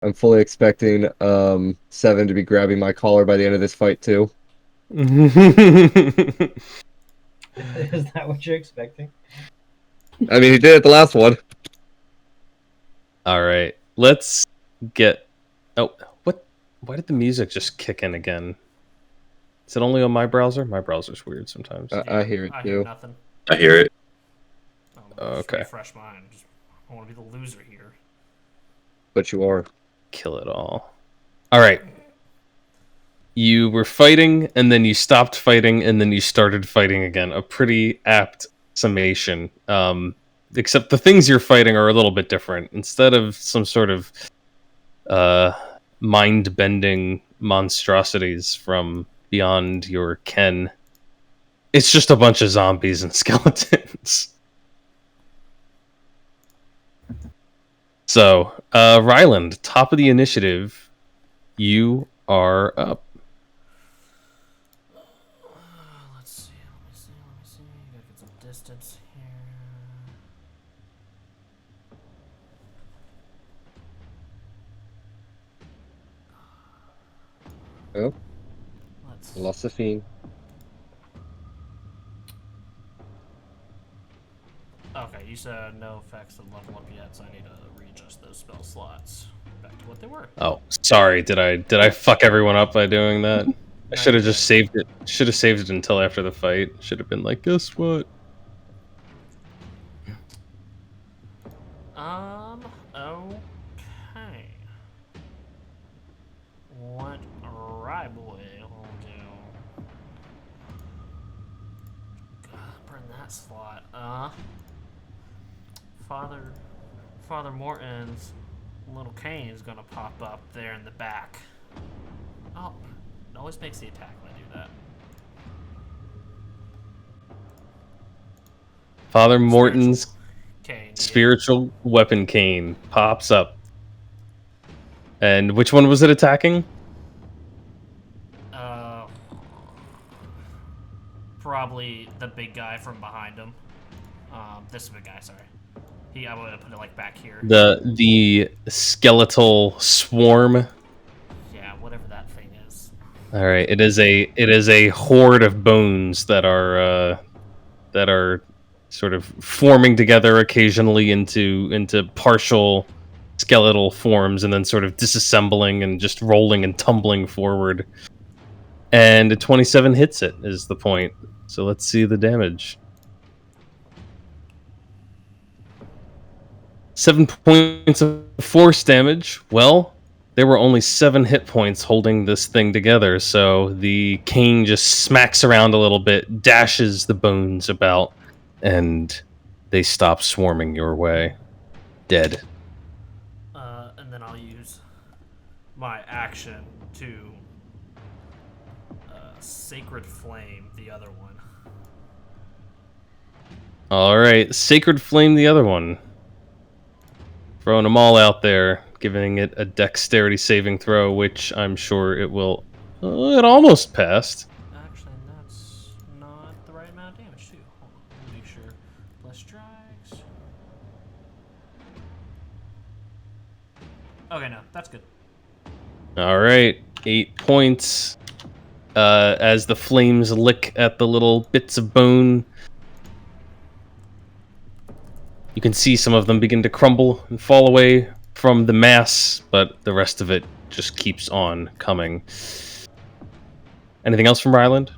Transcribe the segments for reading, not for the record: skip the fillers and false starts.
I'm fully expecting Seven to be grabbing my collar by the end of this fight too. Is that what you're expecting? I mean, he did it the last one. All right, let's get. Oh, what? Why did the music just kick in again? Is it only on my browser? My browser's weird sometimes. I hear it I too. hear nothing. I hear it. Just Okay. refresh mine. I want to be the loser here. But you are. Kill it all. All right. You were fighting, and then you stopped fighting, and then you started fighting again. A pretty apt summation. Except the things you're fighting are a little bit different. Instead of some sort of mind-bending monstrosities from beyond your ken, it's just a bunch of zombies and skeletons. So, Ryland, top of the initiative, you are up. Let's see. Gotta get some distance here. Oh, Let's. Philosophine. Okay, you said no effects to level up yet, so I need to readjust those spell slots back to what they were. Oh, sorry. Did I fuck everyone up by doing that? I should have just saved it. Should have saved it until after the fight. Should have been like, guess what? Okay. What Ryboy will do? Burn that slot. Father Morton's little cane is gonna pop up there in the back. Oh, it always makes the attack when I do that. Father Morton's Cane. spiritual weapon cane pops up. And which one was it attacking? Probably the big guy from behind him. This big guy, sorry. I would have put it like back here. The skeletal swarm. Yeah, whatever that thing is. All right, it is a horde of bones that are sort of forming together occasionally into partial skeletal forms, and then sort of disassembling and just rolling and tumbling forward. And a 27 hits it is the point. So let's see the damage. 7 points of force damage. Well, there were only 7 hit points holding this thing together, so the cane just smacks around a little bit, dashes the bones about, and they stop swarming your way. Dead. And then I'll use my action to Sacred Flame the other one. Alright, Sacred Flame the other one. Throwing them all out there, giving it a dexterity saving throw, which I'm sure it will... it almost passed. Actually, that's not the right amount of damage, too. Hold on, let me make sure. Plus strikes. Okay, no, that's good. Alright, 8 points. As the flames lick at the little bits of bone, you can see some of them begin to crumble and fall away from the mass, but the rest of it just keeps on coming. Anything else from Ryland?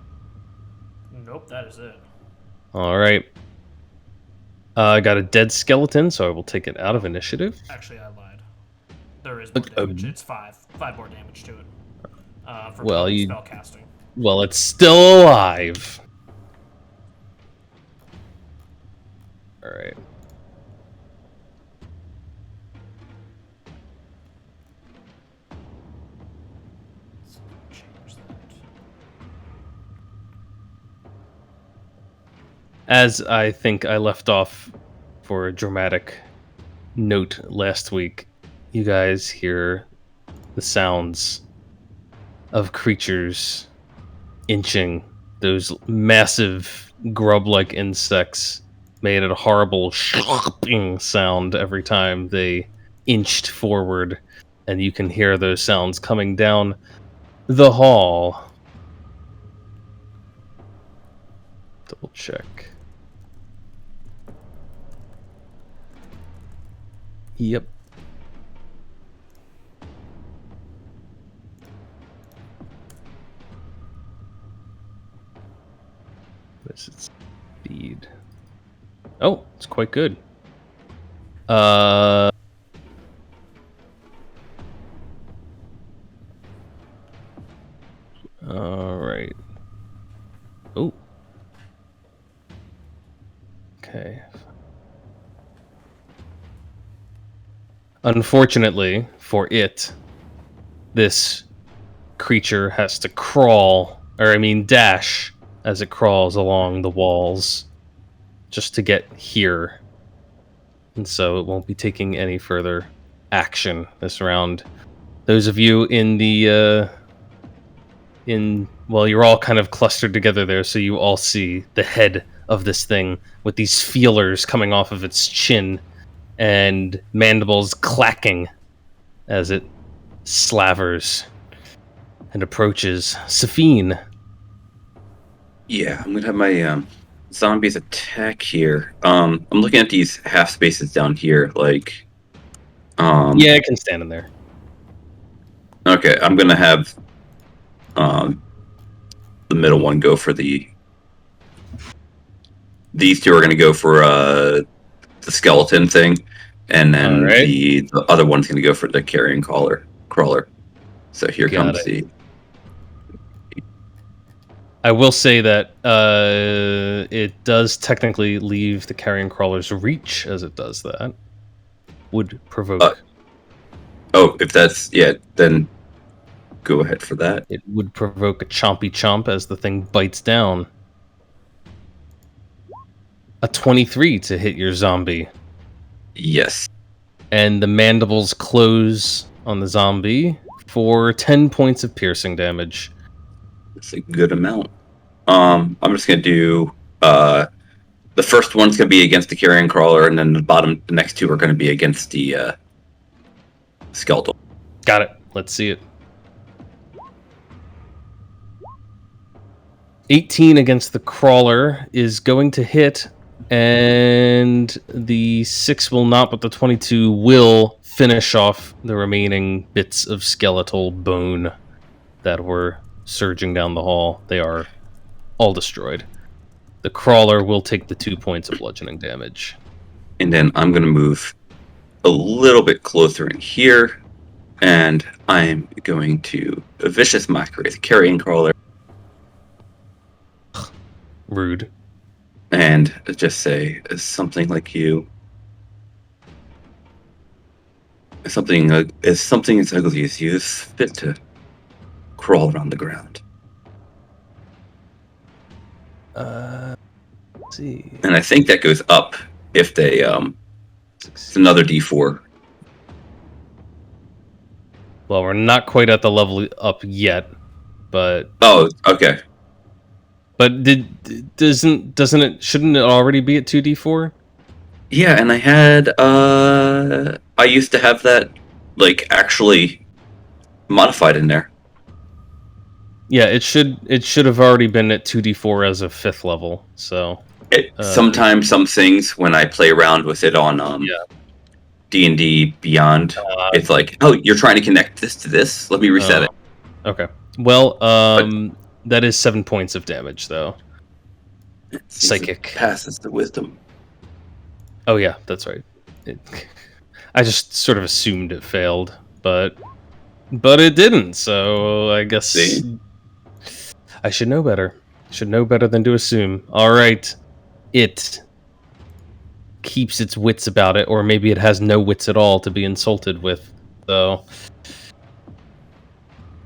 Nope, that is it. Alright. I got a dead skeleton, so I will take it out of initiative. Actually, I lied. There is more damage. It's 5. 5 more damage to it. For Well, spell casting. Well, it's still alive. Alright. Change that. As I think I left off for a dramatic note last week, you guys hear the sounds of creatures inching. Those massive grub-like insects made a horrible sound every time they inched forward. and you can hear those sounds coming down the hall. Double check. Yep. What is its speed? Oh, it's quite good. All right. Oh. Okay. Unfortunately for it, this creature has to dash as it crawls along the walls just to get here. And so it won't be taking any further action this round. Those of you in the you're all kind of clustered together there, so you all see the head of this thing with these feelers coming off of its chin and mandibles clacking as it slavers and approaches. Safine. Yeah, I'm gonna have my zombies attack here. I'm looking at these half spaces down here, like Yeah, it can stand in there. Okay, I'm gonna have the middle one go for these two are gonna go for the skeleton thing, and then Alright. the other one's gonna go for the carrion crawler. So here Got comes it. I will say that it does technically leave the carrion crawler's reach as it does that. Would provoke. Oh, if that's then go ahead for that. It would provoke a chompy chomp as the thing bites down. A 23 to hit your zombie. Yes. And the mandibles close on the zombie for 10 points of piercing damage. It's a good amount. I'm just gonna do the first one's gonna be against the carrion crawler, and then the next two are gonna be against the skeletal. Got it. Let's see it. 18 against the crawler is going to hit, and the 6 will not, but the 22 will finish off the remaining bits of skeletal bone that were surging down the hall. They are all destroyed. The crawler will take the 2 points of bludgeoning damage. And then I'm gonna move a little bit closer in here, and I'm going to vicious mockery the carrion crawler. Rude. And just say something like you. Something as ugly as you is fit to crawl around the ground. Let's see. And I think that goes up if they it's another D4. Well, we're not quite at the level up yet, but Oh, okay. but shouldn't it already be at 2d4? Yeah, and I had I used to have that like actually modified in there. Yeah, it should have already been at 2d4 as of 5th level. So Sometimes some things when I play around with it on D&D Beyond, it's like, oh, you're trying to connect this to this. Let me reset it. Okay. Well, that is 7 points of damage though. Psychic. Passes the wisdom. Oh yeah, that's right. I just sort of assumed it failed, but it didn't. So I guess I should know better. Should know better than to assume. All right, it keeps its wits about it, or maybe it has no wits at all to be insulted with. So,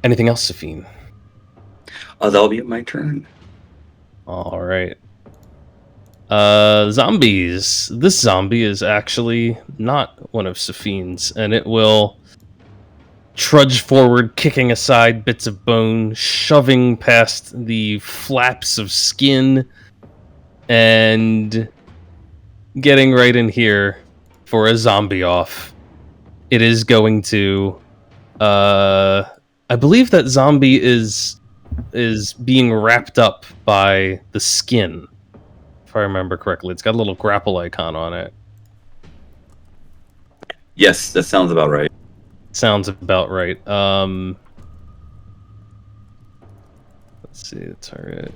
anything else, Safine? That'll be my turn. All right. Zombies. This zombie is actually not one of Safine's, and it will trudge forward, kicking aside bits of bone, shoving past the flaps of skin, and getting right in here for a zombie off. It is going to I believe that zombie is being wrapped up by the skin, if I remember correctly. It's got a little grapple icon on it. Yes, that sounds about right. Sounds about right. Let's see the target.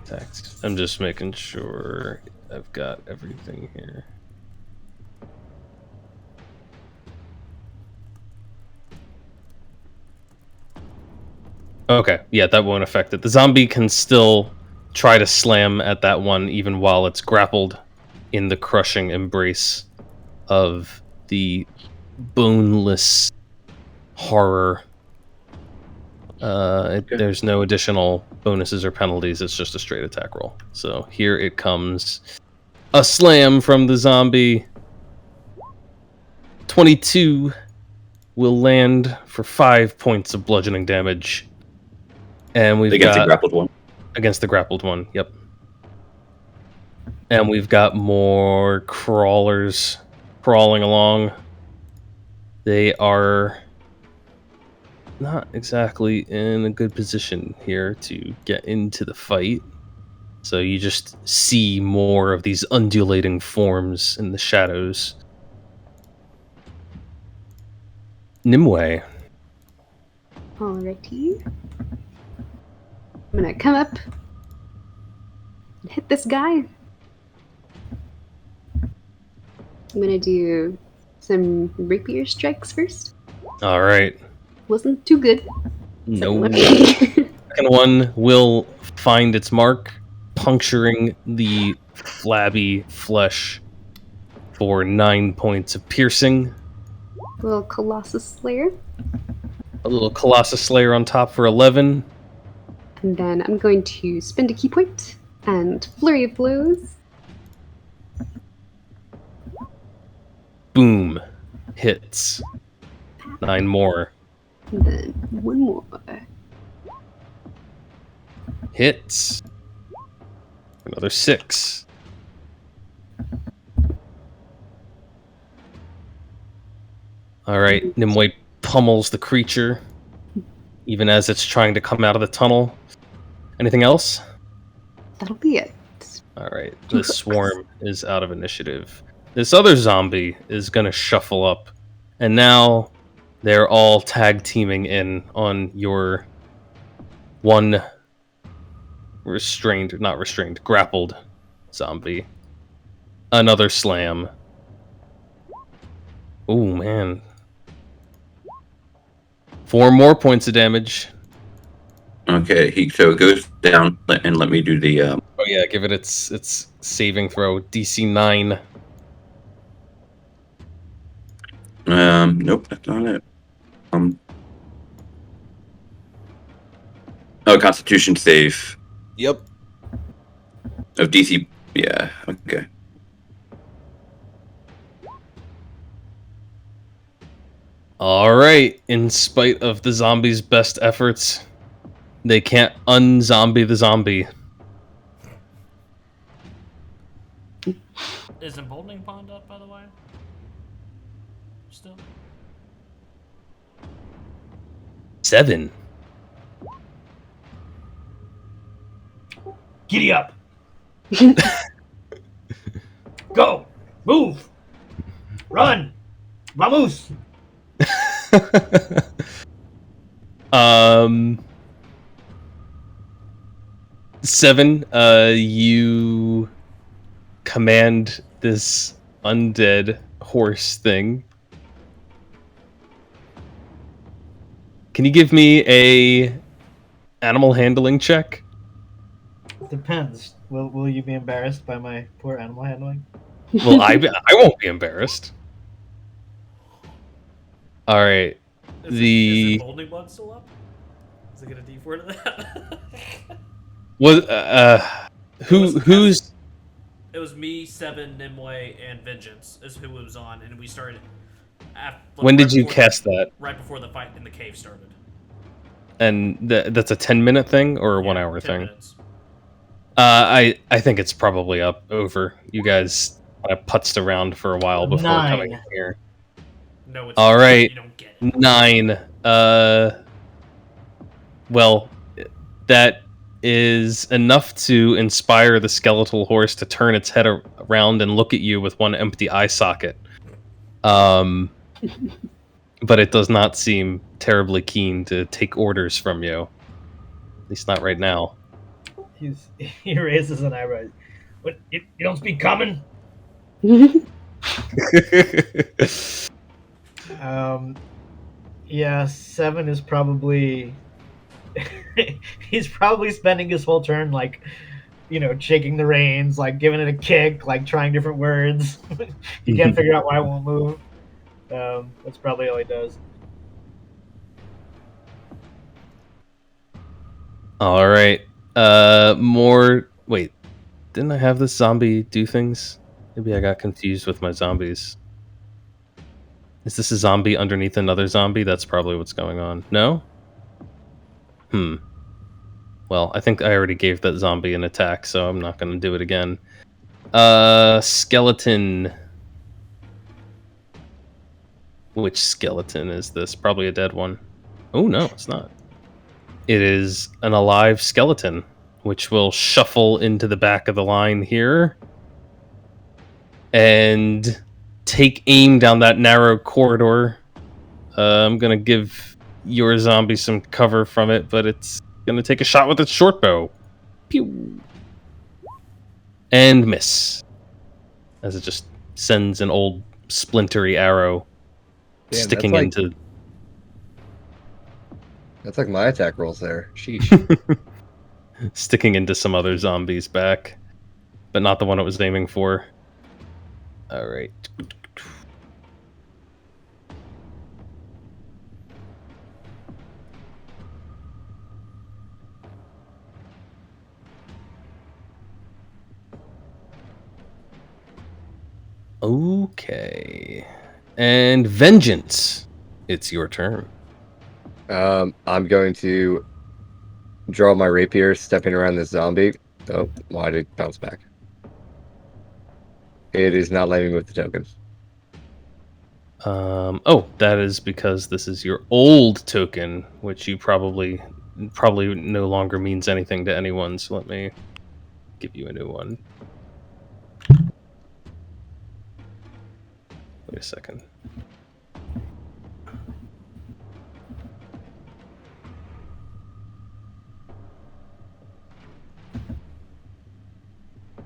Text. I'm just making sure I've got everything here. Okay, yeah, that won't affect it. The zombie can still try to slam at that one even while it's grappled in the crushing embrace of the boneless horror. There's no additional bonuses or penalties. It's just a straight attack roll. So here it comes. A slam from the zombie. 22 will land for 5 points of bludgeoning damage. And we've Against got... the grappled one. Against the grappled one, yep. And we've got more crawlers crawling along. They are not exactly in a good position here to get into the fight. So you just see more of these undulating forms in the shadows. Nimue. Alrighty. I'm gonna come up and hit this guy. I'm gonna do some rapier strikes first. All right. Wasn't too good. No. Second Second one will find its mark, puncturing the flabby flesh for 9 points of piercing. little Colossus Slayer. A little Colossus Slayer on top for 11. And then I'm going to spend a key point and Flurry of Blows. Boom. Hits. 9 more. And then one more. Hits. Another 6. Alright, Nimue pummels the creature, even as it's trying to come out of the tunnel. Anything else? That'll be it. Alright, the swarm is out of initiative. This other zombie is going to shuffle up, and now they're all tag teaming in on your one grappled zombie. Another slam. Oh man. 4 more points of damage. Okay, so it goes down, and let me do the. Oh yeah, give it its saving throw. DC 9. Nope, that's not it. Constitution save Yep. of DC. Yeah, okay. Alright, in spite of the zombie's best efforts, they can't unzombie the zombie. Is Emboldening Pond up, by the way? Still? 7. Giddy up. Go. Move. Run. Vamos. 7, you command this undead horse thing. Can you give me a animal handling check? Depends. Will you be embarrassed by my poor animal handling? Well, I won't be embarrassed. All right. Is Emboldening Pond still up? Does it get a D4 to that? Was who's? It was me, Seven, Nimue, and Vengeance is who it was on, and we started. When did you cast that? Right before the fight in the cave started. And that's a 10-minute thing or a Yeah, 1 hour 10 thing? minutes. I think it's probably up over. You guys kind of putzed around for a while before 9. coming in here. No, it's All not. right. You don't get it. 9. Well, that is enough to inspire the skeletal horse to turn its head around and look at you with one empty eye socket. But it does not seem terribly keen to take orders from you. At least not right now. He raises an eyebrow. What? You don't speak common? Yeah, 7 is probably. He's probably spending his whole turn, like, shaking the reins, like, giving it a kick, like, trying different words. He can't figure out why it won't move. That's probably all he does. All right. More. Wait, didn't I have this zombie do things? Maybe I got confused with my zombies. Is this a zombie underneath another zombie? That's probably what's going on. No? Well, I think I already gave that zombie an attack, so I'm not going to do it again. Skeleton. Which skeleton is this? Probably a dead one. Oh, no, it's not. It is an alive skeleton, which will shuffle into the back of the line here and take aim down that narrow corridor. I'm going to give your zombie some cover from it, but it's going to take a shot with its short bow. Pew! And miss. As it just sends an old splintery arrow Damn, sticking that's into... That's like my attack rolls there. Sheesh. sticking into some other zombies back, but not the one it was aiming for. All right. Okay. And Vengeance. It's your turn. I'm going to draw my rapier, stepping around this zombie. Oh, why did it bounce back? It is not letting me move the token. Oh, that is because this is your old token, which you probably no longer means anything to anyone. So let me give you a new one. Wait a second.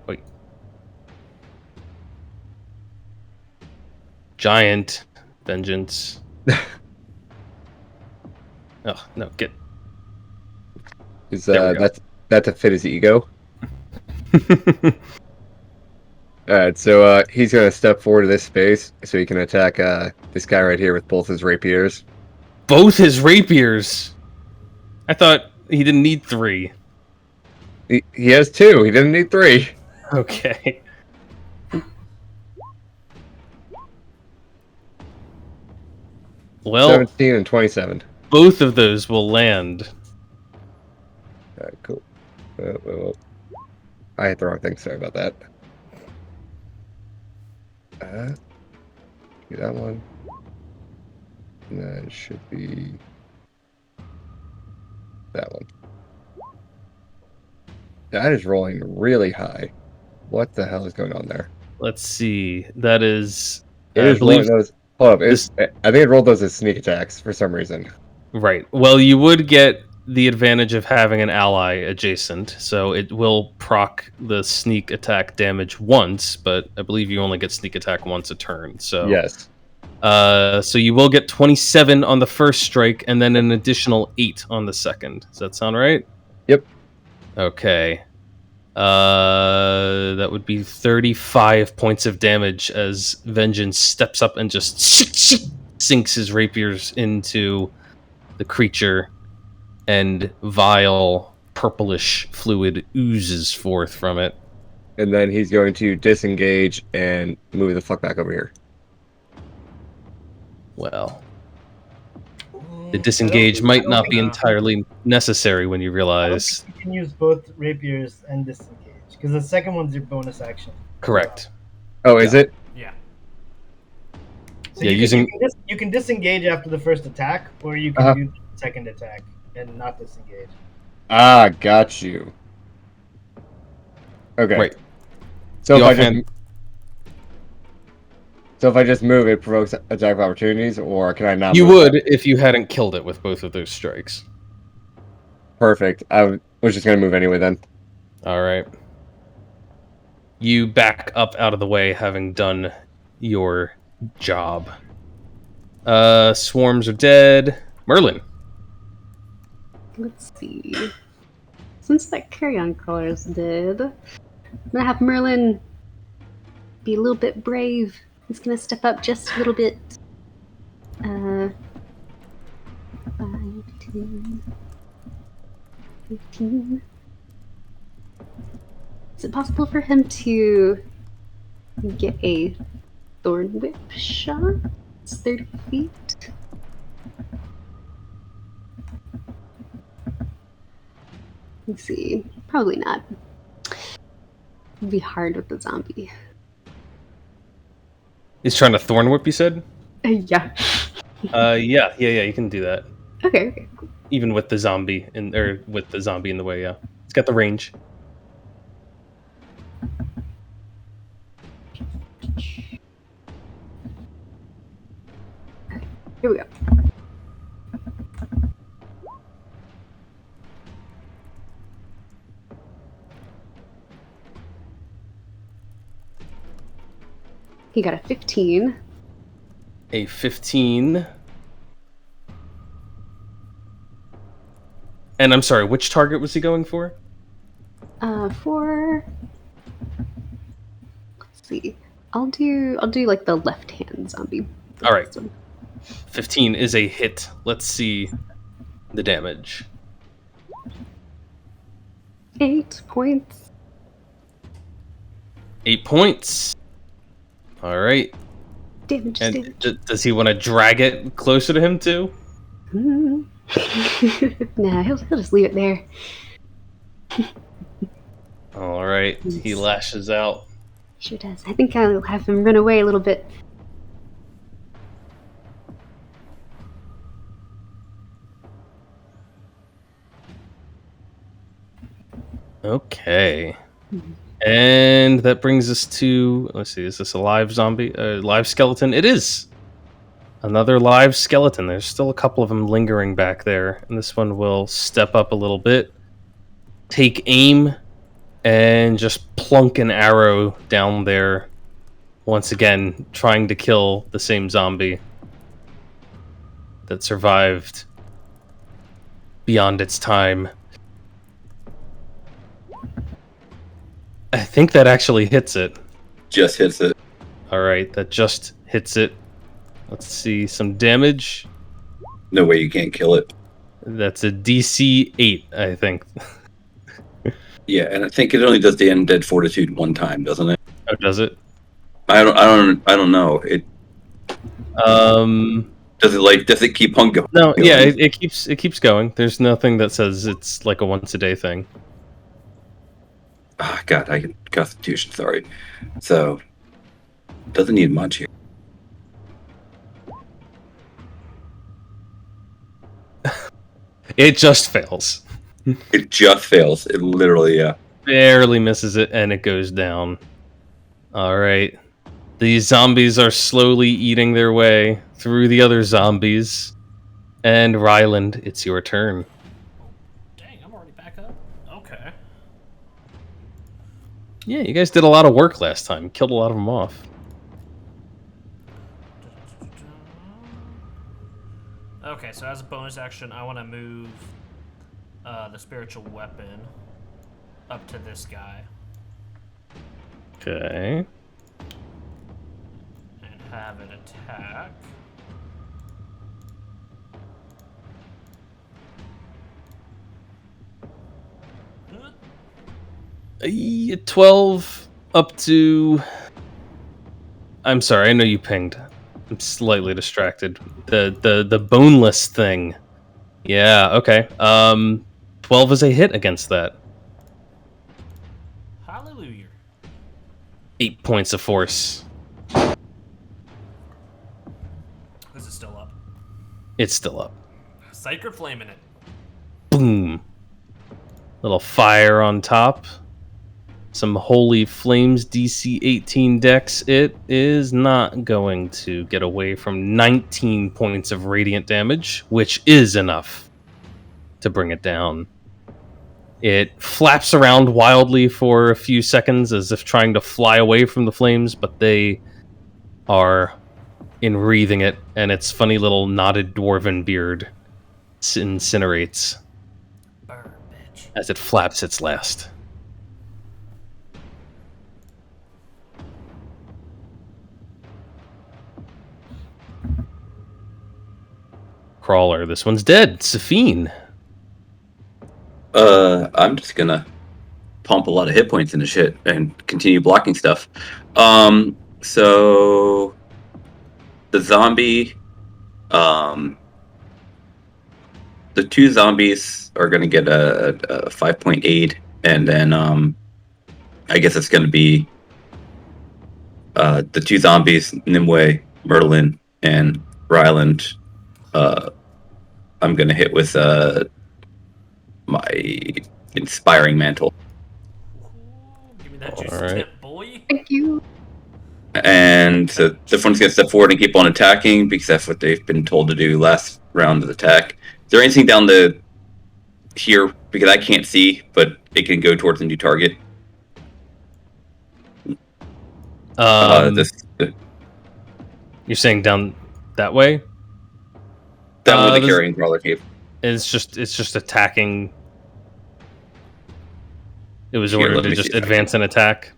Wait. Giant Vengeance. Oh, no, get. Is There we go. that to fit his ego? Alright, so he's gonna step forward to this space so he can attack this guy right here with both his rapiers. Both his rapiers. I thought he didn't need 3. He has 2. He didn't need 3. Okay. Well, 17 and 27. both of those will land. Alright, cool. I hit the wrong thing. Sorry about that. Do that one. And that should be that one. That is rolling really high. What the hell is going on there? Let's see. That is. It I is believe rolling those. Hold up. this- I think it rolled those as sneak attacks for some reason. Right. Well, you would get the advantage of having an ally adjacent, so it will proc the sneak attack damage once, but I believe you only get sneak attack once a turn. So Yes. So you will get 27 on the first strike, and then an additional 8 on the second. Does that sound right? Yep. Okay. That would be 35 points of damage as Vengeance steps up and just sinks his rapiers into the creature, and vile purplish fluid oozes forth from it. And then he's going to disengage and move the fuck back over here. Well, The disengage might not be think- entirely necessary when you I don't realize. think you can use both rapiers and disengage because the second one's your bonus action. Correct. Oh, is it? Yeah. So Yeah, you using- you can disengage after the first attack, or you can Uh-huh. do the second attack and not disengage. Ah, got you. Okay. Right. So The if I just, offhand- so if I just move, it provokes attack of opportunities, or can I not? You move would that? if you hadn't killed it with both of those strikes. Perfect. I was just gonna move anyway then. All right. You back up out of the way, having done your job. Swarms are dead. Merlin. Let's see. Since that carrion crawler is dead, I'm gonna have Merlin be a little bit brave. He's gonna step up just a little bit. 5, 10, 15. Is it possible for him to get a thorn whip shot? It's 30 feet. Let's see. Probably not. It'd be hard with the zombie. He's trying to thorn whip, you said? Yeah. Yeah, you can do that. Okay. Even with the zombie with the zombie in the way, yeah. It's got the range. Here we go. He got a 15. A 15. And I'm sorry, which target was he going for? For let's see. I'll do like the left hand zombie. All right. This one. 15 is a hit. Let's see the damage. 8 points. 8 points. All right. Damage. And does he want to drag it closer to him too? Mm. Nah, he'll just leave it there. All right. He lashes out. Sure does. I think I'll have him run away a little bit. Okay. And that brings us to, let's see, is this a live zombie? Live skeleton? It is! Another live skeleton. There's still a couple of them lingering back there. And this one will step up a little bit, take aim, and just plunk an arrow down there. Once again, trying to kill the same zombie that survived beyond its time. I think that actually hits it. Just hits it. Alright, that just hits it. Let's see, some damage. No way you can't kill it. That's a DC 8, I think. Yeah, and I think it only does the undead fortitude one time, doesn't it? Oh, does it? I don't know. It does it keep on going? No, yeah, it keeps going. There's nothing that says it's like a once a day thing. Ah, God, I can Constitution. Sorry. So doesn't need much here. It just fails. It just fails. It literally, yeah. Barely misses it, and it goes down. Alright. These zombies are slowly eating their way through the other zombies. And Ryland, it's your turn. Dang, I'm already back up. Okay. Yeah, you guys did a lot of work last time. Killed a lot of them off. Okay, so as a bonus action, I want to move the spiritual weapon up to this guy Okay. and have it attack. Uh, 12 up to... I'm sorry, I know you pinged. I'm slightly distracted. The boneless thing Yeah, okay. 12 is a hit against that. Hallelujah. 8 points of force. Is it still up? It's still up. Sacred flame in it. Boom. Little fire on top. Some holy flames DC 18 dex. It is not going to get away from 19 points of radiant damage, which is enough to bring it down. It flaps around wildly for a few seconds as if trying to fly away from the flames, but they are enwreathing it, and its funny little knotted dwarven beard incinerates Burn, bitch. as it flaps its last. Crawler, this one's dead. Safine. I'm just gonna pump a lot of hit points into shit and continue blocking stuff. So the zombie, the 2 zombies are gonna get a 5-point aid, and then I guess it's gonna be the 2 zombies, Nimue, Merlin, and Ryland. I'm gonna hit with my inspiring mantle. Ooh, give me that juicy Alright. tip, boy. Thank you. And so this one's going to step forward and keep on attacking because that's what they've been told to do last round of the attack. Is there anything down the here? Because I can't see, but it can go towards a new target. This You're saying down that way? down where the this- carrying crawler cave. It's just attacking. It was Here, ordered let to me just see if I advance and attack.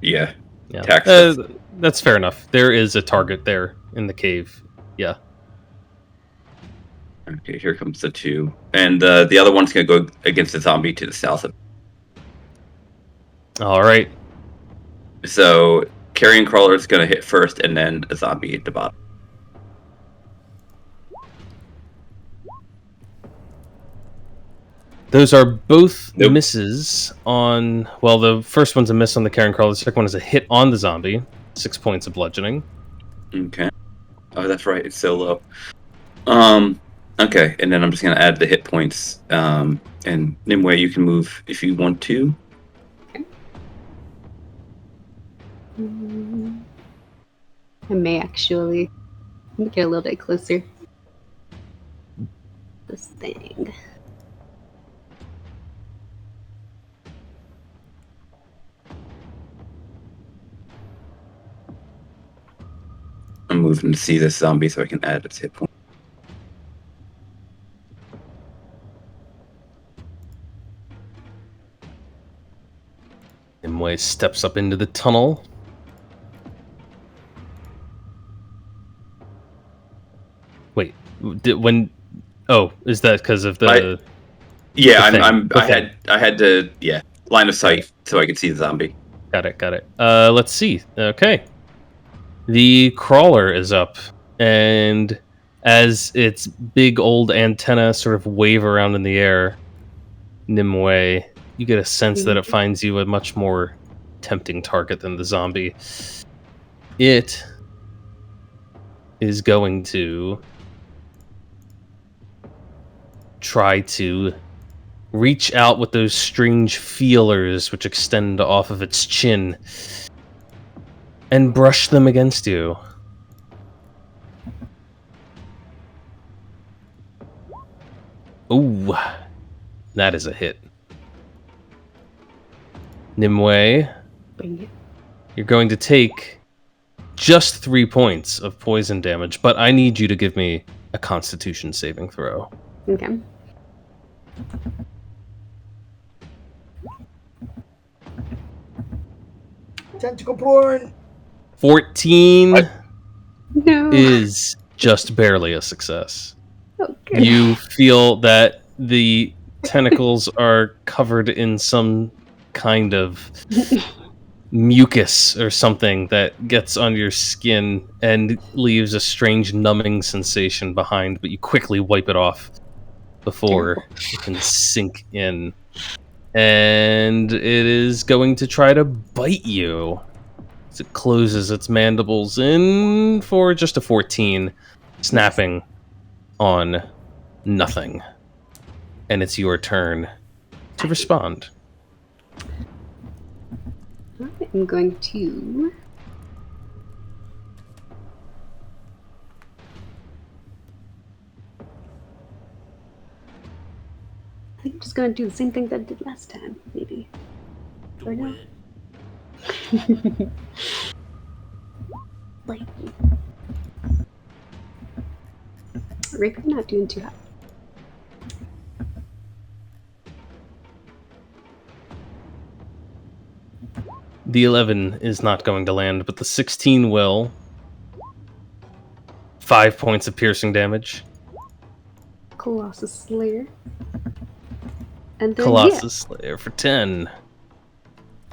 Yeah. Yeah, Attack stuff. that's fair enough. There is a target there in the cave. Yeah. Okay, here comes the 2, and the other one's going to go against the zombie to the south of. All right. So carrying crawler is going to hit first, and then a zombie at the bottom. Those are both Nope. misses on. Well, the first one's a miss on the carrying crawler. The second one is a hit on the zombie. 6 points of bludgeoning. Okay. Oh, that's right. It's so low. Okay, and then I'm just gonna add the hit points. And Nimue, you can move if you want to. I may actually. Let me get a little bit closer. This thing. I'm moving to see this zombie so I can add its hit point. Nimue steps up into the tunnel. Wait, when? Oh, is that because of the? Yeah, The thing. The I had to line of sight so I could see the zombie. Got it. Let's see. Okay. The crawler is up, and as its big old antenna sort of wave around in the air, Nimue, you get a sense that it finds you a much more tempting target than the zombie. It is going to try to reach out with those strange feelers which extend off of its chin and brush them against you. Ooh, that is a hit. Nimue, Bring it. you're going to take just 3 points of poison damage, but I need you to give me a Constitution saving throw. Okay. Tentacle porn. 14 No. is just barely a success. Okay. You feel that the tentacles are covered in some kind of mucus or something that gets on your skin and leaves a strange numbing sensation behind, but you quickly wipe it off before it can sink in. And it is going to try to bite you as it closes its mandibles in for just a 14, snapping on nothing. And it's your turn to respond. I'm going to. I think I'm just going to do the same thing that I did last time, maybe. Or Do no. it. Like, Rapier not doing too hot. The 11 is not going to land, but the 16 will. 5 points of piercing damage. Colossus Slayer. And then Colossus Slayer for 10.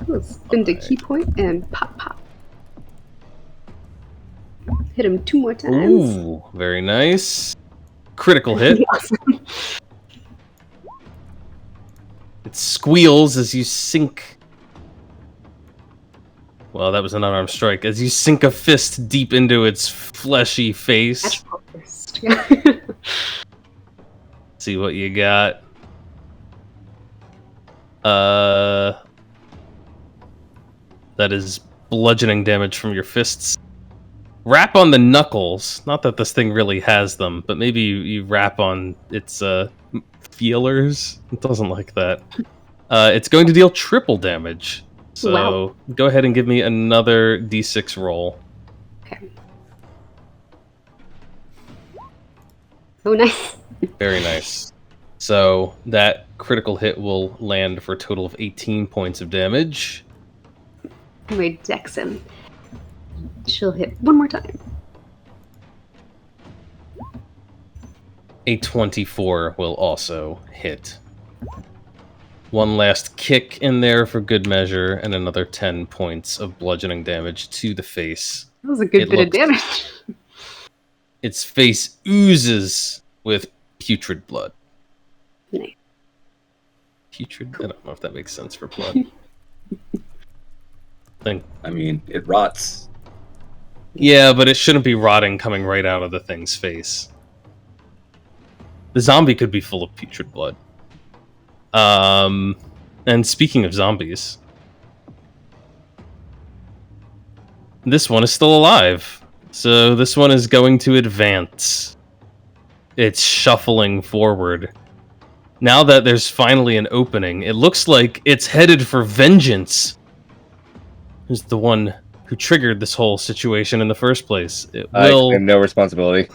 let's spend a key point and pop pop. Hit him 2 more times. Ooh, very nice. Critical hit. Awesome. It squeals as you sink. Well, that was an unarmed strike. As you sink a fist deep into its fleshy face. Magical fist. See what you got. That is bludgeoning damage from your fists. Rap on the knuckles. Not that this thing really has them, but maybe you rap on its feelers. It doesn't like that. It's going to deal triple damage. So Wow. go ahead and give me another d6 roll. Okay. Oh, nice. Very nice. So that critical hit will land for a total of 18 points of damage. Anyway, dex him. She'll hit 1 more time. A 24 will also hit. One last kick in there for good measure, and another 10 points of bludgeoning damage to the face. That was a good It bit of looks- damage. Its face oozes with putrid blood. Nice. Putrid? I don't know if that makes sense for blood. Think. I mean, it rots. Yeah, but it shouldn't be rotting coming right out of the thing's face. The zombie could be full of putrid blood. And speaking of zombies, this one is still alive. So this one is going to advance. It's shuffling forward. Now that there's finally an opening, it looks like it's headed for vengeance. Who's the one who triggered this whole situation in the first place? It I will. claim no responsibility.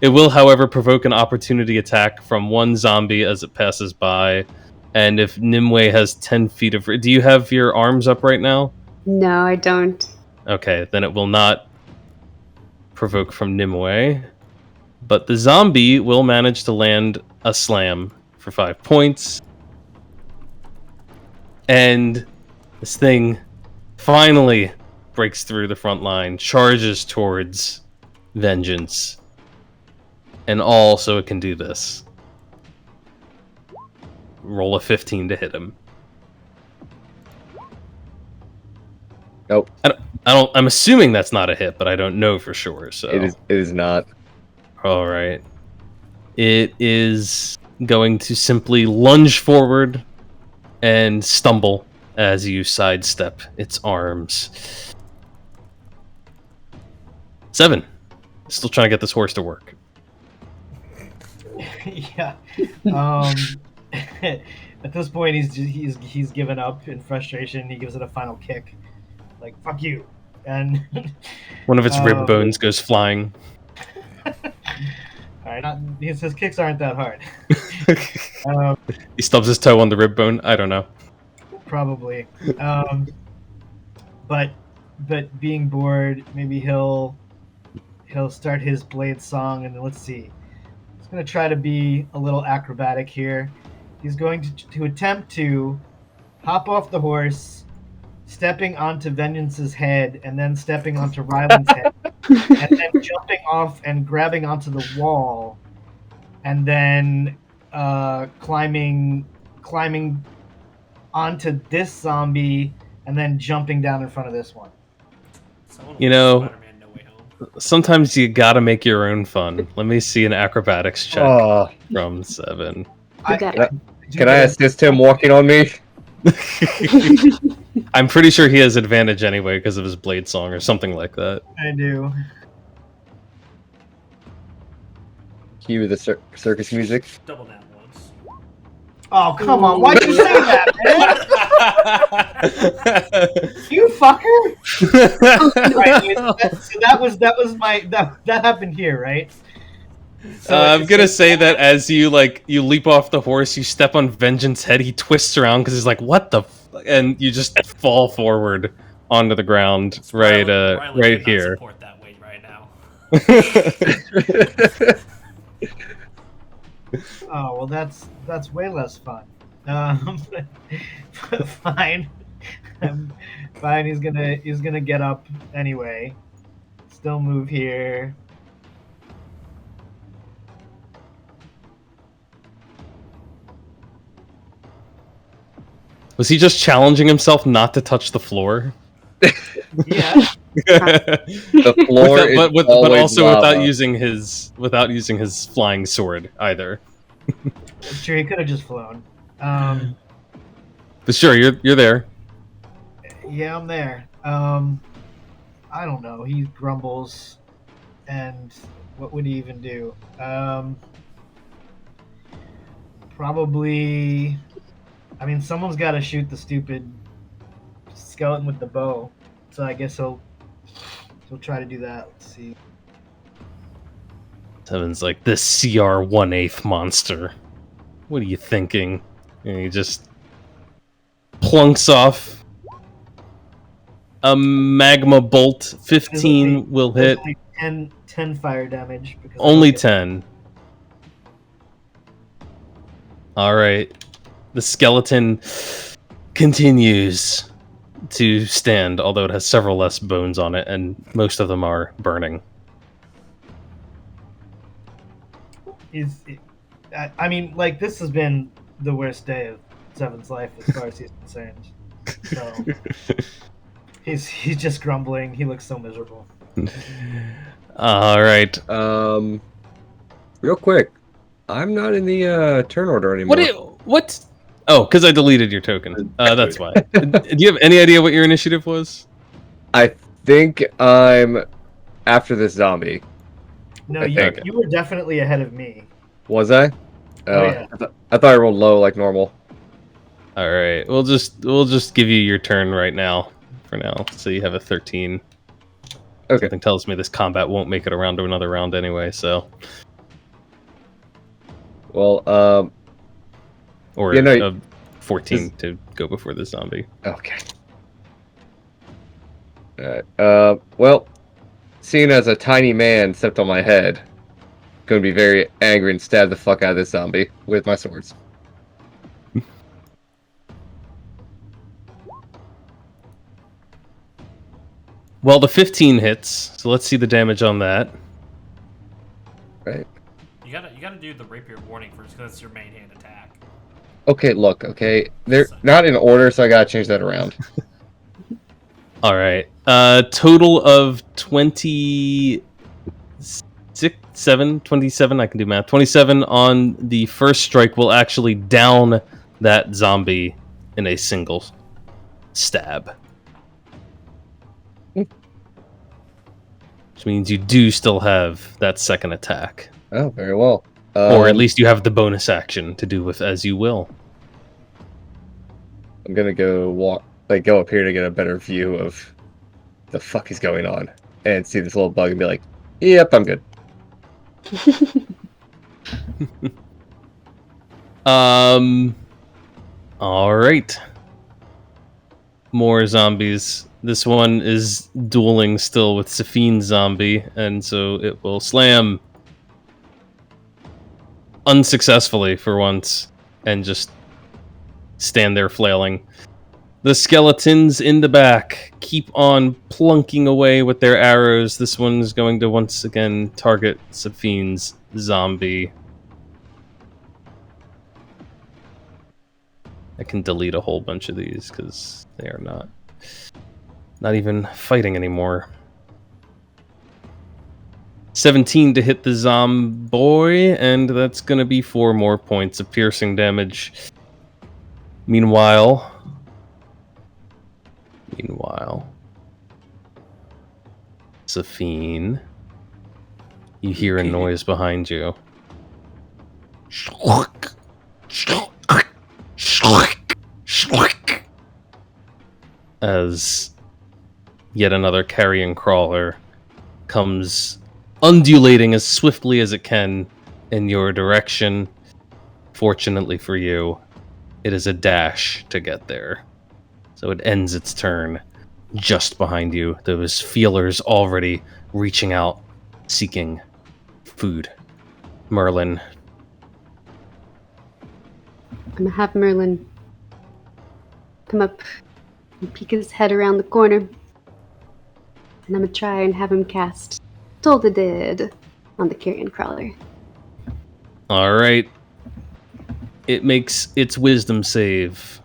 It will, however, provoke an opportunity attack from one zombie as it passes by. And if Nimue has 10 feet of... Do you have your arms up right now? No, I don't. Okay, then it will not provoke from Nimue. But the zombie will manage to land a slam for 5 points. And this thing finally breaks through the front line, charges towards vengeance. And all so it can do this. Roll a 15 to hit him. Nope. I'm assuming that's not a hit, but I don't know for sure. So It is not. all right. It is going to simply lunge forward and stumble as you sidestep its arms. 7. Still trying to get this horse to work. Yeah. At this point, he's given up in frustration. He gives it a final kick, like "fuck you," and One of its rib Um, bones goes flying. all right, his kicks aren't that hard. Um, He stubs his toe on the rib bone. I don't know. probably, but being bored, maybe he'll start his blade song, and then let's see. He's gonna try to be a little acrobatic here. He's going to attempt to hop off the horse, stepping onto Vengeance's head, and then stepping onto Ryland's head, and then jumping off and grabbing onto the wall, and then climbing onto this zombie, and then jumping down in front of this one. Someone You watch know- Spider-Man No Way Home. Sometimes you gotta make your own fun. Let me see an acrobatics check Oh, from 7. You got it. can I assist him walking on me? I'm pretty sure he has advantage anyway because of his blade song or something like that. I do. Cue the circus music. Double down once. Oh, come on. Why'd you say that, man? You fucker! Right, so that was my that happened here, right? So I'm it's gonna like- say that as you leap off the horse, you step on Vengeance's head. He twists around because he's like, "What the?" And you just fall forward onto the ground, right, Riley right cannot here. Support that weight right now. Oh well, that's way less fun. Fine, fine. He's gonna get up anyway. Still move here. Was he just challenging himself not to touch the floor? Yeah. The floor is but always also lava. without using his flying sword either. Sure, he could have just flown. But sure, you're there. Yeah, I'm there. I don't know. He grumbles, and what would he even do? Probably. I mean, someone's got to shoot the stupid skeleton with the bow, so I guess he'll try to do that. Let's see. Seven's like, this CR 1/8 monster. What are you thinking? And he just plunks off. A magma bolt, 15 will hit. Only 10 fire damage. Because I Only don't get- 10. Alright. The skeleton continues to stand, although it has several less bones on it, and most of them are burning. I mean, like, this has been the worst day of Seven's life as far as he's concerned. So he's just grumbling. He looks so miserable. Alright. Real quick, I'm not in the turn order anymore. What? Oh, because I deleted your token. That's why. Do you have any idea what your initiative was? I think I'm after this zombie. No, I you, think. you were definitely ahead of me. Was I? Oh, yeah. I thought I rolled low like normal. All right, we'll just give you your turn right now. For now, so you have a 13. Okay. Something tells me this combat won't make it around to another round anyway. So, Well, or Yeah, no, 14 to go before the zombie. okay. Alright. Well, seeing as a tiny man stepped on my head, going to be very angry and stab the fuck out of this zombie with my swords. Well, the 15 hits. So let's see the damage on that. Right. You gotta do the rapier warning first because it's your main hand attack. Okay, look, okay. They're not in order, so I gotta change that around. All right. Total of 27. I can do math. 27 on the first strike will actually down that zombie in a single stab. Which means you do still have that second attack. Oh, very well. Or at least you have the bonus action to do with as you will. I'm gonna go go up here to get a better view of the fuck is going on and see this little bug and be like, "Yep, I'm good." All right. More zombies. This one is dueling still with Safine's zombie, and so it will slam unsuccessfully for once and just stand there flailing. The skeletons in the back keep on plunking away with their arrows. This one's going to once again target Safine's zombie. I can delete a whole bunch of these because they are not even fighting anymore. 17 to hit the zomboy, and that's going to be 4 more points of piercing damage. Meanwhile, Safine, you hear a noise behind you. As yet another carrion crawler comes undulating as swiftly as it can in your direction. Fortunately for you, it is a dash to get there. So it ends its turn just behind you. Those feelers already reaching out, seeking food. Merlin. I'm gonna have Merlin come up and peek his head around the corner. And I'm gonna try and have him cast Toll the Dead on the carrion crawler. Alright. It makes its wisdom save.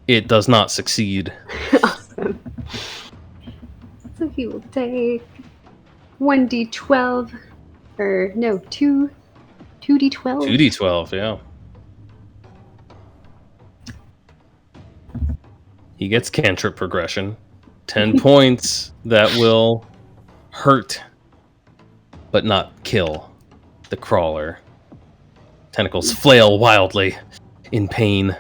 It does not succeed. Awesome. So he will take 1d12, or no, 2d12. 2d12, yeah. He gets cantrip progression. 10 points that will hurt, but not kill the crawler. Tentacles flail wildly in pain.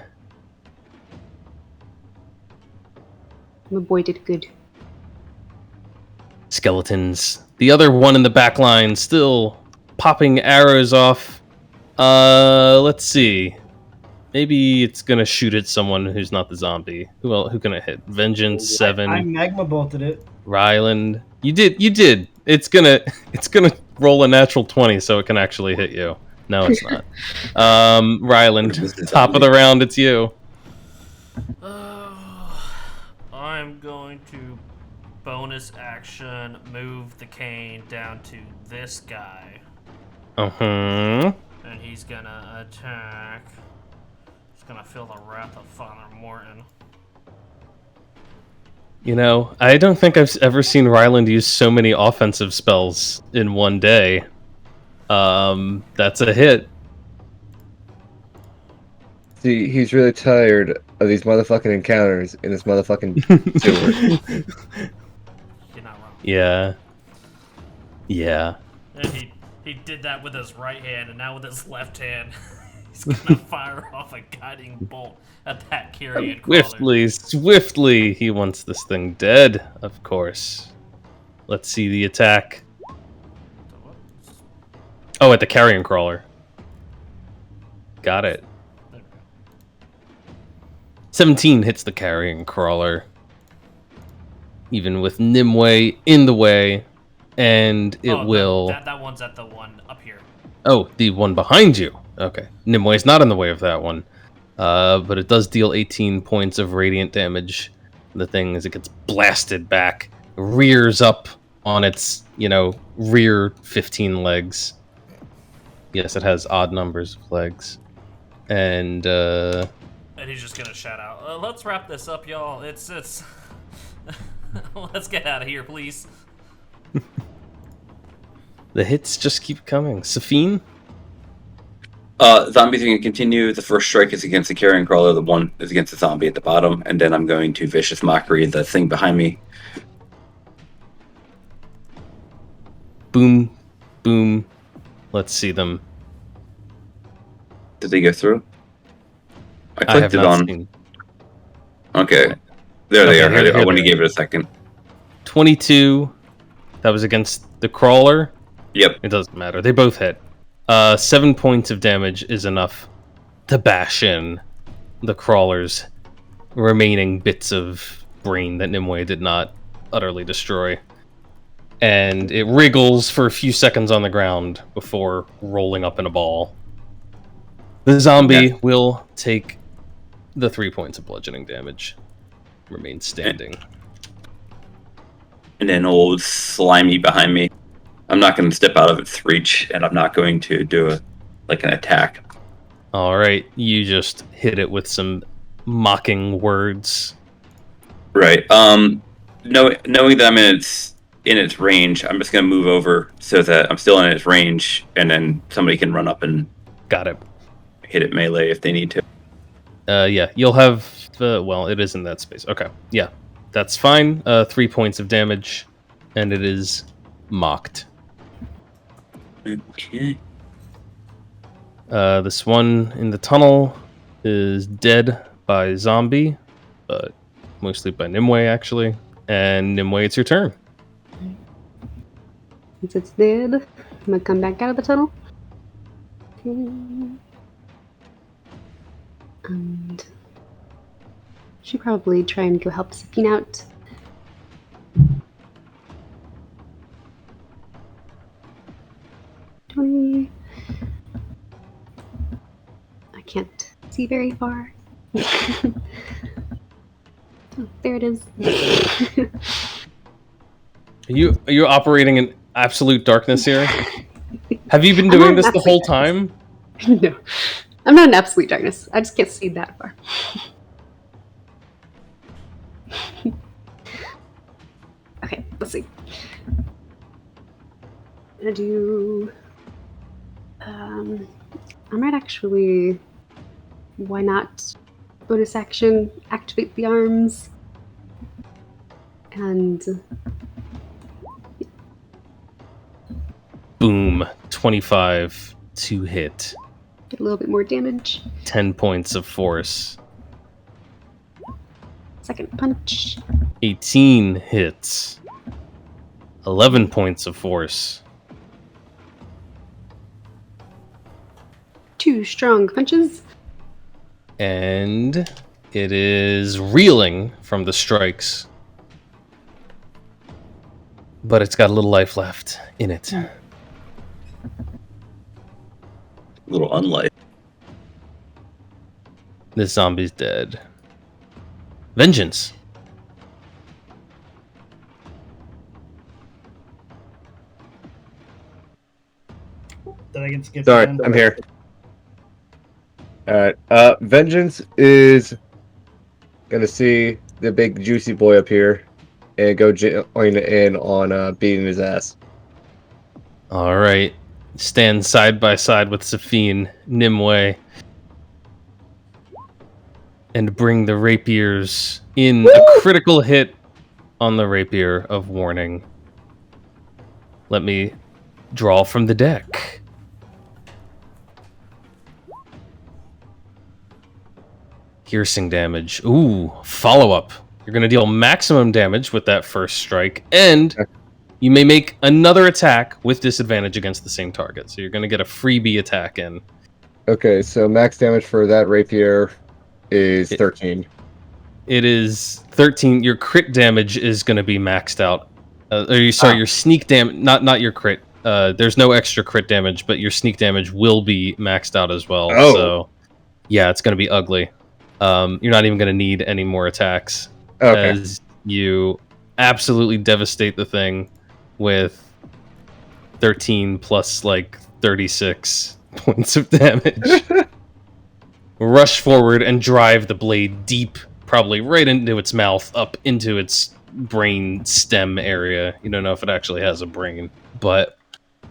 My boy did good. Skeletons. The other one in the back line still popping arrows off. Let's see. Maybe it's gonna shoot at someone who's not the zombie. Who can it hit? Vengeance 7. I magma bolted it. Ryland. You did. It's gonna roll a natural 20 so it can actually hit you. No, it's not. Ryland, top of the round, it's you. I'm going to bonus action move the cane down to this guy. Uh-huh. And he's gonna attack. He's gonna feel the wrath of Father Morton. You know, I don't think I've ever seen Ryland use so many offensive spells in one day. That's a hit. See, he's really tired of these motherfucking encounters in this motherfucking sewer. You're not wrong. Yeah. Yeah. And he did that with his right hand, and now with his left hand, he's gonna fire off a guiding bolt at that carrion crawler. Swiftly, he wants this thing dead, of course. Let's see the attack. Oh, at the carrion crawler. Got it. 17 hits the carrion crawler. Even with Nimue in the way. And it will... That one's at the one up here. Oh, the one behind you. Okay. Nimue's not in the way of that one. But it does deal 18 points of radiant damage. The thing, as it gets blasted back, rears up on its, rear 15 legs. Yes, it has odd numbers of legs. And he's just gonna shout out, let's wrap this up, y'all. It's... Let's get out of here, please. The hits just keep coming. Safine? Zombies are going to continue. The first strike is against the carrion crawler. The one is against the zombie at the bottom. And then I'm going to Vicious Mockery the thing behind me. Boom. Boom. Let's see them. Did they go through? I I have clicked it not on. seen. Okay. There they are. here I only they gave it a second. 22. That was against the crawler. Yep. It doesn't matter. They both hit. 7 points of damage is enough to bash in the crawler's remaining bits of brain that Nimue did not utterly destroy. And it wriggles for a few seconds on the ground before rolling up in a ball. The zombie will take The 3 points of bludgeoning damage remain standing. And then old Slimy behind me. I'm not going to step out of its reach, and I'm not going to do an attack. All right, you just hit it with some mocking words. Right. Knowing that I'm in its range, I'm just going to move over so that I'm still in its range, and then somebody can run up and Got it. hit it melee if they need to. Yeah, you'll have well, it is in that space. Okay, yeah, that's fine. 3 points of damage, and it is mocked. Okay. This one in the tunnel is dead by zombie, but mostly by Nimue, actually. And Nimue, it's your turn. Since it's dead, I'm gonna come back out of the tunnel. And should probably try and go help Safine out. I can't see very far. Oh, there it is. Are you operating in absolute darkness here? Have you been I'm doing not this the whole absolute time? No, I'm not in absolute darkness. I just can't see that far. Okay, let's see. I'm gonna do. I might actually. Why not? Bonus action, activate the arms, and Boom. 25 to hit. get a little bit more damage. 10 points of force. Second punch. 18 hits. 11 points of force. 2 strong punches. And it is reeling from the strikes. But it's got a little life left in it. A little unlight. This zombie's dead. Vengeance. Did I get skipped? Sorry, again? I'm here. Alright, Vengeance is gonna see the big juicy boy up here and go join in on beating his ass. All right. Stand side by side with Safine, Nimue, and bring the rapiers in. Woo! A critical hit on the rapier of warning. Let me draw from the deck. Piercing damage. Ooh, follow-up. You're going to deal maximum damage with that first strike, and you may make another attack with disadvantage against the same target. So you're going to get a freebie attack in. Okay, so max damage for that rapier is 13. It is 13. Your crit damage is going to be maxed out. Your sneak damage, not your crit. There's no extra crit damage, but your sneak damage will be maxed out as well. Oh. So, yeah, it's going to be ugly. You're not even going to need any more attacks. Okay. As you absolutely devastate the thing with 13 plus, 36 points of damage. Rush forward and drive the blade deep, probably right into its mouth, up into its brain stem area. You don't know if it actually has a brain, but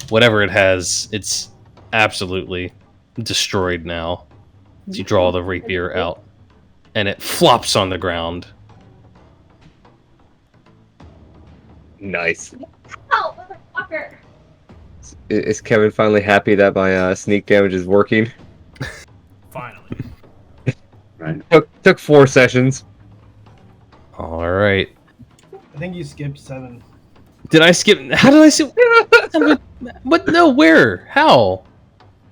whatever it has, it's absolutely destroyed now. As you draw the rapier out, and it flops on the ground. Nice. Oh, motherfucker! Is Kevin finally happy that my sneak damage is working? Finally. Right. Took 4 sessions. All right. I think you skipped 7. Did I skip? How did I skip? What? No, where? How?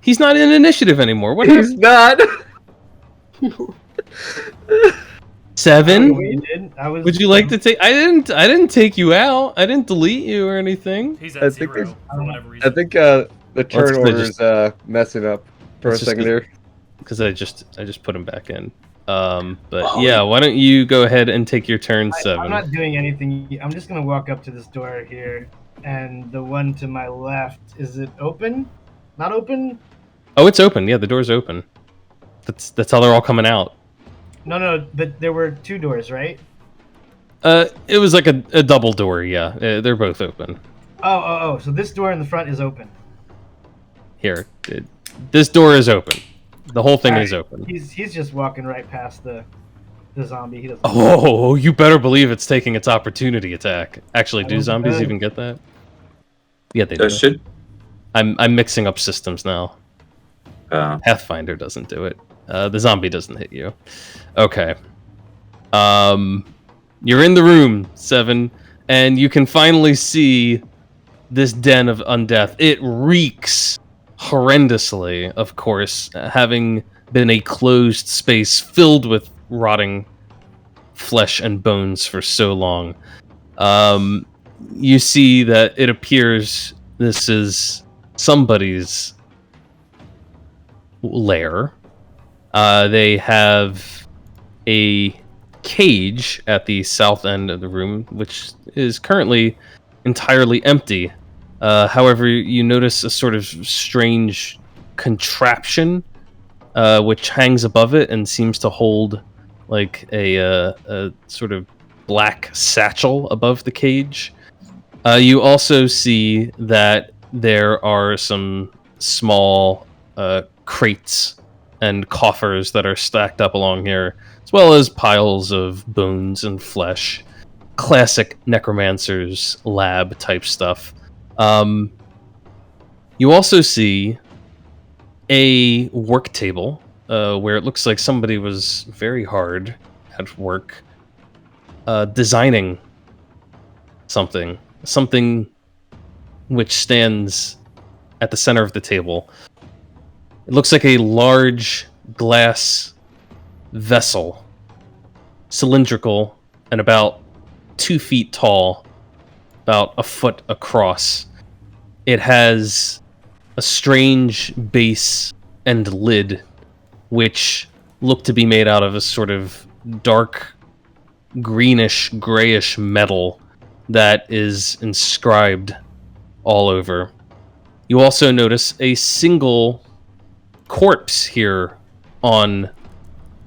He's not in initiative anymore. What He's happened? not. 7? You did? Would you like to take? I didn't take you out. I didn't delete you or anything. He's I at think 0 it's- for whatever I reason. think the turn Let's order just- is messing up for a let's just second here. because I just put him back in. But yeah, why don't you go ahead and take your turn, Seven? I'm not doing anything. I'm just gonna walk up to this door here, and the one to my left, is it open? Not open? Oh, it's open. Yeah, the door's open. That's how they're all coming out. No, but there were two doors, right? It was like a double door. Yeah, they're both open. Oh. So this door in the front is open. Here, this door is open. The whole thing Alright, is open. He's just walking right past the zombie. He doesn't. Oh, you better believe it's taking its opportunity attack. Actually, do Oh, zombies good. even get that? Yeah, they do. That should. I'm mixing up systems now. Uh, Pathfinder doesn't do it. The zombie doesn't hit you. Okay. You're in the room, Seven, and you can finally see this den of undeath. It reeks horrendously, of course, having been a closed space filled with rotting flesh and bones for so long. You see that it appears this is somebody's lair. They have a cage at the south end of the room, which is currently entirely empty. However, you notice a sort of strange contraption which hangs above it and seems to hold like a sort of black satchel above the cage. You also see that there are some small crates and coffers that are stacked up along here, as well as piles of bones and flesh. Classic necromancer's lab type stuff. You also see a work table where it looks like somebody was very hard at work designing something which stands at the center of the table. It looks like a large glass vessel, cylindrical and about 2 feet tall, about a foot across. It has a strange base and lid, which look to be made out of a sort of dark greenish, grayish metal that is inscribed all over. You also notice a single corpse here on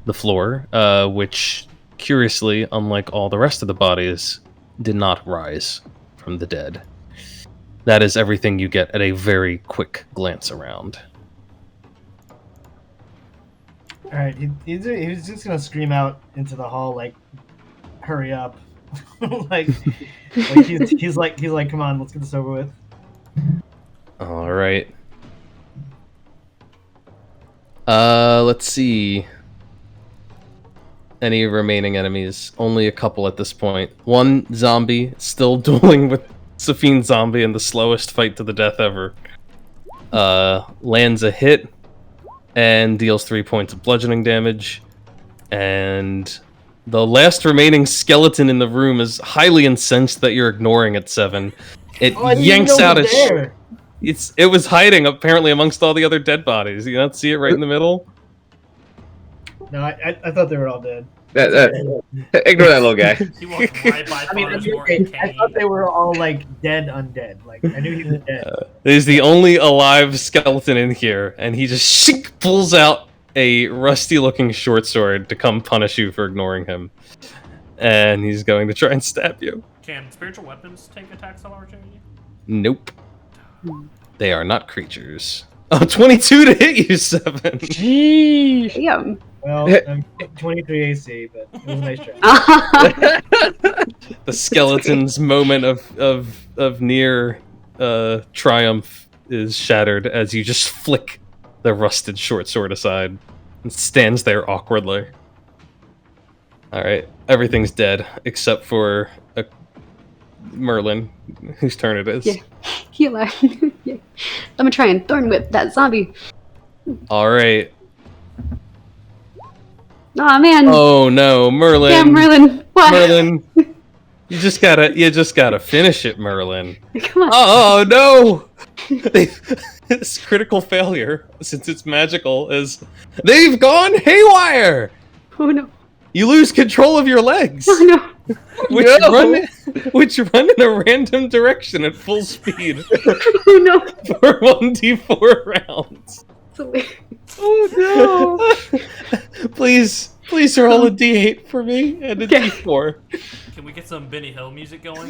the floor, which, curiously, unlike all the rest of the bodies, did not rise from the dead. That is everything you get at a very quick glance around. All right, he's just gonna scream out into the hall like, "Hurry up!" like he's like, "Come on, let's get this over with." All right. Let's see. Any remaining enemies? Only a couple at this point. One zombie still dueling with Safine Zombie in the slowest fight to the death ever. Lands a hit and deals 3 points of bludgeoning damage. And the last remaining skeleton in the room is highly incensed that you're ignoring it, Seven. It I didn't yanks even know out it was a there. It was hiding apparently amongst all the other dead bodies. You don't see it right in the middle? No, I thought they were all dead. Ignore that little guy. He walked right by I mean, Father Morton I Kane. thought they were all like dead, undead. Like I knew he was dead. He's the only alive skeleton in here, and he just shink, pulls out a rusty-looking short sword to come punish you for ignoring him. And he's going to try and stab you. Can spiritual weapons take attacks of opportunity? Nope. They are not creatures. Oh, 22 to hit you, Seven! Damn. Well, I'm 23 AC, but it was a nice try. The skeleton's moment of near triumph is shattered as you just flick the rusted short sword aside and stands there awkwardly. Alright, everything's dead except for Merlin, whose turn it is. Yeah. Healer. Yeah. I'm gonna try and thorn whip that zombie. Alright. Aw, man. Oh no, Merlin! Yeah, Merlin. What? Merlin! You just gotta finish it, Merlin. Come on. Oh no! This critical failure, since it's magical, is they've gone haywire. Oh no. You lose control of your legs, Oh no. which No! which run in a random direction at full speed Oh no. for 1d4 rounds. So weird. Oh Please roll a d8 for me and a Okay. d4. Can we get some Benny Hill music going,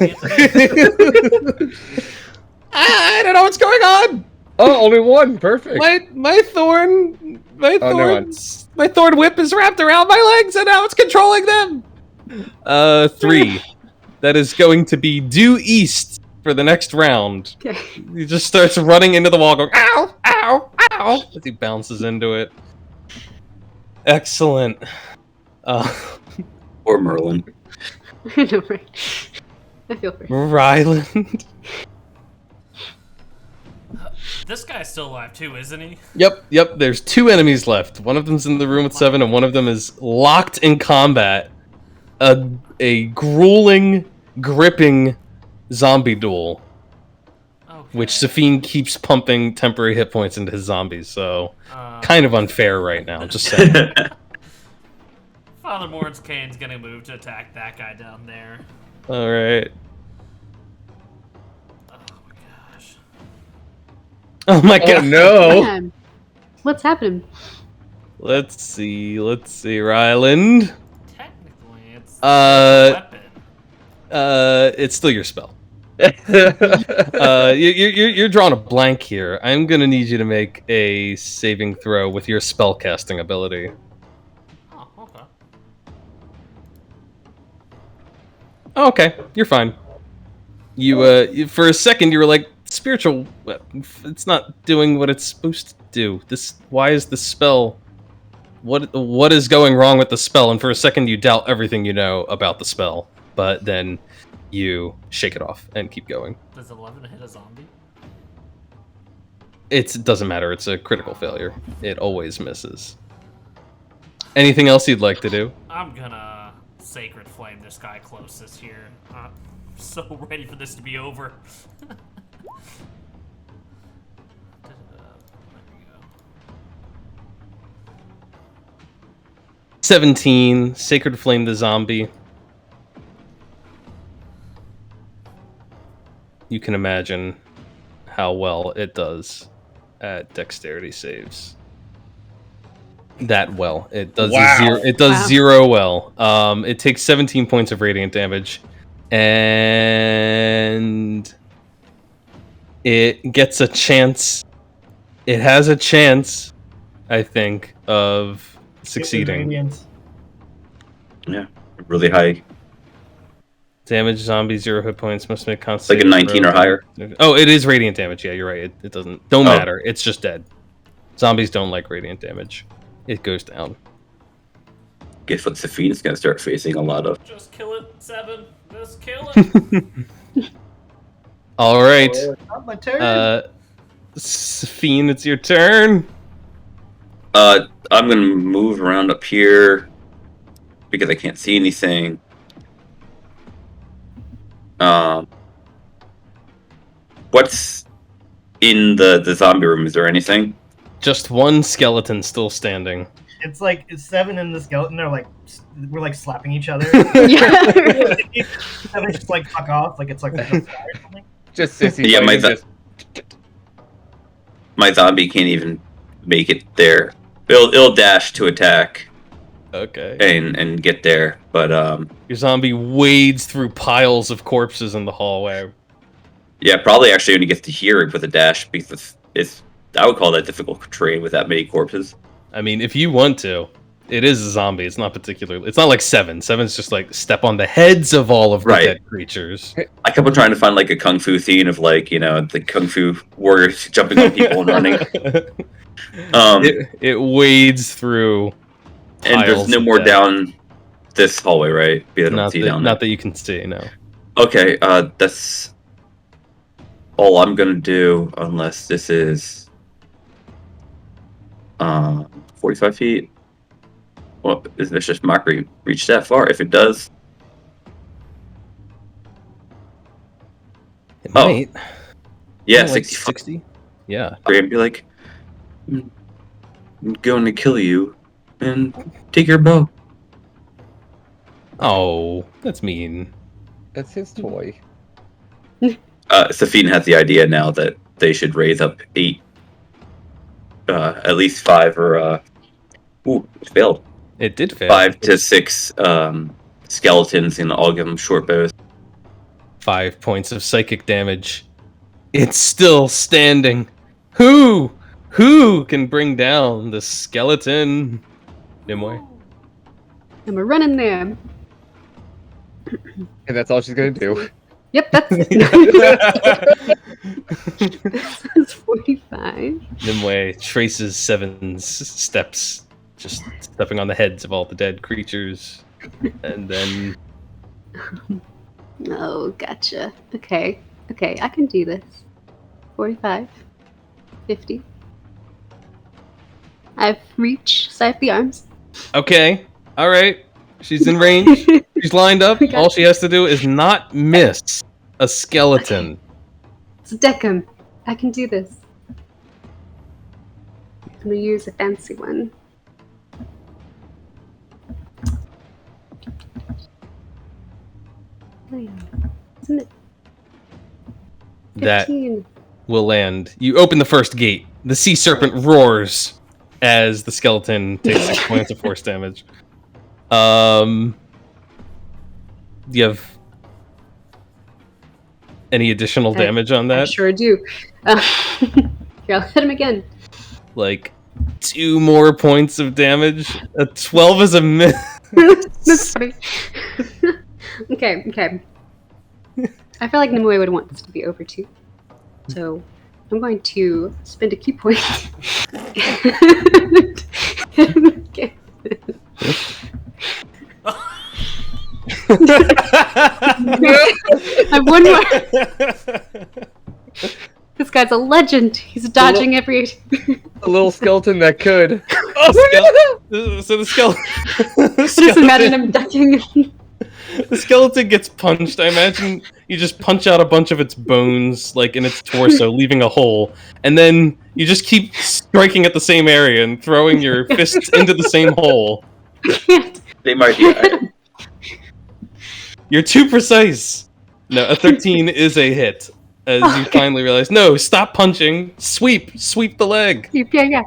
I don't know what's going on. Oh, only one. Perfect. My thorn Oh, never mind. my thorn whip is wrapped around my legs and now it's controlling them. 3. That is going to be due east for the next round. Okay. He just starts running into the wall going, ow, ow, ow, as he bounces into it. Excellent. Or Merlin. I know, right? I feel for you. Ryland. This guy's still alive too, isn't he? Yep, there's 2 enemies left. One of them's in the room with 7, and one of them is locked in combat. A grueling, gripping zombie duel, Okay. which Safine keeps pumping temporary hit points into his zombies, so kind of unfair right now, just saying. Father Morris Kane's gonna move to attack that guy down there. Alright. Oh my gosh. Oh my Oh god. no. Man. What's happening? Let's see, Ryland. Technically, it's Uh, a weapon. It's still your spell. You're drawing a blank here. I'm gonna need you to make a saving throw with your spell casting ability. Oh, okay. Oh, okay, you're fine. For a second you were like, spiritual, it's not doing what it's supposed to do. Why is the spell? What is going wrong with the spell? And for a second you doubt everything you know about the spell, but then you shake it off and keep going. Does 11 hit a zombie? It doesn't matter. It's a critical failure. It always misses. Anything else you'd like to do? I'm gonna Sacred Flame this guy closest here. I'm so ready for this to be over. There we go. 17. Sacred Flame the zombie. You can imagine how well it does at dexterity saves. That well. It does Wow. Wow. 0 well. It takes 17 points of radiant damage. And it gets a chance. It has a chance, I think, of succeeding. Radiant. Yeah, really high. Damage zombie 0 hit points must make It's constant. like a 19 or higher. Oh, it is radiant damage. Yeah, you're right. It don't Oh. matter. It's just dead. Zombies don't like radiant damage. It goes down. Guess what Safine is going to start facing a lot of. Just kill it, 7. Just kill it. All right, Not my turn. Safine, it's your turn. I'm going to move around up here because I can't see anything. What's in the zombie room? Is there anything? Just one skeleton still standing. It's like it's 7 and the skeleton are like we're like slapping each other. Yeah. Seven just like fuck off, like it's like a fire or something. Just sissy. Yeah, my fighting, my zombie can't even make it there. It'll dash to attack Okay. and get there, but Your zombie wades through piles of corpses in the hallway. yeah, probably actually only gets to hear it with a dash because it's I would call that difficult terrain with that many corpses. I mean, if you want to, it is a zombie. It's not particularly. It's not like 7. 7's just like step on the heads of all of the Right. dead creatures. I kept on trying to find like a kung fu scene of like the kung fu warriors jumping on people and running. It wades through. And there's piles no of more dead. down this hallway, right? Because I don't Not see that, down not that you can see. No. there. Okay, that's all I'm gonna do unless this is 45 feet. Well, is Vicious Mockery reach that far? If it does, Oh. might. Yeah, Like 65. 60. Yeah. And be like, I'm going to kill you and take your bow. Oh, that's mean. That's his toy. Safine has the idea now that they should raise up 8, at least 5 or ooh, it failed. It did fail. 5 to 6 skeletons, and I'll give them short bows. 5 points of psychic damage. It's still standing. Who can bring down the skeleton? Nimue. I'm gonna run in there. And that's all she's gonna do. Yep, that's This is 45. Nimue traces 7 steps, just stepping on the heads of all the dead creatures, and then Oh, gotcha. Okay, I can do this. 45. 50. I've reach, so I have the arms. okay, all right. She's in range. She's lined up. We got All she has to do is not miss a skeleton. It's Deckham. I can do this. I'm gonna use a fancy one. Oh, yeah. Isn't it? That 15. will land. You open the first gate. The sea serpent roars as the skeleton takes 6 points of force damage. Do you have any additional damage on I that? sure do. Here, I'll hit him again. Like 2 more points of damage. A 12 is a miss. That's funny. Okay. I feel like Nimue would want this to be over too. So I'm going to spend a key point. Okay. I have one more. This guy's a legend. He's dodging every. A little skeleton that could. So the skeleton. Just imagine him ducking. The skeleton gets punched. I imagine you just punch out a bunch of its bones, like in its torso, leaving a hole, and then you just keep striking at the same area and throwing your fists into the same hole. They might be. You're too precise. No, a 13 is a hit. As you finally realize, no, stop punching. Sweep the leg. Yeah.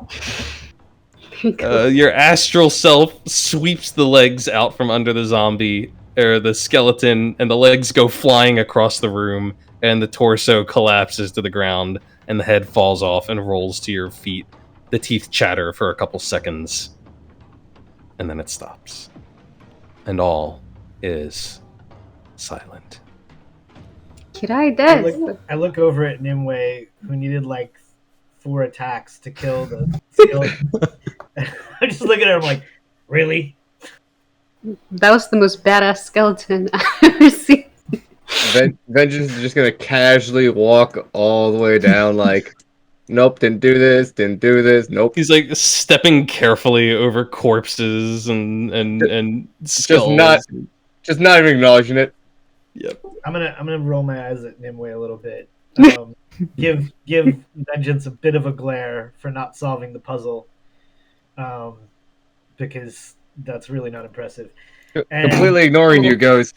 Your astral self sweeps the legs out from under the zombie, or the skeleton, and the legs go flying across the room, and the torso collapses to the ground, and the head falls off and rolls to your feet. The teeth chatter for a couple seconds, and then it stops. And all is silent. Kirai does. I look over at Nimue, who needed like 4 attacks to kill the skeleton. I just look at her. I'm like, really? That was the most badass skeleton I've ever seen. Vengeance is just gonna casually walk all the way down, like, nope, didn't do this, nope. He's like stepping carefully over corpses and skulls. Just not even acknowledging it. Yep. I'm gonna roll my eyes at Nimue a little bit. Give Vengeance a bit of a glare for not solving the puzzle, because that's really not impressive. And, Completely ignoring you, goes,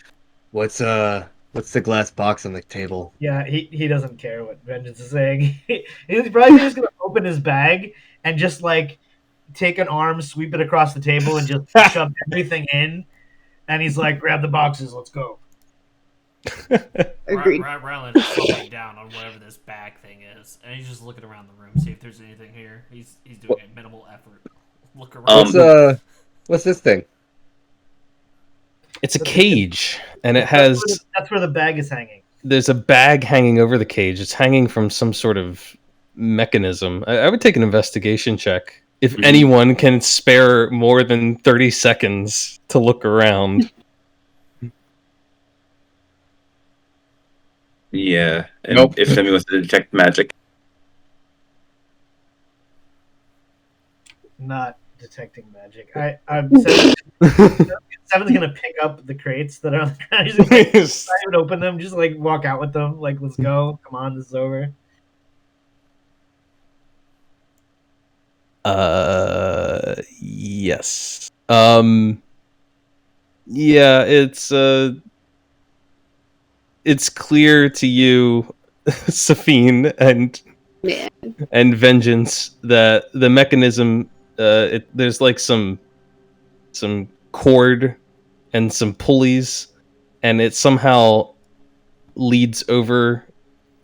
what's the glass box on the table? Yeah, he doesn't care what Vengeance is saying. He's probably just gonna open his bag and just like take an arm, sweep it across the table, and just shove everything in. And he's like, "Grab the boxes, let's go." Agreed. Ryland is slowing down on whatever this bag thing is, and he's just looking around the room, see if there's anything here. He's doing a minimal effort. Look around. What's this thing? It's a cage, and it has. That's where the bag is hanging. There's a bag hanging over the cage. It's hanging from some sort of mechanism. I would take an investigation check if anyone can spare more than 30 seconds to look around. Yeah. And Nope. if somebody wants to detect magic. Not detecting magic. I'm Seven's gonna pick up the crates that are on the ground. He's just like, not even open them, just like walk out with them. Like, let's go. Come on, this is over. Yes. Yeah, it's clear to you, Safine Yeah. and Vengeance, that the mechanism, there's like some cord and some pulleys, and it somehow leads over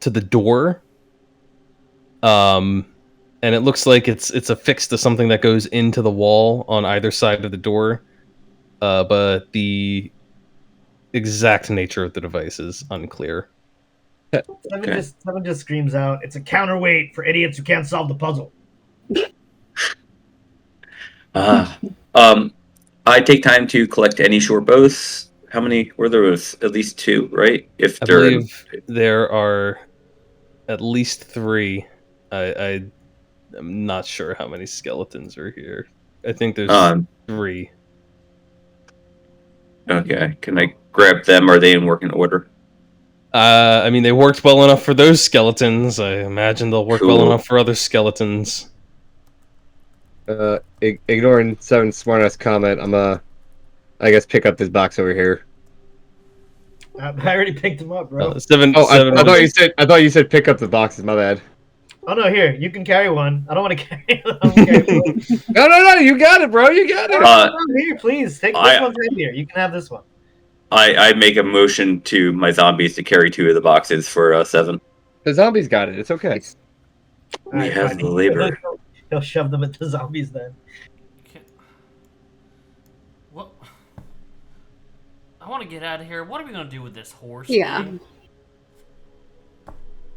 to the door. And it looks like it's affixed to something that goes into the wall on either side of the door. But the exact nature of the device is unclear. Seven just screams out, "It's a counterweight for idiots who can't solve the puzzle." I take time to collect any short bows. How many were there? Was at least 2, right? If I they're believe there are at least 3. I'm not sure how many skeletons are here. I think there's 3. okay, can I grab them? Are they in working order? I mean, they worked well enough for those skeletons. I imagine they'll work well Cool. enough for other skeletons. Ignoring Seven's smart-ass comment, I guess pick up this box over here. I already picked them up, bro. Seven. Oh, Seven I thought you said pick up the boxes. My bad. Oh no, here, you can carry one. I don't want to carry one. No, you got it, bro. You got it. Here, please take this one's heavier. You can have this one. I make a motion to my zombies to carry 2 of the boxes for 7. The zombies got it. It's okay. We have the labor. He'll shove them at the zombies then. What? I want to get out of here. What are we gonna do with this horse? Yeah. thing?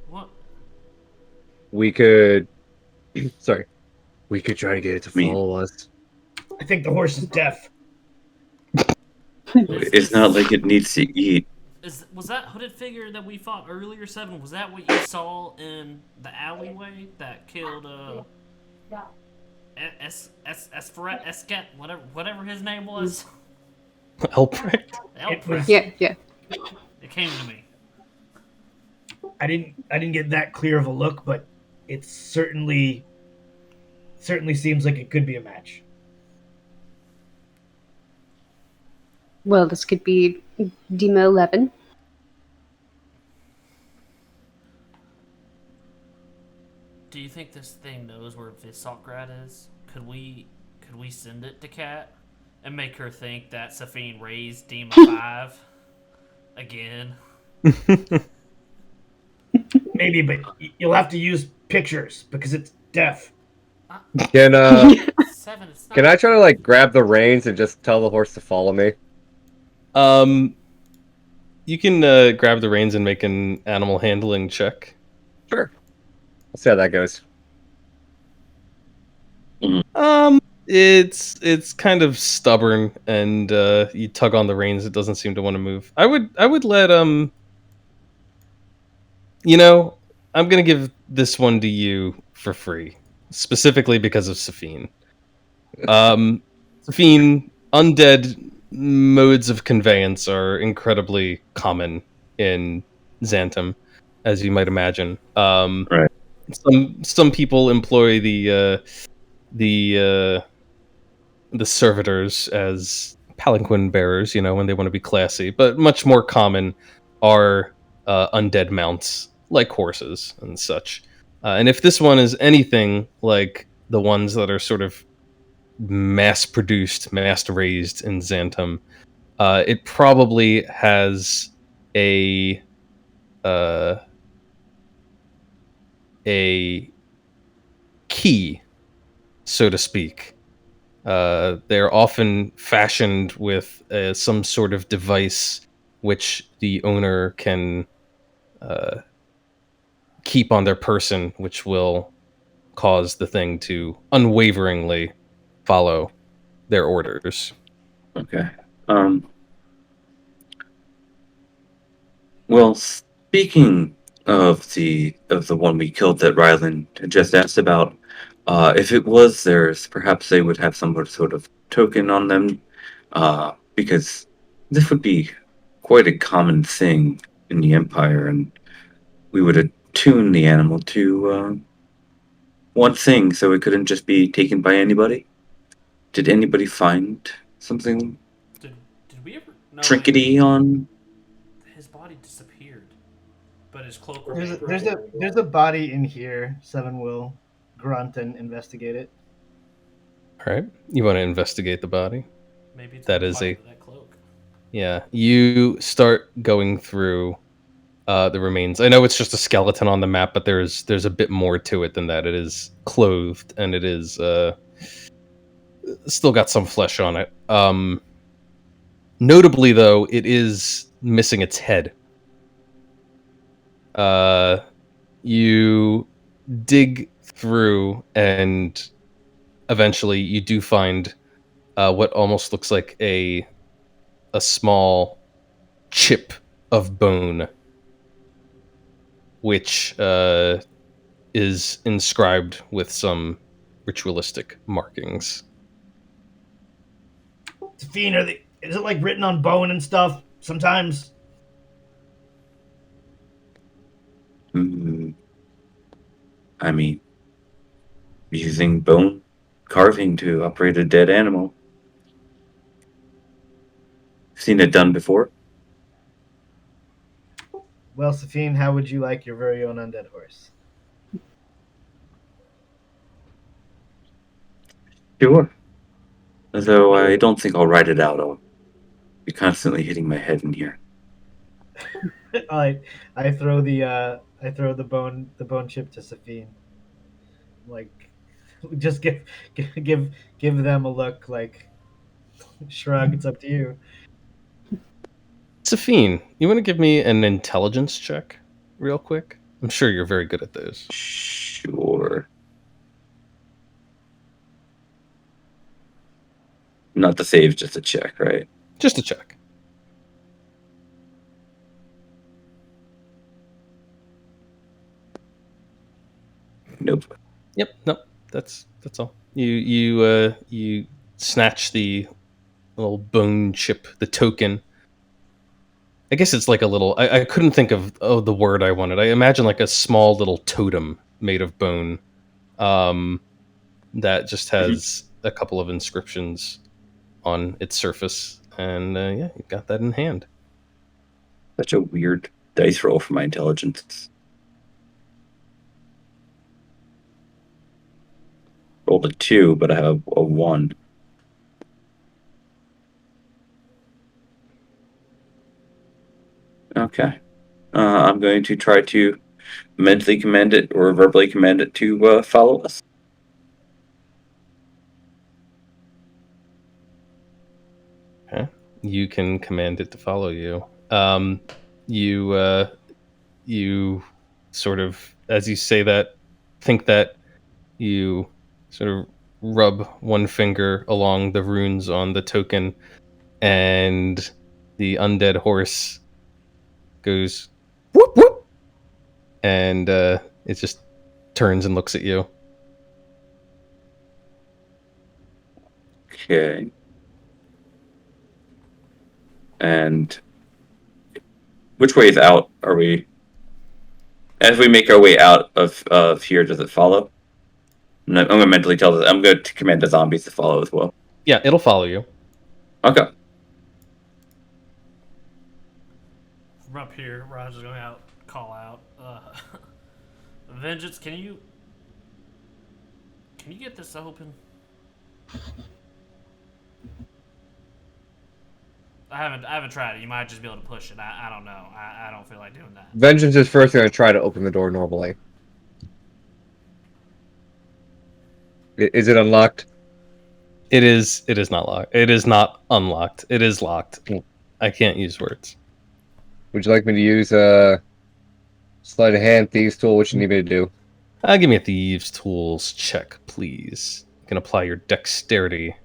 What? We could. Sorry. We could try to get it to Me. follow us. I think the horse is deaf. It's not like it needs to eat. Was that hooded figure that we fought earlier, Seven? Was that what you saw in the alleyway that killed Esket, whatever his name was? Elprecht? Elprecht. Yeah. It came to me. I didn't get that clear of a look, but it certainly seems like it could be a match. Well, this could be Demo 11. Do you think this thing knows where Vissalgrad is? Could we send it to Kat and make her think that Safine raised Dema 5 again? Maybe, but you'll have to use pictures because it's deaf. Can Seven, it's not. can I try to like grab the reins and just tell the horse to follow me? You can grab the reins and make an animal handling check. Sure. Let's see how that goes. It's kind of stubborn, and you tug on the reins. It doesn't seem to want to move. I would let You know, I'm gonna give this one to you for free, specifically because of Safine. Safine, undead modes of conveyance are incredibly common in Xantum, as you might imagine. Right. Some people employ the servitors as palanquin bearers, when they want to be classy. But much more common are undead mounts, like horses and such. And if this one is anything like the ones that are sort of mass-produced, mass-raised in Xantum, it probably has a key, so to speak. They're often fashioned with some sort of device which the owner can keep on their person, which will cause the thing to unwaveringly follow their orders. Okay. Well, speaking of the one we killed that Ryland just asked about, if it was theirs, perhaps they would have some sort of token on them, because this would be quite a common thing in the Empire, and we would attune the animal to one thing so it couldn't just be taken by anybody. Did anybody find something Did we ever? No, trinkety on? his body disappeared, but his cloak There's remained. there's a body in here. Seven will grunt and investigate it. All right, you want to investigate the body? Maybe it's That the is body a- of that cloak. Yeah, you start going through the remains. I know it's just a skeleton on the map, but there's a bit more to it than that. It is clothed and it is still got some flesh on it. Notably, though, it is missing its head. You dig through, and eventually you do find what almost looks like a small chip of bone, which is inscribed with some ritualistic markings. Fiend, is it like written on bone and stuff? Sometimes. I mean, using bone carving to operate a dead animal. Seen it done before. Well, Safine, how would you like your very own undead horse? Sure. Though I don't think I'll ride it out. I'll be constantly hitting my head in here. I throw the bone chip to Safine. Like, just give them a look. Like, shrug. It's up to you. Safine, you want to give me an intelligence check real quick? I'm sure you're very good at those. Sure. Not the save, just a check, right? Just a check. Nope. Yep. Nope. That's all. You snatch the little bone chip, the token. I guess it's like a little. I couldn't think of the word I wanted. I imagine like a small little totem made of bone, that just has a couple of inscriptions on its surface, and yeah, you got that in hand. Such a weird dice roll for my intelligence. Rolled a 2, but I have a 1. Okay. I'm going to try to mentally command it or verbally command it to follow us. Okay. You can command it to follow you. You sort of, as you say that, think that you sort of rub one finger along the runes on the token, and the undead horse goes whoop whoop, and it just turns and looks at you. Okay. And which way is out? Are we? As we make our way out of here, does it follow? I'm going to mentally tell this. I'm going to command the zombies to follow as well. Yeah, it'll follow you. Okay. From up here, Roger's going out, call out. Vengeance, can you get this open? I haven't tried it. You might just be able to push it. I don't know. I don't feel like doing that. Vengeance is first going to try to open the door normally. Is it unlocked? It is not locked. It is not unlocked. It is locked. I can't use words. Would you like me to use a sleight of hand, thieves tool? What you need me to do? Give me a thieves tools check, please. You can apply your dexterity.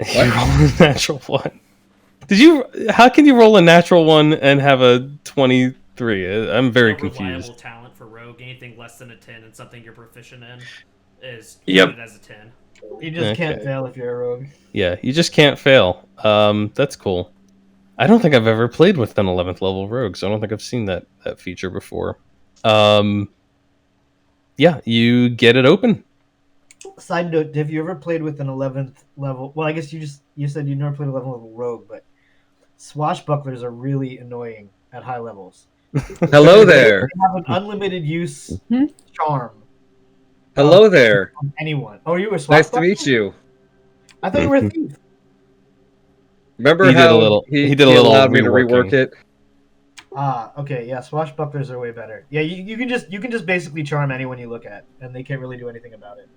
You roll a natural one. How can you roll a natural one and have a 23? I'm very A confused. reliable talent for rogue. Anything less than a 10 and something you're proficient in is Yep. counted as a 10. You just can't Okay. fail if you're a rogue. Yeah, you just can't fail. That's cool. I don't think I've ever played with an 11th level rogue, so I don't think I've seen that feature before. Yeah, you get it open. Side note: have you ever played with an 11th level? Well, I guess you said you never played 11th level rogue, but swashbucklers are really annoying at high levels. Hello there. They have an unlimited use Hmm? charm. Hello there. On anyone. Oh, you were Nice swashbuckler? to meet you. I thought you were a thief. Remember He did a how little- he he did a little allowed me to rework reworking. it? Ah, okay, yeah, swashbucklers are way better. Yeah, you can just basically charm anyone you look at, and they can't really do anything about it.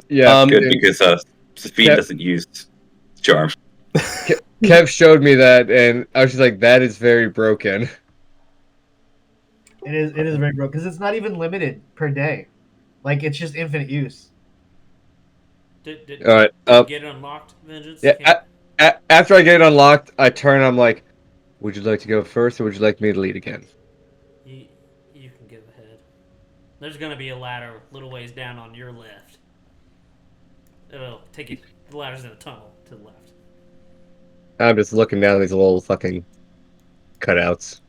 Yeah, Good, and because Sophie Kev- doesn't use charm. Kev showed me that, and I was just like, "That is very broken." It is very broke because it's not even limited per day. Like it's just infinite use. Did All right, you get it unlocked, Vengeance? yeah. Can't- After I get it unlocked, I turn. I'm like, "Would you like to go first, or would you like me to lead again?" you can give ahead. There's gonna be a ladder a little ways down on your left. It'll take you. The ladder's in a tunnel to the left. I'm just looking down at these little fucking cutouts.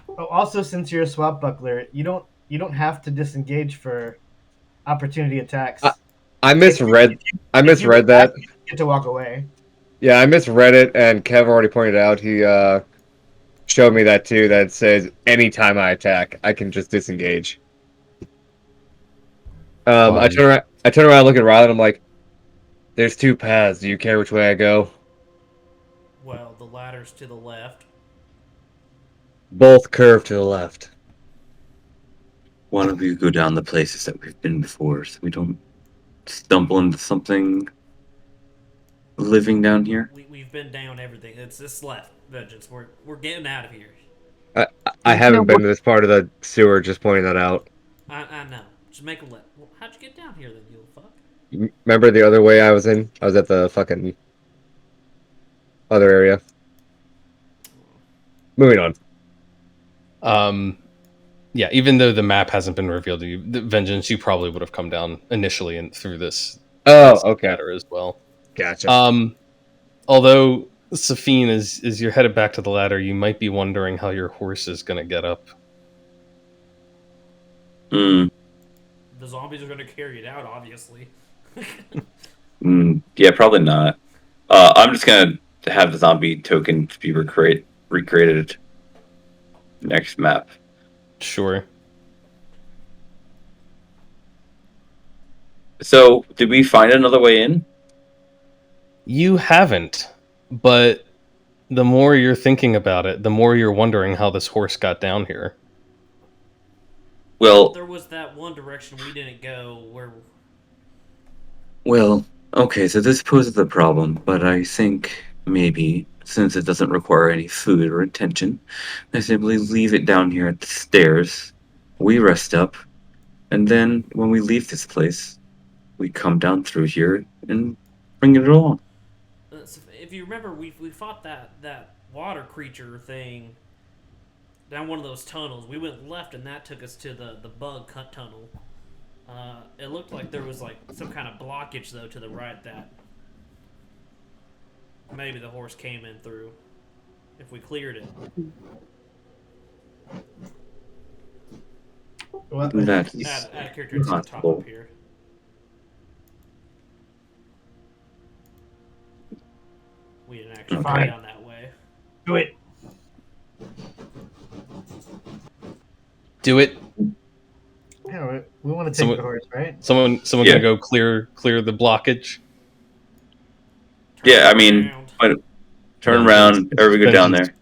Oh, also, since you're a swashbuckler, you don't have to disengage for opportunity attacks. I misread. I If you misread that. attack, you get to walk away. Yeah, I misread it, and Kev already pointed out. He showed me that too. That it says anytime I attack, I can just disengage. I Fine. turn around. I turn around, and look at Rylan. I'm like, "There's two paths. Do you care which way I go?" Well, the ladder's to the left. Both curve to the left. Why don't we go down the places that we've been before, so we don't stumble into something living down here? We've been down everything. It's this left, Vengeance. We're getting out of here. I haven't No, been to this part of the sewer. Just pointing that out. I know. Just make a left. Well, how'd you get down here then, you little fuck? Remember the other way I was in? I was at the fucking other area. Moving on. Yeah, even though the map hasn't been revealed to you, the Vengeance, you probably would have come down initially and through this Oh, okay. ladder as well. Gotcha. Although Safine, as you're headed back to the ladder, you might be wondering how your horse is going to get up. Hmm. The zombies are gonna carry it out, obviously. Yeah, probably not. I'm just gonna have the zombie token to be recreated next map. Sure. So, did we find another way in? You haven't, but the more you're thinking about it, the more you're wondering how this horse got down here. Well, There was that one direction we didn't go where. okay, so this poses a problem, but I think maybe, since it doesn't require any food or attention, I simply leave it down here at the stairs. We rest up, and then when we leave this place, we come down through here and bring it along. If you remember, we fought that water creature thing down one of those tunnels. We went left, and that took us to the bug cut tunnel. It looked like there was like some kind of blockage though to the right that maybe the horse came in through. If we cleared it, What? That's add a character to the top possible. up here. We didn't actually go Fine. down that way. Do it. Do it. Yeah, we want to take Someone- the horse, right? Someone Yeah. gonna go clear the blockage. Yeah, I mean, around. Turn around, or we go down there.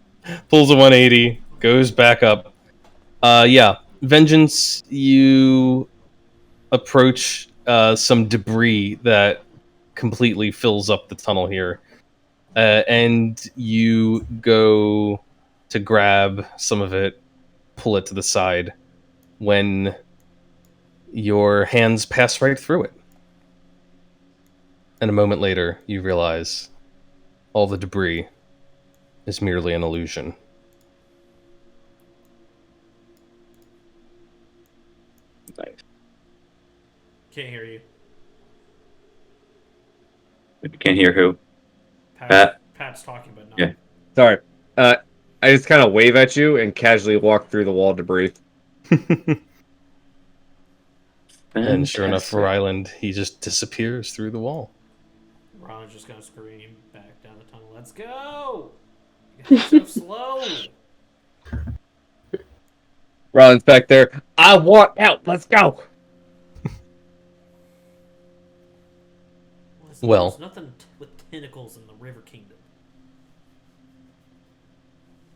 Pulls a 180, goes back up. Yeah, Vengeance, you approach some debris that completely fills up the tunnel here. And you go to grab some of it, pull it to the side, when your hands pass right through it. And a moment later, you realize all the debris is merely an illusion. Nice. Can't hear you. Can't hear who. Pat. Pat's talking, but not. Yeah. Sorry. I just kind of wave at you and casually walk through the wall debris. And sure enough, for Fantastic. Ryland, he just disappears through the wall. Ron's just gonna scream back down the tunnel. Let's go! You guys are so slow. Ryland's back there. I want out. Let's go. Well. There's nothing with tentacles in the River Kingdom.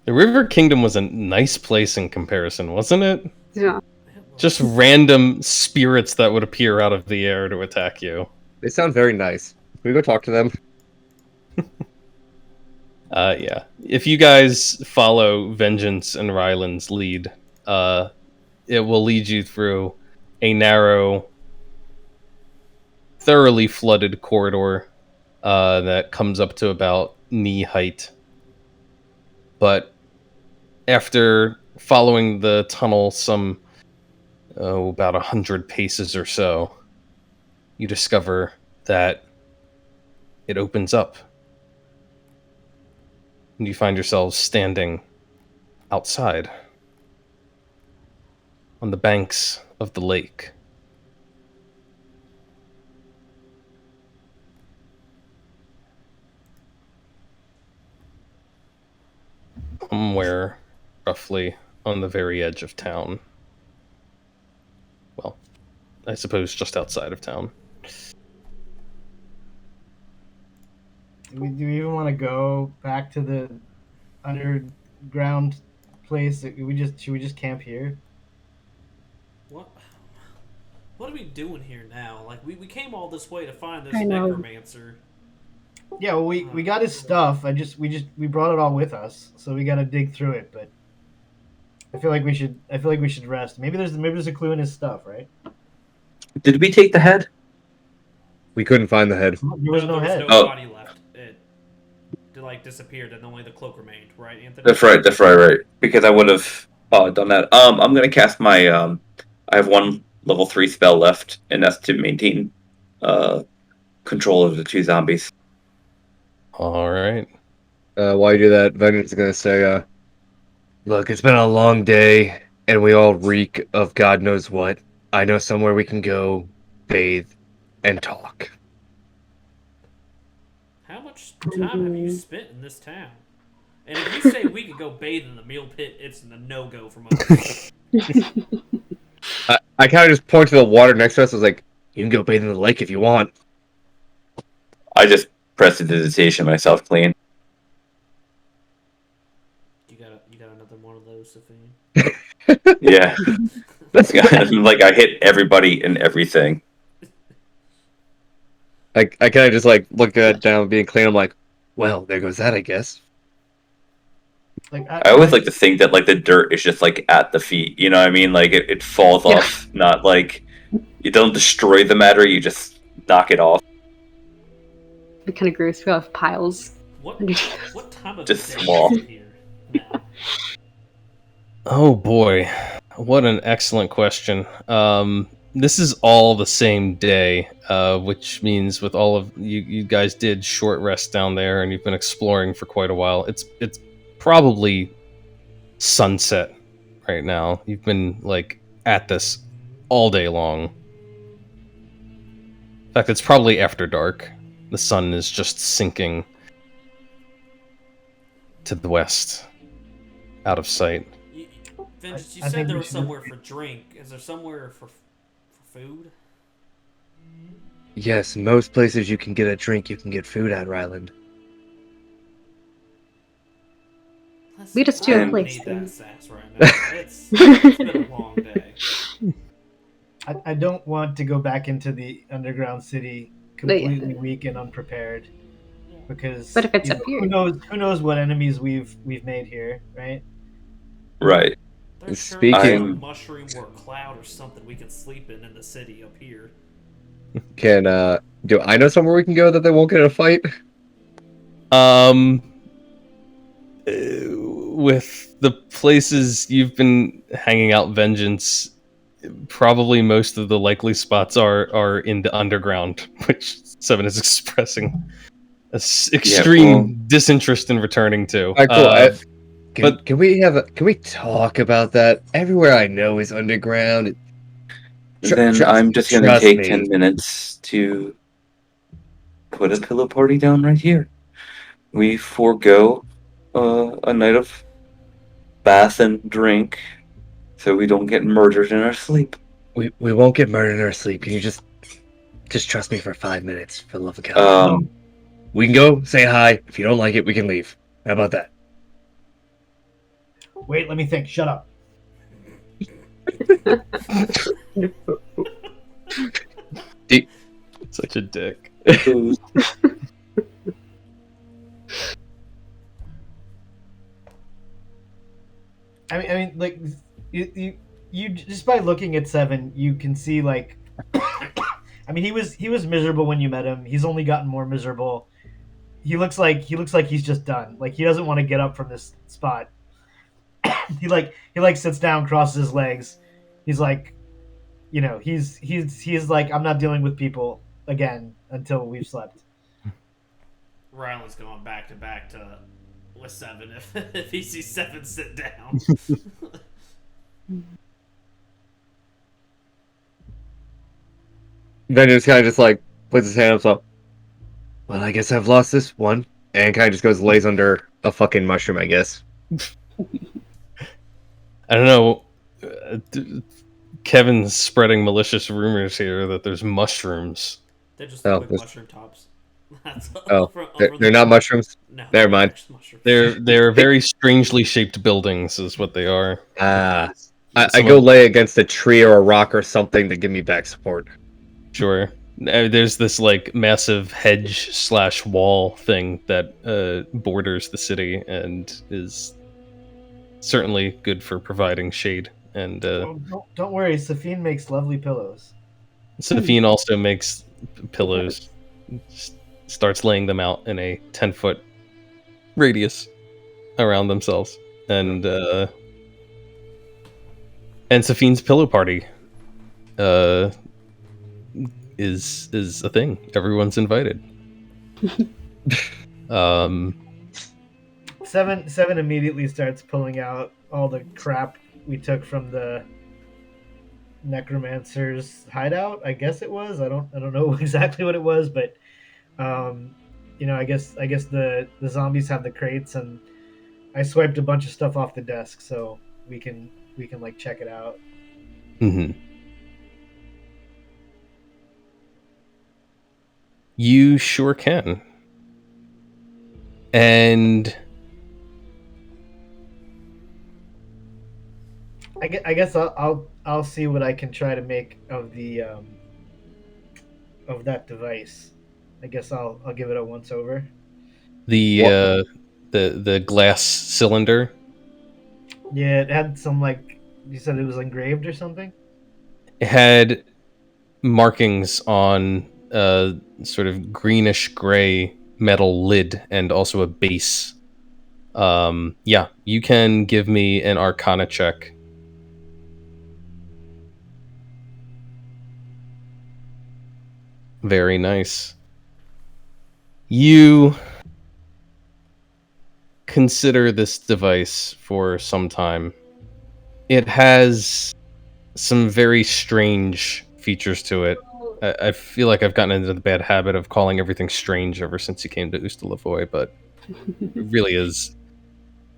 The River Kingdom was a nice place in comparison, wasn't it? Yeah. Just random spirits that would appear out of the air to attack you. They sound very nice. Can we go talk to them? Yeah. If you guys follow Vengeance and Ryland's lead, it will lead you through a narrow, thoroughly flooded corridor that comes up to about knee height. But after following the tunnel some about 100 paces or so, you discover that it opens up. And you find yourselves standing outside on the banks of the lake. Somewhere roughly on the very edge of town. Well, I suppose just outside of town. Do we even want to go back to the underground place? Should we just camp here? What are we doing here now? Like, we came all this way to find this I know. necromancer. Yeah, well, we got his stuff. We brought it all with us, so we got to dig through it. But I feel like we should rest. Maybe there's a clue in his stuff, right? Did we take the head? We couldn't find the head. There was no head. Oh. Body left. It disappeared, and only the cloak remained. Right, Anthony? That's right. Because I would have done that. I'm gonna cast my I have one level 3 spell left, and that's to maintain control of the 2 zombies. All right. While you do that, Vengeance is gonna say, "Look, it's been a long day, and we all reek of God knows what. I know somewhere we can go, bathe, and talk." How much time have you spent in this town? And if you say we could go bathe in the meal pit, it's a no-go from us. I kind of just point to the water next to us. I was like, "You can go bathe in the lake if you want." I just prestidigitation myself clean. You got another one of those, Safine? Yeah. Like I hit everybody and everything. I kind of just like look at it down being clean. I'm like, "Well, there goes that, I guess." Like I always like to think that like the dirt is just like at the feet. You know what I mean? Like it falls off, not like you don't destroy the matter. You just knock it off. Be kind of gross. We have piles. What time of Just day small. is it here now? Oh boy, what an excellent question. This is all the same day, which means with all of you guys did short rest down there, and you've been exploring for quite a while. It's probably sunset right now. You've been like at this all day long. In fact, it's probably after dark. The sun is just sinking to the west, out of sight. Vengeance, you I said think there we was should- somewhere for drink. Is there somewhere for food? Yes, most places you can get a drink, you can get food at Ryland. Lead us to I a don't place, need then. that sass right now. It's been a long day. I don't want to go back into the underground city completely weak and unprepared, because But if it's up here. who knows what enemies we've made here, right? Right. There's Speaking- sure some mushroom or a cloud or something we can sleep in the city up here. Can do I know somewhere we can go that they won't get in a fight? With the places you've been hanging out, Vengeance, probably most of the likely spots are in the underground, which Seven is expressing extreme disinterest in returning to. All right, cool. Can we talk about that? Everywhere I know is underground. Then I'm just going to trust take me. 10 minutes to put a pillow party down right here. We forego a night of bath and drink so we don't get murdered in our sleep. We won't get murdered in our sleep. Can you just trust me for 5 minutes, for the love of God? We can go, say hi. If you don't like it, we can leave. How about that? Wait, let me think. Shut up. Such a dick. I mean, like you just by looking at Seven, you can see like, I mean, he was miserable when you met him. He's only gotten more miserable. He looks like he's just done. Like he doesn't want to get up from this spot. he sits down, crosses his legs. He's like, you know, he's like, I'm not dealing with people again until we've slept. Ryland's going back to back to with Seven if he sees Seven sit down. Vengeance kind of just like puts his hand up. Well, I guess I've lost this one, and kind of just goes lays under a fucking mushroom, I guess. I don't know. Kevin's spreading malicious rumors here that there's mushrooms. They're just like mushroom tops. That's they're not mushrooms? No, never mind. They're very strangely shaped buildings, is what they are. I go lay against a tree or a rock or something to give me back support. Sure. There's this like massive hedge/wall thing that borders the city and is certainly good for providing shade. And don't worry, Safine makes lovely pillows. Safine also makes pillows. Starts laying them out in a 10-foot radius around themselves, and Safine's pillow party is a thing. Everyone's invited. Seven immediately starts pulling out all the crap we took from the necromancer's hideout. I guess it was. I don't know exactly what it was, but you know, I guess the zombies have the crates, and I swiped a bunch of stuff off the desk so we can like check it out. Mm-hmm. You sure can. And I guess I'll see what I can try to make of the of that device. I guess I'll give it a once over. The glass cylinder. Yeah, it had some, like, you said it was engraved or something? It had markings on a sort of greenish gray metal lid and also a base. Yeah, you can give me an Arcana check. Very nice. You consider this device for some time. It has some very strange features to it. I feel like I've gotten into the bad habit of calling everything strange ever since you came to Ustalevoy, but it really is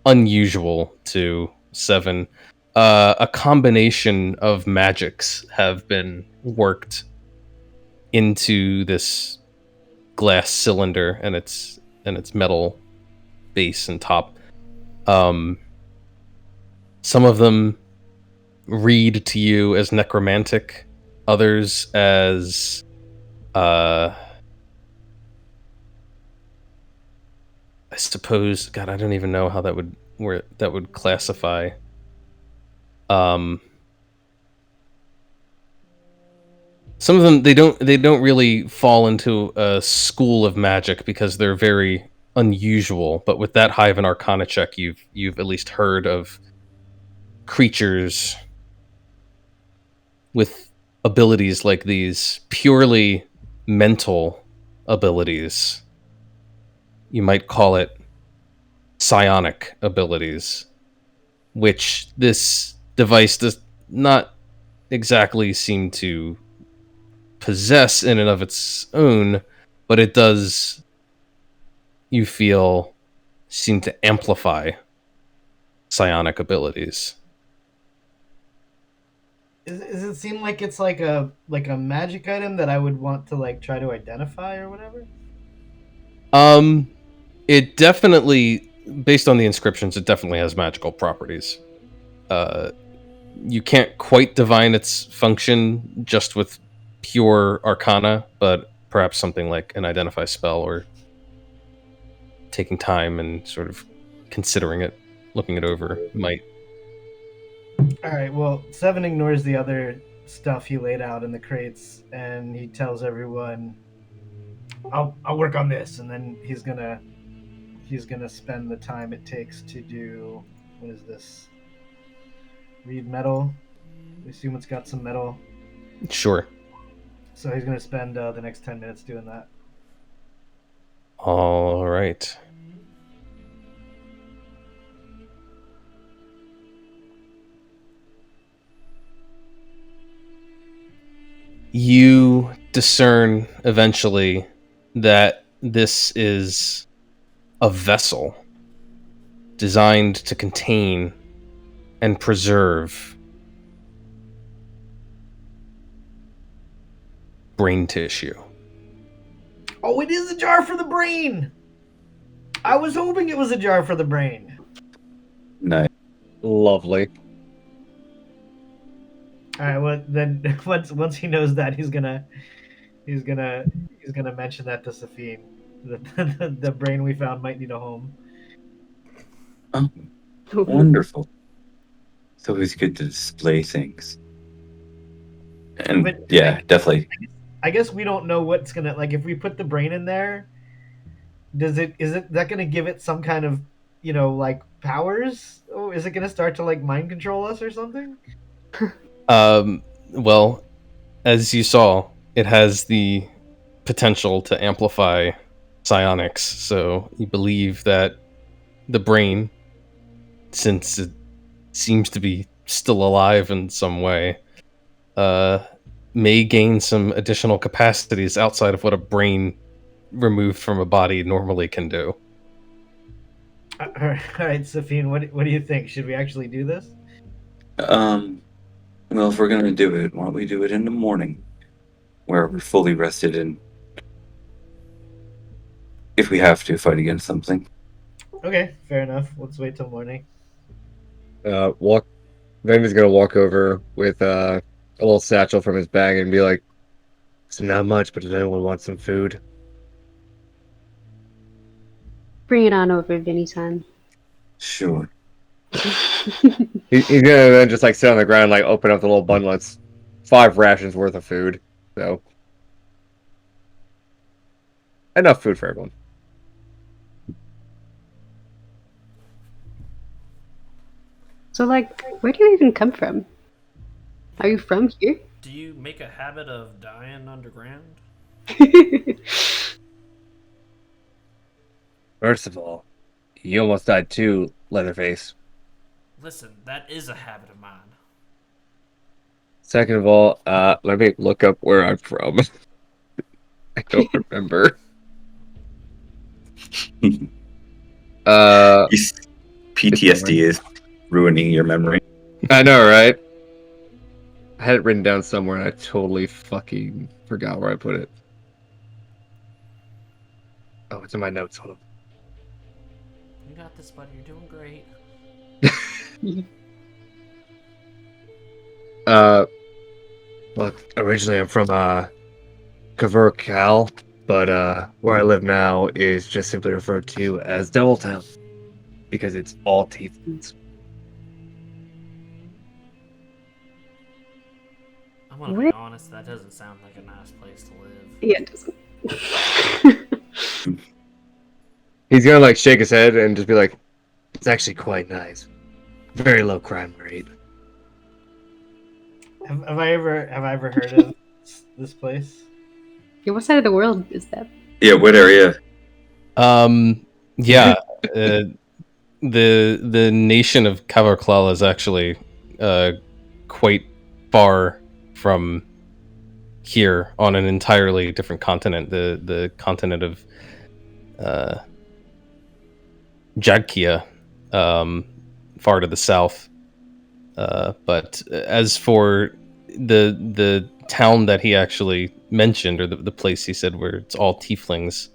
unusual to Seven. A combination of magics have been worked into this glass cylinder and its metal base and top. Some of them read to you as necromantic, others as I suppose, God, I don't even know how that would classify. Some of them they don't really fall into a school of magic because they're very unusual. But with that high of an Arcana check, you've at least heard of creatures with abilities like these, purely mental abilities, you might call it psionic abilities, which this device does not exactly seem to possess in and of its own, but it does, you feel, seem to amplify psionic abilities. Does it seem like it's like a magic item that I would want to like try to identify or whatever? It definitely, based on the inscriptions, it definitely has magical properties. You can't quite divine its function just with pure arcana, but perhaps something like an identify spell or taking time and sort of considering it, looking it over might. All right. Well, Seven ignores the other stuff he laid out in the crates, and he tells everyone, "I'll work on this," and then he's gonna spend the time it takes to do, what is this? Read metal. We assume it's got some metal. Sure. So he's gonna spend the next 10 minutes doing that. All right. You discern eventually that this is a vessel designed to contain and preserve brain tissue. Oh, it is a jar for the brain. I was hoping it was a jar for the brain. Nice. Lovely. All right. Well, then once he knows that, he's gonna mention that to Safine. The brain we found might need a home. Oh, wonderful. It's always good to display things. And But yeah, definitely. I guess we don't know what's gonna, like, if we put the brain in there. Is that gonna give it some kind of, like, powers? Oh, is it gonna start to like mind control us or something? Well, as you saw, it has the potential to amplify psionics, so you believe that the brain, since it seems to be still alive in some way, may gain some additional capacities outside of what a brain removed from a body normally can do. All right, Safine, what do you think? Should we actually do this? Well, if we're gonna do it, why don't we do it in the morning, where we're fully rested and if we have to fight against something. Okay, fair enough. Let's wait till morning. Venda's gonna walk over with a little satchel from his bag and be like, "It's not much, but does anyone want some food?" Bring it on over, Vinny-san. Sure. He's gonna then just like sit on the ground, like open up the little bundle. It's 5 rations worth of food, so enough food for everyone. So, like, where do you even come from? Are you from here? Do you make a habit of dying underground? First of all, you almost died too, Leatherface. Listen, that is a habit of mine. Second of all, let me look up where I'm from. I don't remember. PTSD is ruining your memory. I know, right? I had it written down somewhere and I totally fucking forgot where I put it. Oh, it's in my notes. Hold on. You got this, buddy. You're doing great. Well, originally I'm from Kavur Cal, but where I live now is just simply referred to as Deviltown because it's all teeth. I'm gonna be What? honest. That doesn't sound like a nice place to live. Yeah, it doesn't. He's gonna like shake his head and just be like, "It's actually quite nice. Very low crime rate." Have I ever heard of this place? Yeah, what side of the world is that? Yeah, what area? Yeah. The nation of Kavarklal is actually quite far from here on an entirely different continent. The continent of Jadkia, far to the south. But as for the town that he actually mentioned, or the place he said where it's all tieflings,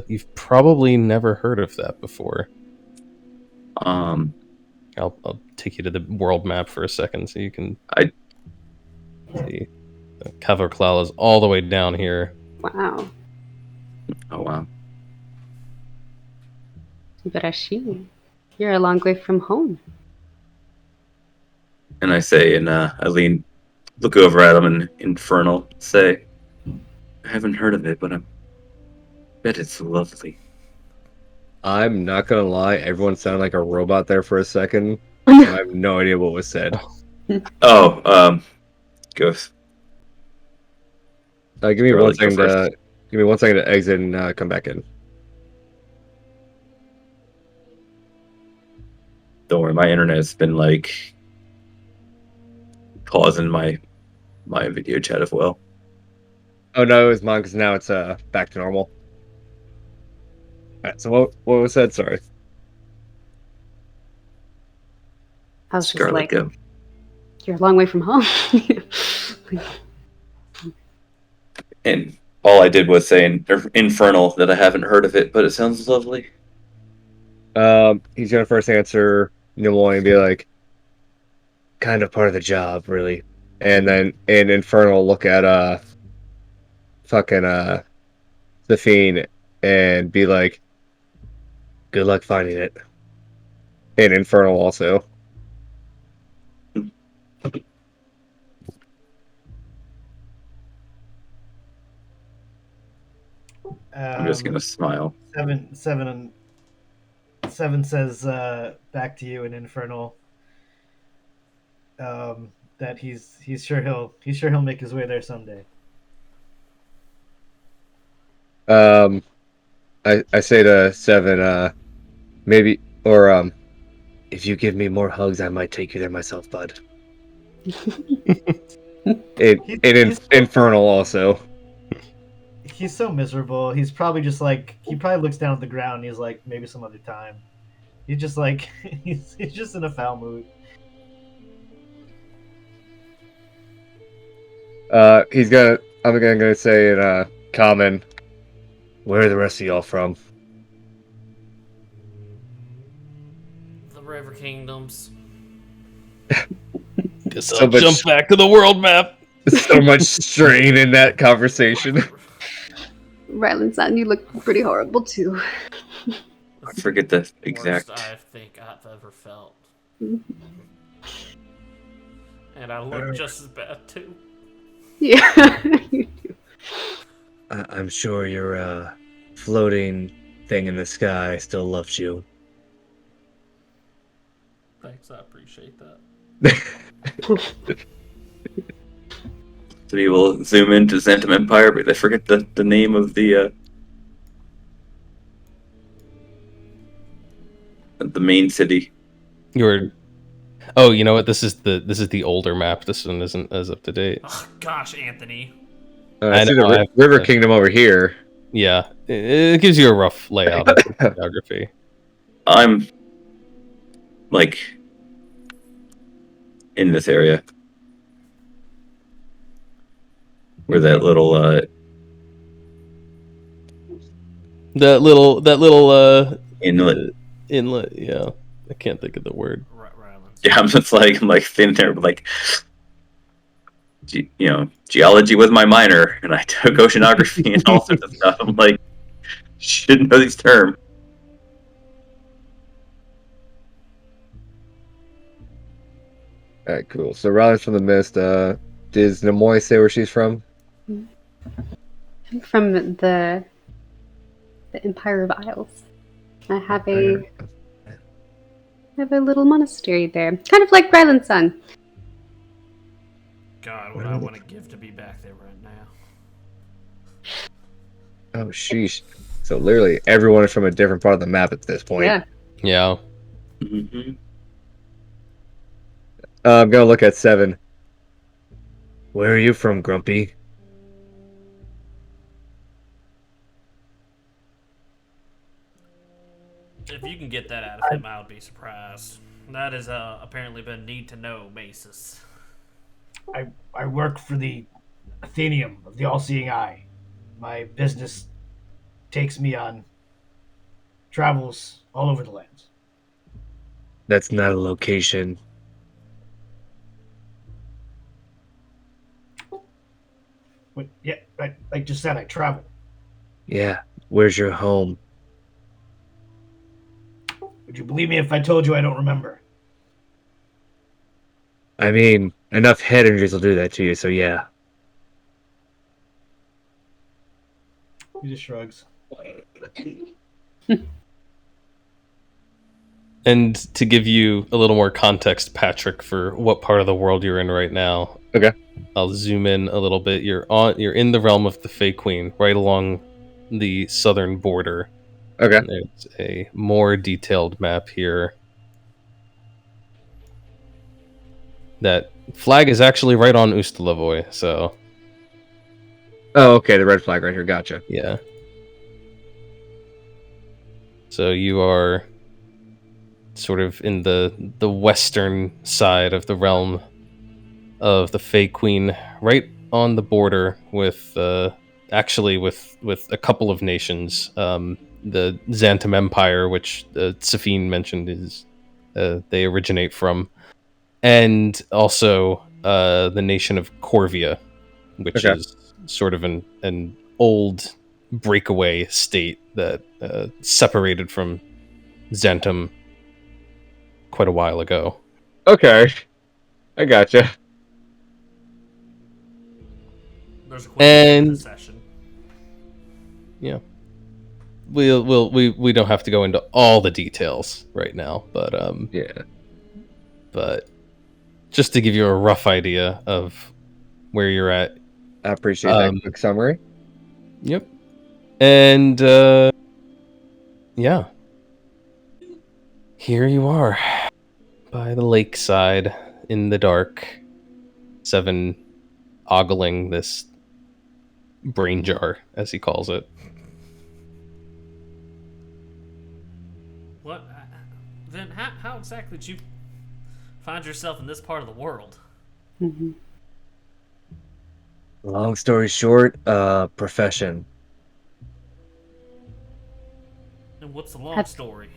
you've probably never heard of that before. Um, I'll take you to the world map for a second so you can I- see. Kavarklal is all the way down here. Wow. oh wow. Brashi. You're a long way from home. And I say, and I look over at him and Infernal, say, I haven't heard of it, but I bet it's lovely. I'm not gonna lie, everyone sounded like a robot there for a second. I have no idea what was said. Oh, Ghost. Give me Really, one go second first. to give me 1 second to exit and come back in. Don't worry, my internet has been like pausing my video chat as well. Oh no, it was mine because now it's back to normal. Alright, so what was said? Sorry. I was just Scarlet, like, go. you're a long way from home. And all I did was say Infernal that I haven't heard of it, but it sounds lovely. He's gonna first answer Nimoy and be like, kind of part of the job, really. And then in Infernal look at fucking Zafine and be like, good luck finding it. In Infernal also. I'm just gonna smile. Seven says back to you in Infernal that he's sure he'll make his way there someday. I say to Seven, maybe, or if you give me more hugs, I might take you there myself, bud. Infernal also. He's so miserable. He's probably just like, he probably looks down at the ground and he's like, maybe some other time. He's just like he's just in a foul mood. I'm gonna say in common, where are the rest of y'all from? The River Kingdoms. Guess So I'll much- jump back to the world map. So much strain in that conversation. Ryland-san, you look pretty horrible too. I forget the exact. Worst I think I've ever felt. And I look just as bad too. Yeah. I'm sure your floating thing in the sky still loves you. Thanks, I appreciate that. So we will zoom into Xantum Empire, but I forget the name of the main city. Oh, you know what? This is the older map. This one isn't as up to date. Oh, gosh, Anthony. I see know, the I have River to- Kingdom over here. Yeah, it gives you a rough layout of the geography. I'm like in this area where that little That little inlet. inlet. Yeah, I can't think of the word. Rylands. Yeah, I'm like sitting there like, geology was my minor, and I took oceanography and all sorts of stuff. I'm like, should know these terms. Alright, cool. So Riley's from the Mist. Does Nimoy say where she's from? I'm from the Empire of Isles. I have a little monastery there, kind of like Ryland-san. God, what I want to give to be back there right now. Oh, sheesh. So literally everyone is from a different part of the map at this point. Yeah. Yeah. Hmm. I'm gonna look at 7. Where are you from, Grumpy? If you can get that out of him, I would be surprised. That has apparently been need to know basis. I work for the Athenium of the All-Seeing Eye. My business takes me on travels all over the lands. That's not a location. But yeah, like just said, I travel. Yeah. Where's your home? Would you believe me if I told you I don't remember? I mean, enough head injuries will do that to you, so yeah. He just shrugs. And to give you a little more context, Patrick, for what part of the world you're in right now. Okay. I'll zoom in a little bit. You're in the realm of the Fey Queen, right along the southern border. Okay. And there's a more detailed map here. That flag is actually right on Ustalevoy, so Oh, okay, the red flag right here, gotcha. yeah. So you are sort of in the western side of the realm of the Fey Queen, right on the border with actually with a couple of nations. The Xantum Empire, which Safine mentioned is they originate from, and also the nation of Corvia, which Okay. is sort of an old breakaway state that separated from Xantum quite a while ago. Okay. I gotcha. There's a quick And- session. We don't have to go into all the details right now, but Yeah. but just to give you a rough idea of where you're at. I appreciate that quick summary. Yep. And yeah. Here you are by the lakeside in the dark. 7 ogling this brain jar, as he calls it. What? Then how exactly did you find yourself in this part of the world? Mhm. Long story short, profession. And what's the long Have- story?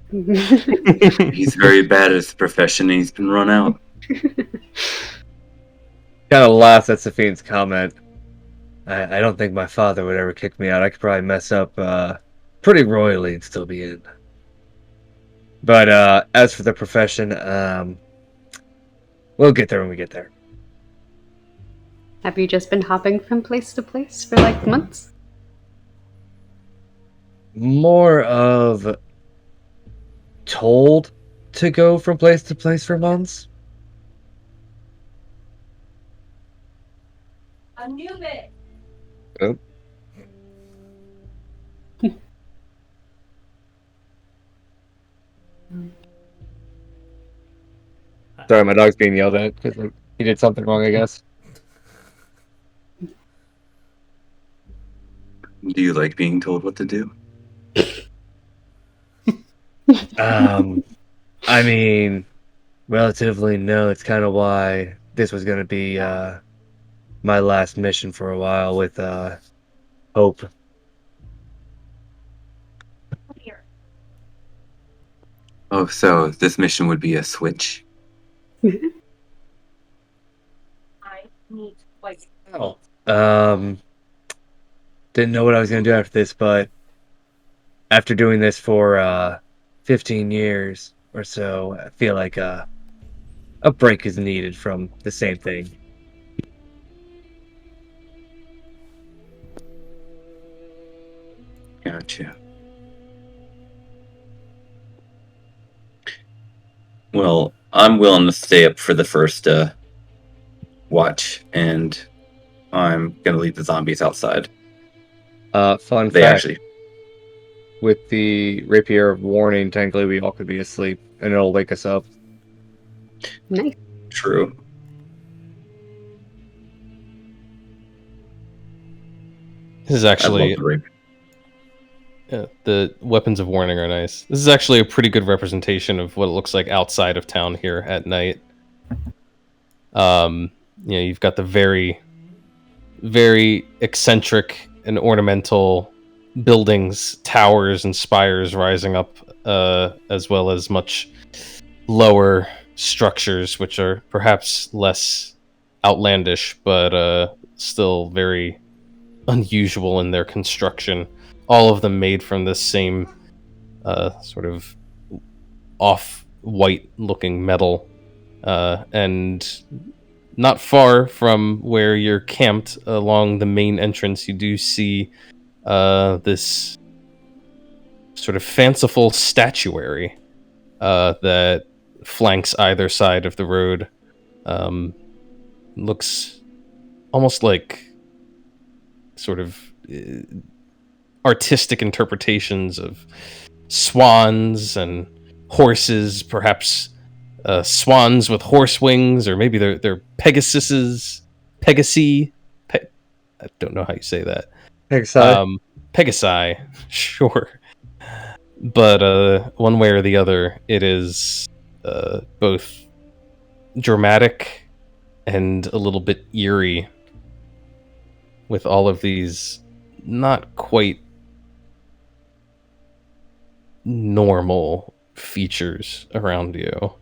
He's very bad at his profession and he's been run out. Kind of laughs at Safine's comment. I don't think my father would ever kick me out. I could probably mess up pretty royally and still be in. But as for the profession, we'll get there when we get there. Have you just been hopping from place to place for like months? More of told to go from place to place for months. Anubis. Oh. Sorry, my dog's being yelled at because he did something wrong, I guess. Do you like being told what to do? I mean, relatively no. It's kind of why this was going to be my last mission for a while with Hope. Here. Oh, so this mission would be a switch. I need like Oh. Didn't know what I was going to do after this, but after doing this for 15 years or so, I feel like a break is needed from the same thing. Gotcha. Well, I'm willing to stay up for the first watch, and I'm gonna leave the zombies outside. Fun They fact: actually with the rapier of warning, technically we all could be asleep, and it'll wake us up. Nice. true. This is I love actually the rapier. the weapons of warning are nice. This is actually a pretty good representation of what it looks like outside of town here at night. You've got the very, very eccentric and ornamental buildings, towers, and spires rising up, as well as much lower structures, which are perhaps less outlandish, but still very unusual in their construction. All of them made from this same sort of off-white looking metal, and not far from where you're camped along the main entrance, you do see this sort of fanciful statuary that flanks either side of the road. Looks almost like sort of artistic interpretations of swans and horses, perhaps swans with horse wings, or maybe they're Pegasi. I don't know how you say that. Pegasi, sure. But one way or the other, it is both dramatic and a little bit eerie, with all of these not quite normal features around you.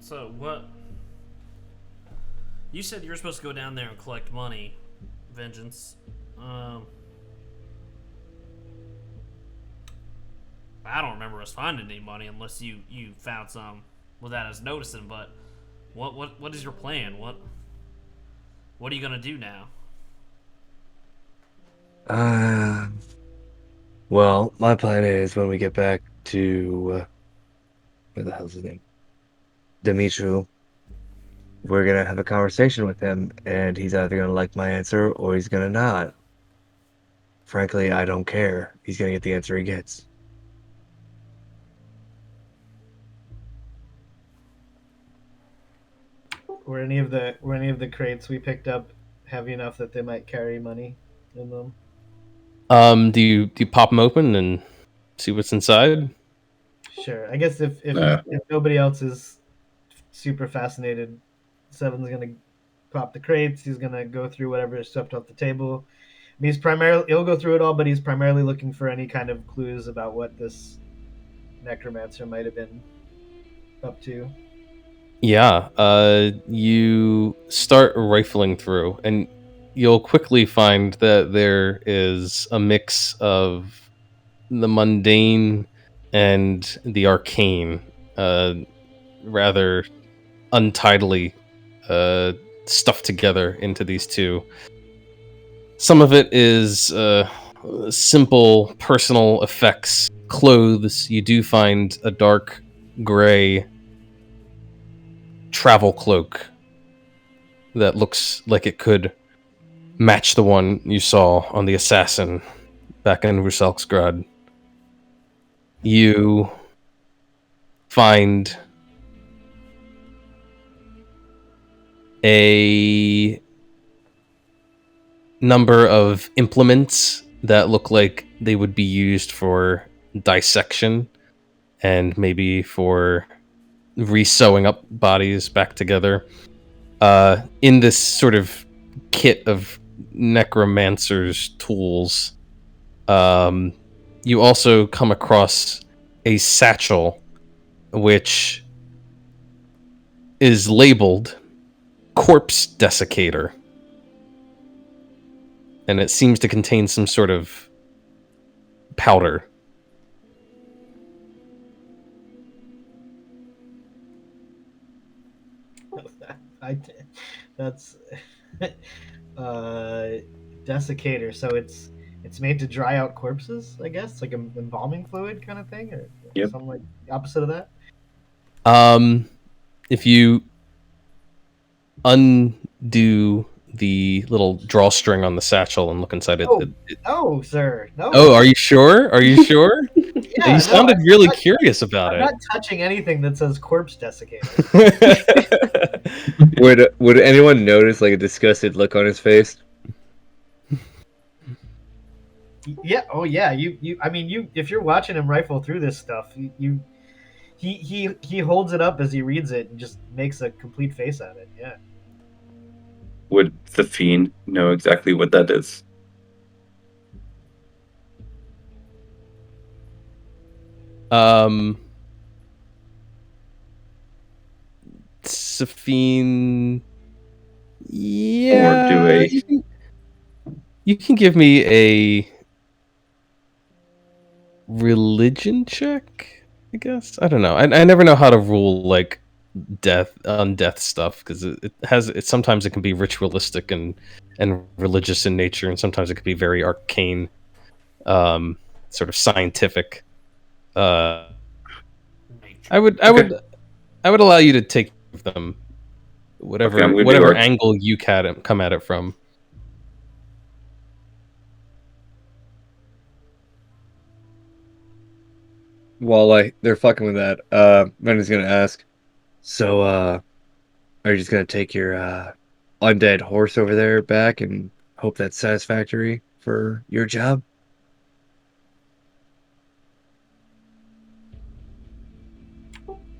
So what? You said you were supposed to go down there and collect money, Vengeance. I don't remember us finding any money unless you found some without us noticing. But what is your plan? What are you gonna do now? Well, my plan is when we get back to where the hell's his name? Dimitru. We're gonna have a conversation with him, and he's either gonna like my answer or he's gonna not. Frankly, I don't care. He's gonna get the answer he gets. Were any of the crates we picked up heavy enough that they might carry money in them? Do you pop them open and see what's inside? Sure. I guess if nobody else is super fascinated, Seven's gonna pop the crates. He's gonna go through whatever is swept off the table. He'll go through it all, but he's primarily looking for any kind of clues about what this necromancer might have been up to. Yeah, you start rifling through, and you'll quickly find that there is a mix of the mundane and the arcane, rather untidily stuffed together into these two. Some of it is simple personal effects, clothes. You do find a dark gray travel cloak that looks like it could match the one you saw on the assassin back in Rusalksgrad. You find a number of implements that look like they would be used for dissection and maybe for re-sewing up bodies back together. In this sort of kit of necromancer's tools, you also come across a satchel which is labeled Corpse Desiccator. And it seems to contain some sort of powder. That's desiccator. So it's made to dry out corpses, I guess, like an embalming fluid kind of thing, or Yep. something like the opposite of that. If you undo the little drawstring on the satchel and look inside it, Oh. No, sir. No. oh, are you sure? Are you sure? Yeah, You no, sounded I'm really not- curious about I'm it. not touching anything that says corpse desiccator. Would anyone notice like a disgusted look on his face? Yeah. Oh, yeah. You. I mean, you. If you're watching him rifle through this stuff, he holds it up as he reads it and just makes a complete face at it. Yeah. Would the fiend know exactly what that is? Safine. Yeah. do a- You can give me a religion check, I guess. I don't know. I never know how to rule like death stuff because sometimes it can be ritualistic and religious in nature, and sometimes it can be very arcane, sort of scientific. Nature. I would allow you to take them, whatever Okay, I'm gonna do whatever arc- angle you come at it from. While they're fucking with that, Brendan's gonna ask, so, are you just gonna take your, undead horse over there back and hope that's satisfactory for your job?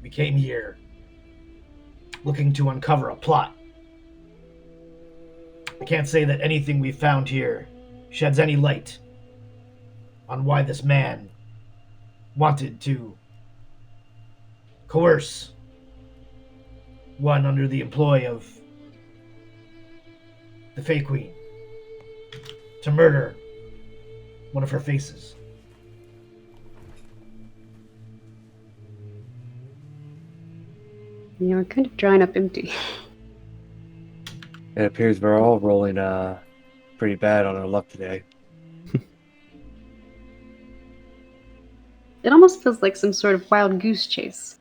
We came here looking to uncover a plot. I can't say that anything we found here sheds any light on why this man wanted to coerce one under the employ of the Fey Queen to murder one of her faces. You know, we're kind of drying up empty. It appears we're all rolling, pretty bad on our luck today. It almost feels like some sort of wild goose chase.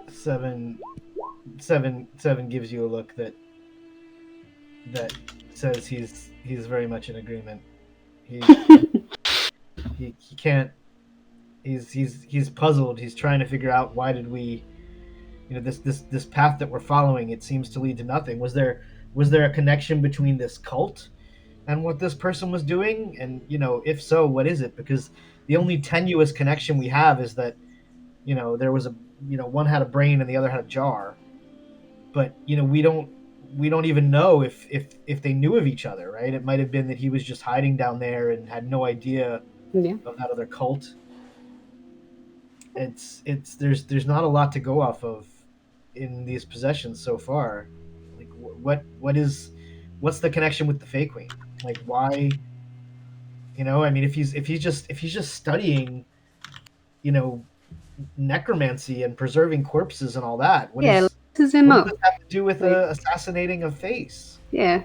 Seven gives you a look that says he's very much in agreement. He can't. He's puzzled. He's trying to figure out why did we, this path that we're following. It seems to lead to nothing. Was there a connection between this cult and what this person was doing? And if so, what is it? Because the only tenuous connection we have is that there was one had a brain and the other had a jar, but we don't even know if they knew of each other, right? It might have been that he was just hiding down there and had no idea Yeah. of that other cult. There's not a lot to go off of in these possessions so far. Like what's the connection with the Fey Queen? Like why? I mean, if he's just studying, necromancy and preserving corpses and all that, what Yeah, does this is him up. this have to do with assassinating a face? Yeah.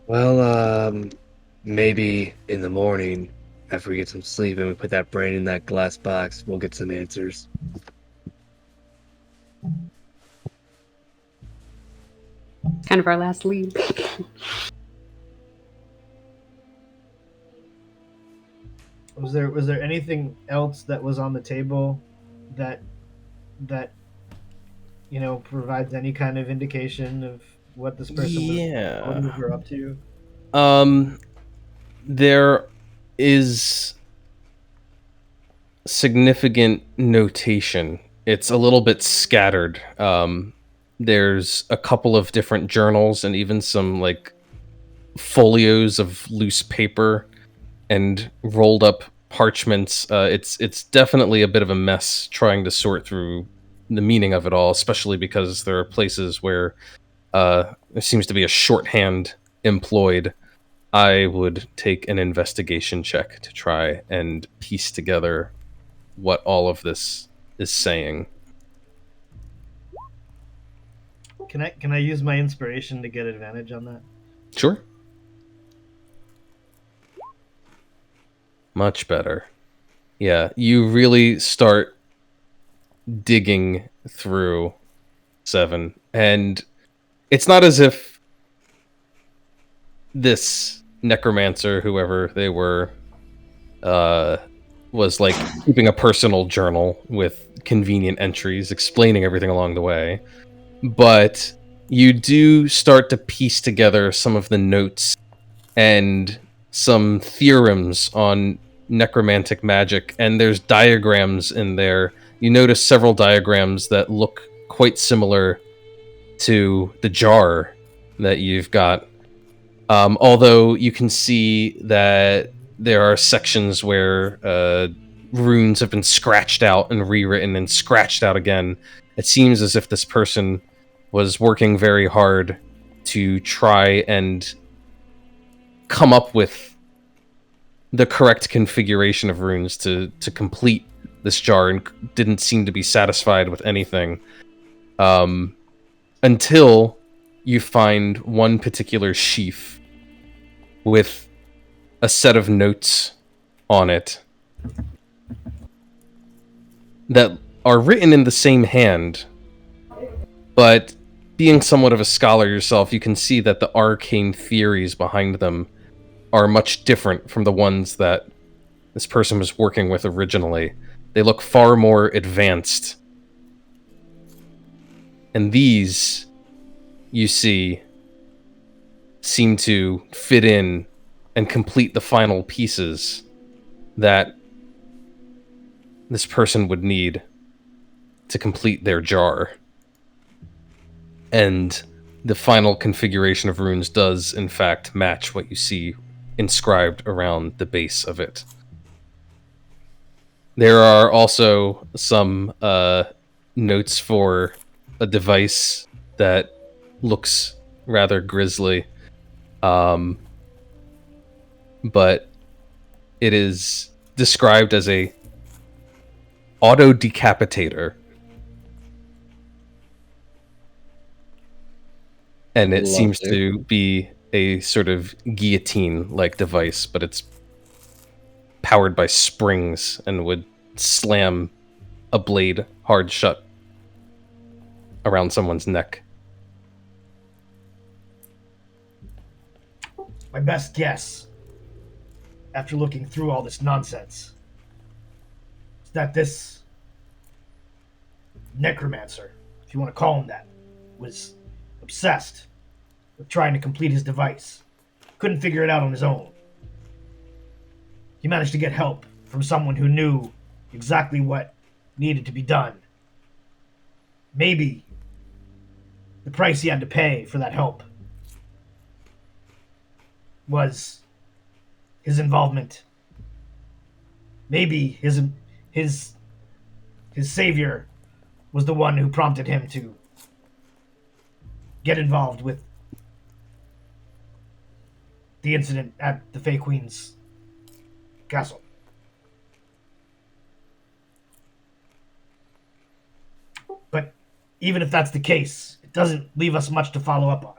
Well, maybe in the morning, after we get some sleep and we put that brain in that glass box, we'll get some answers. Kind of our last lead. Was there anything else that was on the table that provides any kind of indication of what this person was or up to? There is significant notation. It's a little bit scattered. There's a couple of different journals and even some like folios of loose paper and rolled up parchments. It's definitely a bit of a mess trying to sort through the meaning of it all, especially because there are places where there seems to be a shorthand employed. I would take an investigation check to try and piece together what all of this is saying. Can I use my inspiration to get advantage on that? Sure. Much better. Yeah, you really start digging through 7, and it's not as if this necromancer, whoever they were, was like keeping a personal journal with convenient entries explaining everything along the way. But you do start to piece together some of the notes and some theorems on necromantic magic, and there's diagrams in there. You notice several diagrams that look quite similar to the jar that you've got. Although you can see that there are sections where runes have been scratched out and rewritten and scratched out again. It seems as if this person was working very hard to try and come up with the correct configuration of runes to complete this jar, and didn't seem to be satisfied with anything. Until you find one particular sheaf with a set of notes on it that are written in the same hand, but being somewhat of a scholar yourself, you can see that the arcane theories behind them are much different from the ones that this person was working with originally. They look far more advanced. And these, you see, seem to fit in and complete the final pieces that this person would need to complete their jar. And the final configuration of runes does, in fact, match what you see inscribed around the base of it. There are also some notes for a device that looks rather grisly, but it is described as a auto decapitator, and it seems to be a sort of guillotine-like device, but it's powered by springs and would slam a blade hard shut around someone's neck. My best guess, after looking through all this nonsense, is that this necromancer, if you want to call him that, was obsessed with trying to complete his device. Couldn't figure it out on his own. He managed to get help from someone who knew exactly what needed to be done. Maybe the price he had to pay for that help was his involvement. Maybe his savior was the one who prompted him to get involved with the incident at the Fey Queen's castle. But even if that's the case, it doesn't leave us much to follow up on.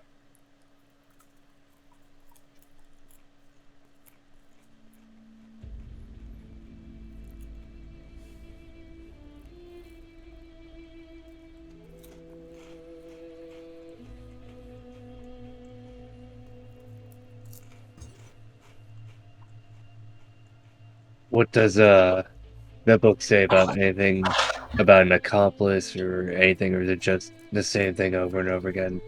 What does that book say about anything about an accomplice or anything, or is it just the same thing over and over again?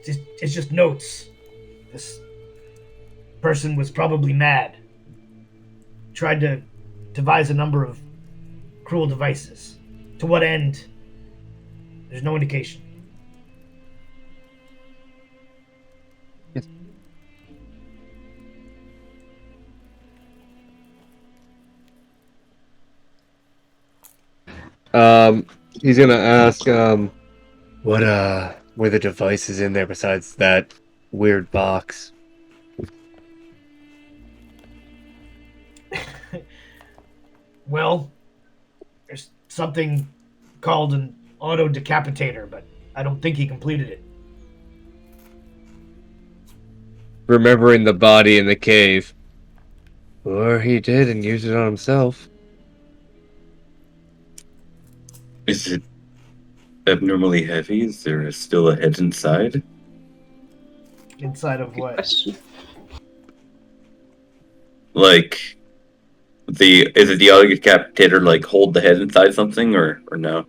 It's just notes. This person was probably mad. Tried to devise a number of cruel devices. To what end? There's no indication. He's gonna ask, what were the devices in there besides that weird box? Well, there's something called an auto decapitator, but I don't think he completed it. remembering the body in the cave. Or he did and used it on himself. Is it abnormally heavy? Is there still a head inside? Inside of what? Question. Like, is it the auto decapitator like hold the head inside something or no?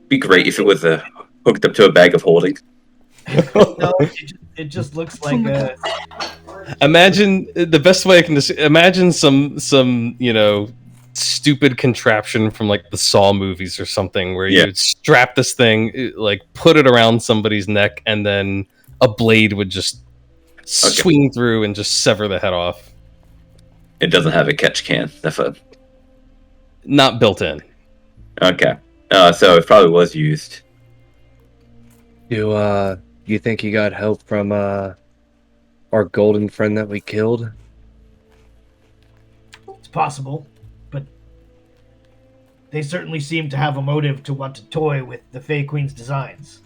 Be great if it was hooked up to a bag of holding. No, it just looks like a. Imagine the best way I can imagine some stupid contraption from like the Saw movies or something where Yeah. you strap this thing, like put it around somebody's neck, and then a blade would just swing through and just sever the head off. It doesn't have a catch can. That's a Not built in. okay. So it probably was used. Do you think he got help from our golden friend that we killed? It's possible, but they certainly seem to have a motive to want to toy with the Fey Queen's designs.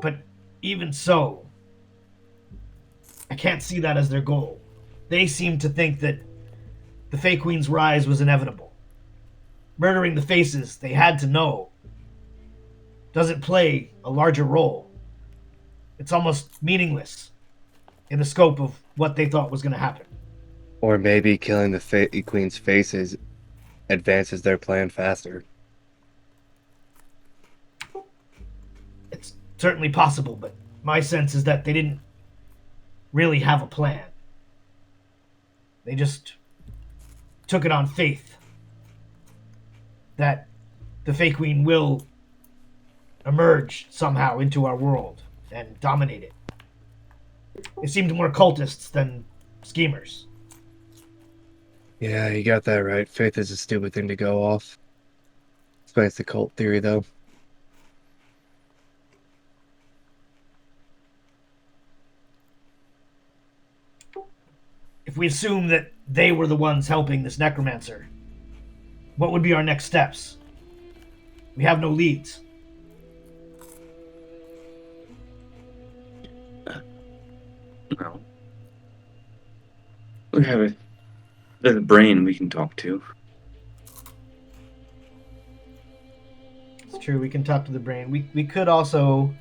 But even so, I can't see that as their goal. They seem to think that the Fey Queen's rise was inevitable. Murdering the faces they had to know doesn't play a larger role. It's almost meaningless in the scope of what they thought was going to happen. Or maybe killing the Queen's faces advances their plan faster. It's certainly possible, but my sense is that they didn't really have a plan. They just took it on faith that the Fey Queen will emerge somehow into our world and dominate it. They seemed more cultists than schemers. Yeah, you got that right. Faith is a stupid thing to go off. Explains the cult theory, though. If we assume that they were the ones helping this necromancer, what would be our next steps? We have no leads. No. We have there's a brain we can talk to. It's true, we can talk to the brain. We could also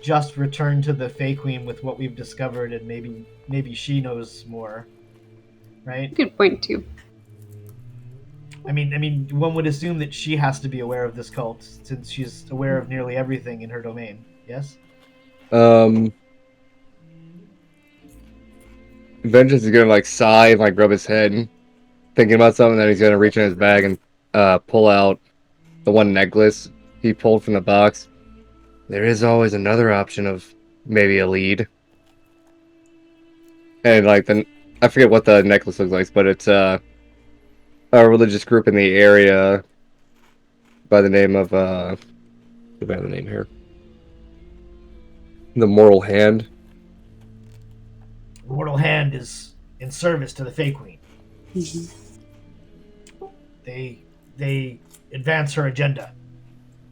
just return to the Fey Queen with what we've discovered, and maybe she knows more, right? Good point too. I mean, one would assume that she has to be aware of this cult since she's aware of nearly everything in her domain. Yes. Vengeance is gonna sigh and rub his head, thinking about something. Then he's gonna reach in his bag and pull out the one necklace he pulled from the box. There is always another option of maybe a lead. And I forget what the necklace looks like, but it's a religious group in the area by the name of the name here. The Moral Hand. Mortal Hand is in service to the Fey Queen. They advance her agenda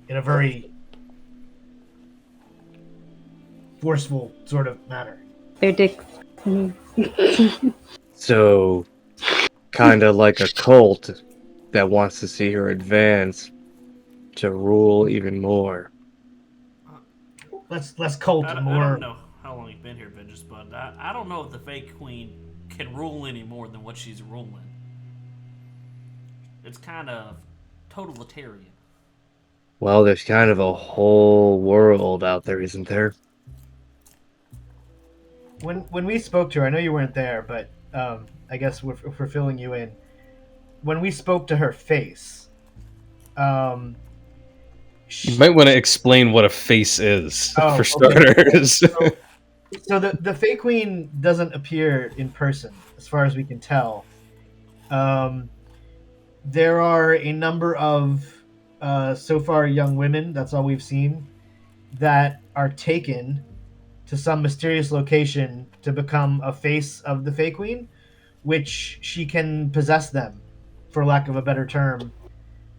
in a very forceful sort of manner. Their dicks. So, kind of like a cult that wants to see her advance to rule even more. Less cult I and don't more. know how long you've been here, Vengeance, but I don't know if the Fey Queen can rule any more than what she's ruling. It's kind of totalitarian. Well, there's kind of a whole world out there, isn't there? When we spoke to her, I know you weren't there, but I guess if we're filling you in. When we spoke to her face, You might want to explain what a face is, Oh, for okay. starters. So the Fey Queen doesn't appear in person, as far as we can tell. There are a number of so far young women, that's all we've seen, that are taken to some mysterious location to become a face of the Fey Queen, which she can possess them, for lack of a better term,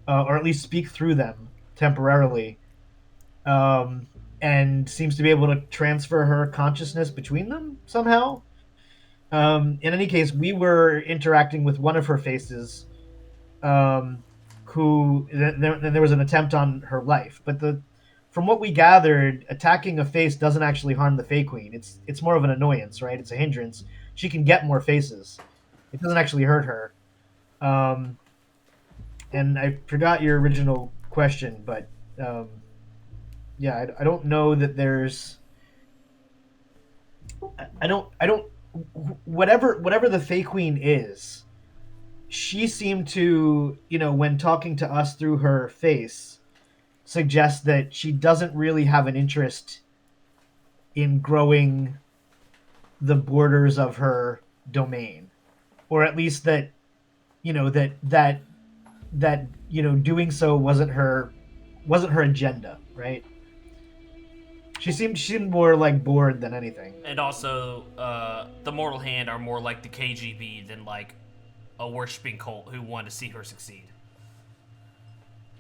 or at least speak through them temporarily. and seems to be able to transfer her consciousness between them somehow. In any case, we were interacting with one of her faces, who then there was an attempt on her life. But from what we gathered, attacking a face doesn't actually harm the Fey Queen. It's more of an annoyance, right? It's a hindrance. She can get more faces. It doesn't actually hurt her. And I forgot your original question, but yeah, I don't know that there's. I don't. Whatever the Fey Queen is, she seemed to, when talking to us through her face, suggest that she doesn't really have an interest in growing the borders of her domain, or at least that, that doing so wasn't her agenda, right? She seemed more like bored than anything. And also, the Mortal Hand are more like the KGB than like a worshipping cult who want to see her succeed.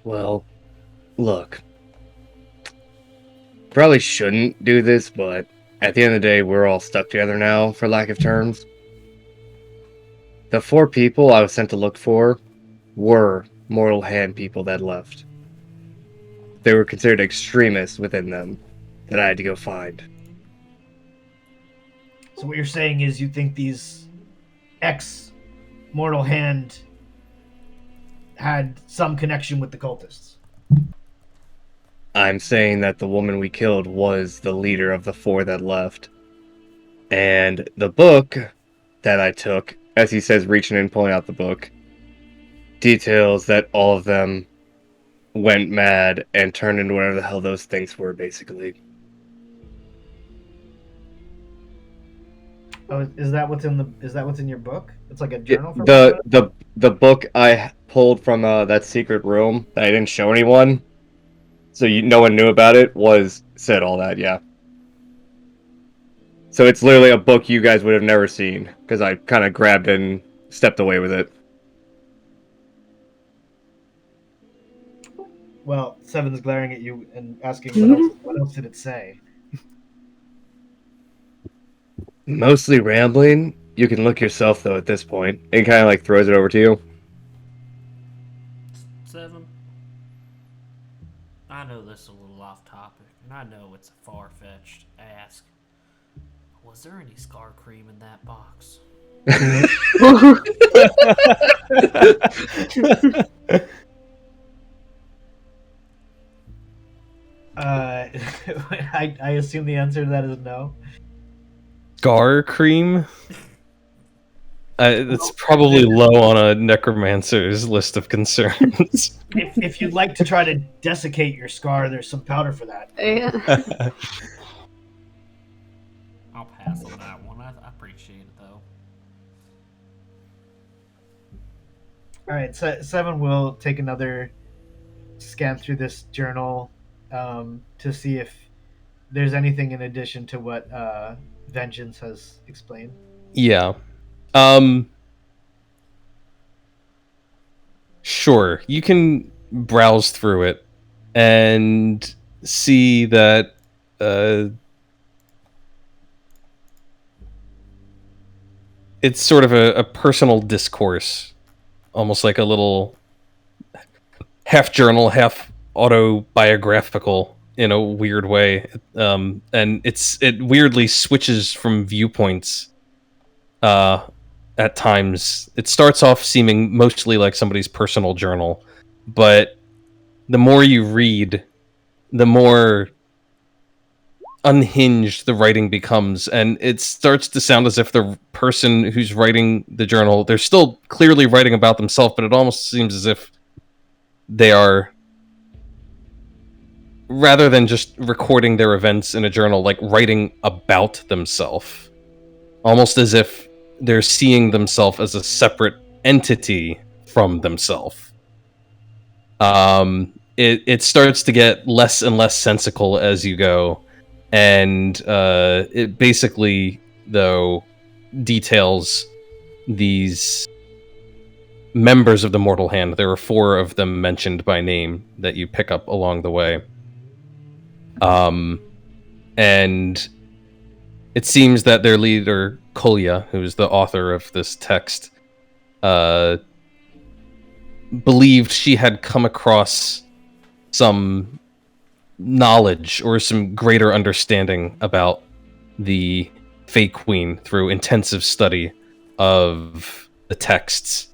Well, look. Probably shouldn't do this, but at the end of the day, we're all stuck together now, for lack of terms. The 4 people I was sent to look for were Mortal Hand people that left. They were considered extremists within them that I had to go find. So what you're saying is you think these ex-Mortal Hand had some connection with the cultists? I'm saying that the woman we killed was the leader of the 4 that left. And the book that I took, as he says, reaching in and pulling out the book, details that all of them went mad and turned into whatever the hell those things were, basically. Oh, is that what's in your book? It's like a journal. From The book I pulled from that secret room that I didn't show anyone, so no one knew about it, said all that, yeah. So it's literally a book you guys would have never seen, because I kind of grabbed it and stepped away with it. Well, Seven's glaring at you and asking what else did it say? Mostly rambling. You can look yourself, though, at this point. It kind of, like, throws it over to you. 7. I know this is a little off topic, and I know it's a far-fetched ask. Was there any scar cream in that box? I assume the answer to that is no. Scar cream? It's probably low on a necromancer's list of concerns. If you'd like to try to desiccate your scar, there's some powder for that. Yeah. I'll pass on that one. I appreciate it, though. All right, so Seven will take another scan through this journal to see if there's anything in addition to what Vengeance has explained. Yeah. Sure, you can browse through it and see that it's sort of a personal discourse, almost like a little half journal, half autobiographical in a weird way. And it weirdly switches from viewpoints at times. It starts off seeming mostly like somebody's personal journal, but the more you read, the more unhinged the writing becomes, and it starts to sound as if the person who's writing the journal, they're still clearly writing about themselves, but it almost seems as if they are, rather than just recording their events in a journal, like writing about themselves, almost as if they're seeing themselves as a separate entity from themselves. It starts to get less and less sensical as you go, and it basically, though, details these members of the Mortal Hand. There are 4 of them mentioned by name that you pick up along the way. And it seems that their leader, Kolya, who's the author of this text, believed she had come across some knowledge or some greater understanding about the Fey Queen through intensive study of the texts,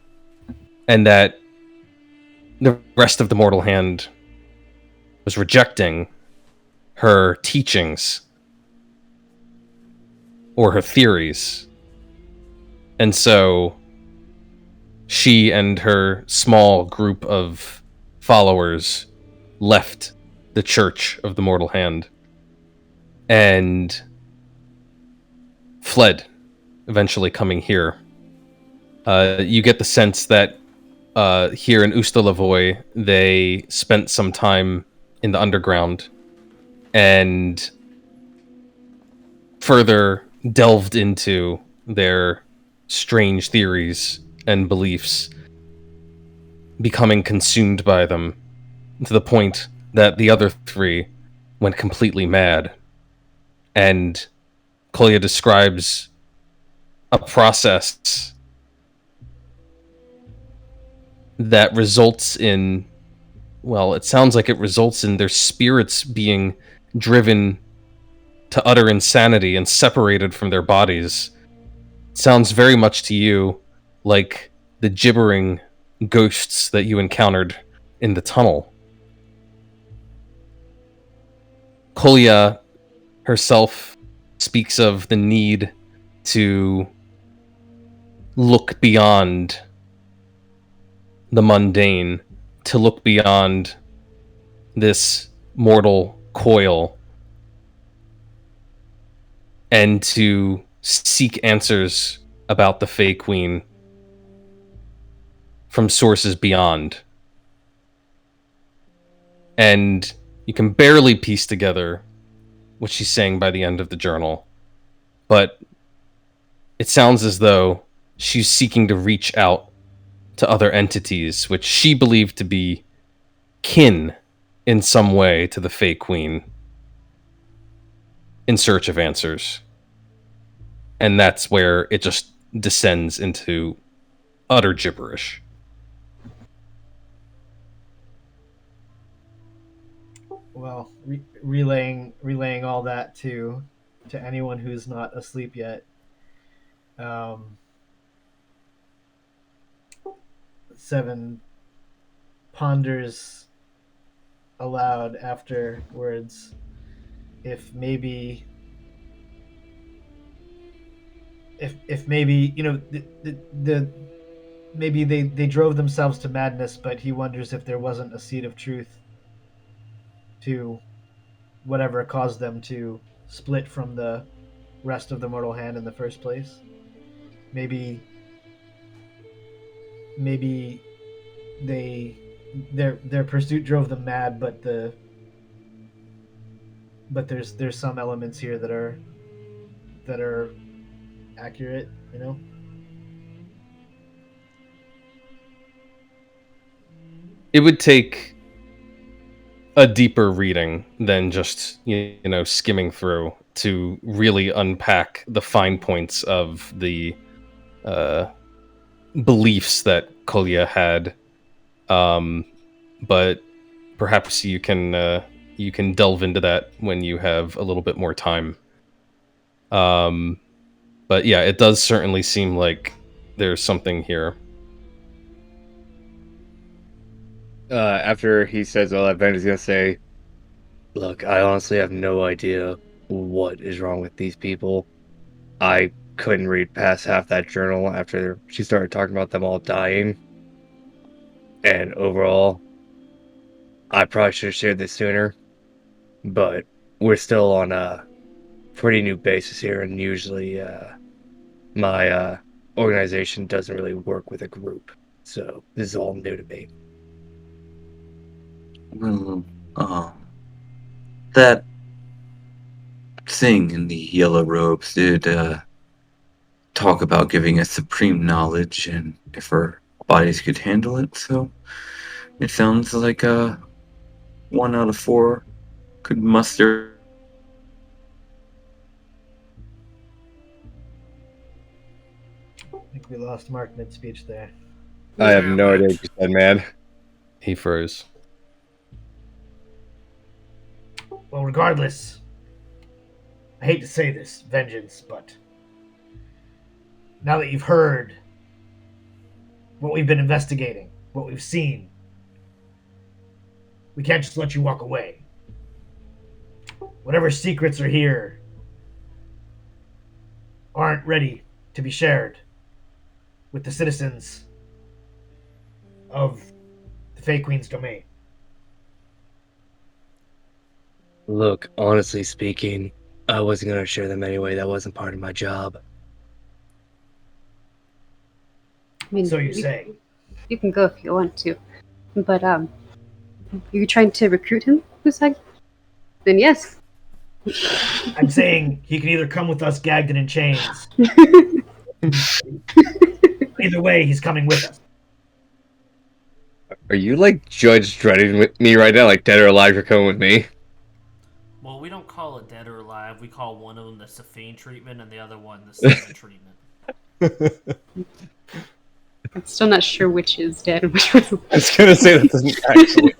and that the rest of the Mortal Hand was rejecting her teachings or her theories. And so she and her small group of followers left the Church of the Mortal Hand and fled, eventually coming here. You get the sense that here in Ustalavoy, they spent some time in the underground and further delved into their strange theories and beliefs, becoming consumed by them to the point that the other three went completely mad. And Kolya describes a process that results in, well, it sounds like it results in their spirits being driven to utter insanity and separated from their bodies. It sounds very much to you like the gibbering ghosts that you encountered in the tunnel. Kolya herself speaks of the need to look beyond the mundane, to look beyond this mortal coil, and to seek answers about the Fey Queen from sources beyond. And you can barely piece together what she's saying by the end of the journal, but it sounds as though she's seeking to reach out to other entities, which she believed to be kin in some way to the Fey Queen, in search of answers. And that's where it just descends into utter gibberish. Well, relaying all that to anyone who's not asleep yet. Seven ponders aloud afterwards if maybe you know the maybe they drove themselves to madness, but he wonders if there wasn't a seed of truth to whatever caused them to split from the rest of the Mortal Hand in the first place. Maybe their pursuit drove them mad, but there's some elements here that are accurate, you know. It would take a deeper reading than just, you know, skimming through to really unpack the fine points of the beliefs that Kolya had. But perhaps you can delve into that when you have a little bit more time. But yeah, it does certainly seem like there's something here. After he says all that, Ben is gonna say, "Look, I honestly have no idea what is wrong with these people. I couldn't read past half that journal after she started talking about them all dying. And overall, I probably should have shared this sooner. But we're still on a pretty new basis here, and usually my organization doesn't really work with a group. So this is all new to me." Well, that thing in the yellow robes did talk about giving us supreme knowledge, and if our bodies could handle it. So it sounds like 1 out of 4 could muster I think we lost Mark mid-speech there. I have no idea what you said, man. He froze. Well, regardless, I hate to say this, Vengeance, but now that you've heard what we've been investigating, what we've seen, we can't just let you walk away. Whatever secrets are here aren't ready to be shared with the citizens of the Fey Queen's domain. Look, honestly speaking, I wasn't gonna share them anyway. That wasn't part of my job. I mean, So you say. You can go if you want to, but you're trying to recruit him, Usagi? Then yes. I'm saying he can either come with us gagged and in chains. Either way, he's coming with us. Are you like Judge Dredding with me right now? Like dead or alive, you're coming with me? Well, we don't call it dead or alive. We call one of them the Safine treatment and the other one the Seven treatment. I'm still not sure which is dead and which one's I was gonna say that doesn't actually.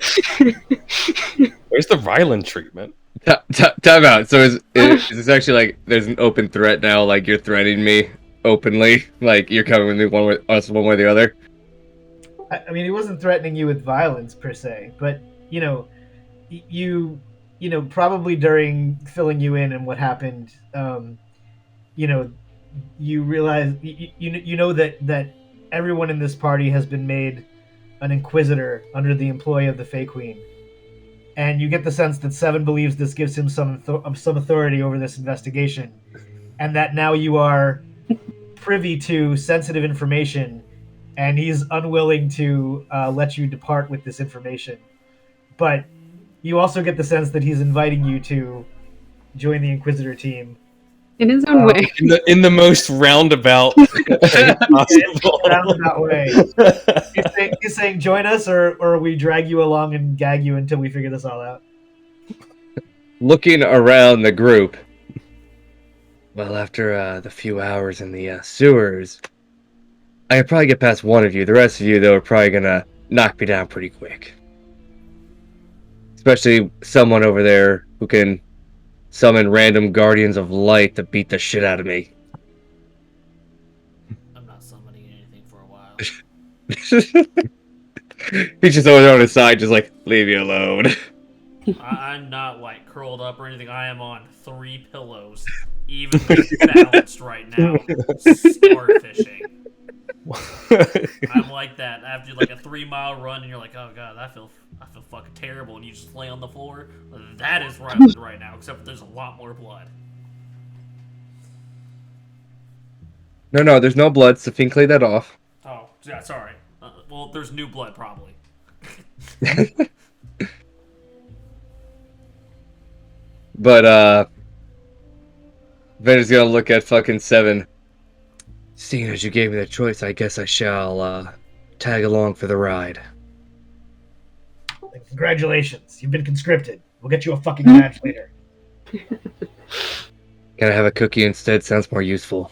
Where's the Ryland treatment? Time out. So is this actually like there's an open threat now? Like you're threatening me openly? Like you're coming with me one way or the other? I mean, he wasn't threatening you with violence per se, but you probably during filling you in and what happened, you realize you know that everyone in this party has been made an inquisitor under the employ of the Fey Queen, and you get the sense that Seven believes this gives him some authority over this investigation, and that now you are privy to sensitive information, and he's unwilling to let you depart with this information. But you also get the sense that he's inviting you to join the Inquisitor team. in his own way. In the most roundabout way possible. Roundabout way. He's saying, join us, or we drag you along and gag you until we figure this all out. Looking around the group, well, after the few hours in the sewers, I could probably get past one of you. The rest of you, though, are probably gonna knock me down pretty quick. Especially someone over there who can summon random guardians of light to beat the shit out of me. I'm not summoning anything for a while. He's just over there on his side, just like, leave me alone. I'm not like curled up or anything. I am on 3 pillows, evenly balanced right now, starfishing. I'm like that after like a 3-mile run, and you're like, oh god, I feel fucking terrible, and you just lay on the floor. That is Ryland right now, except there's a lot more blood. No, there's no blood. Safine cleared that off. Oh, yeah, sorry. Well, there's new blood probably. But, Vader's gonna look at fucking Seven. Seeing as you gave me the choice, I guess I shall, tag along for the ride. Congratulations, you've been conscripted. We'll get you a fucking badge later. Can I have a cookie instead? Sounds more useful.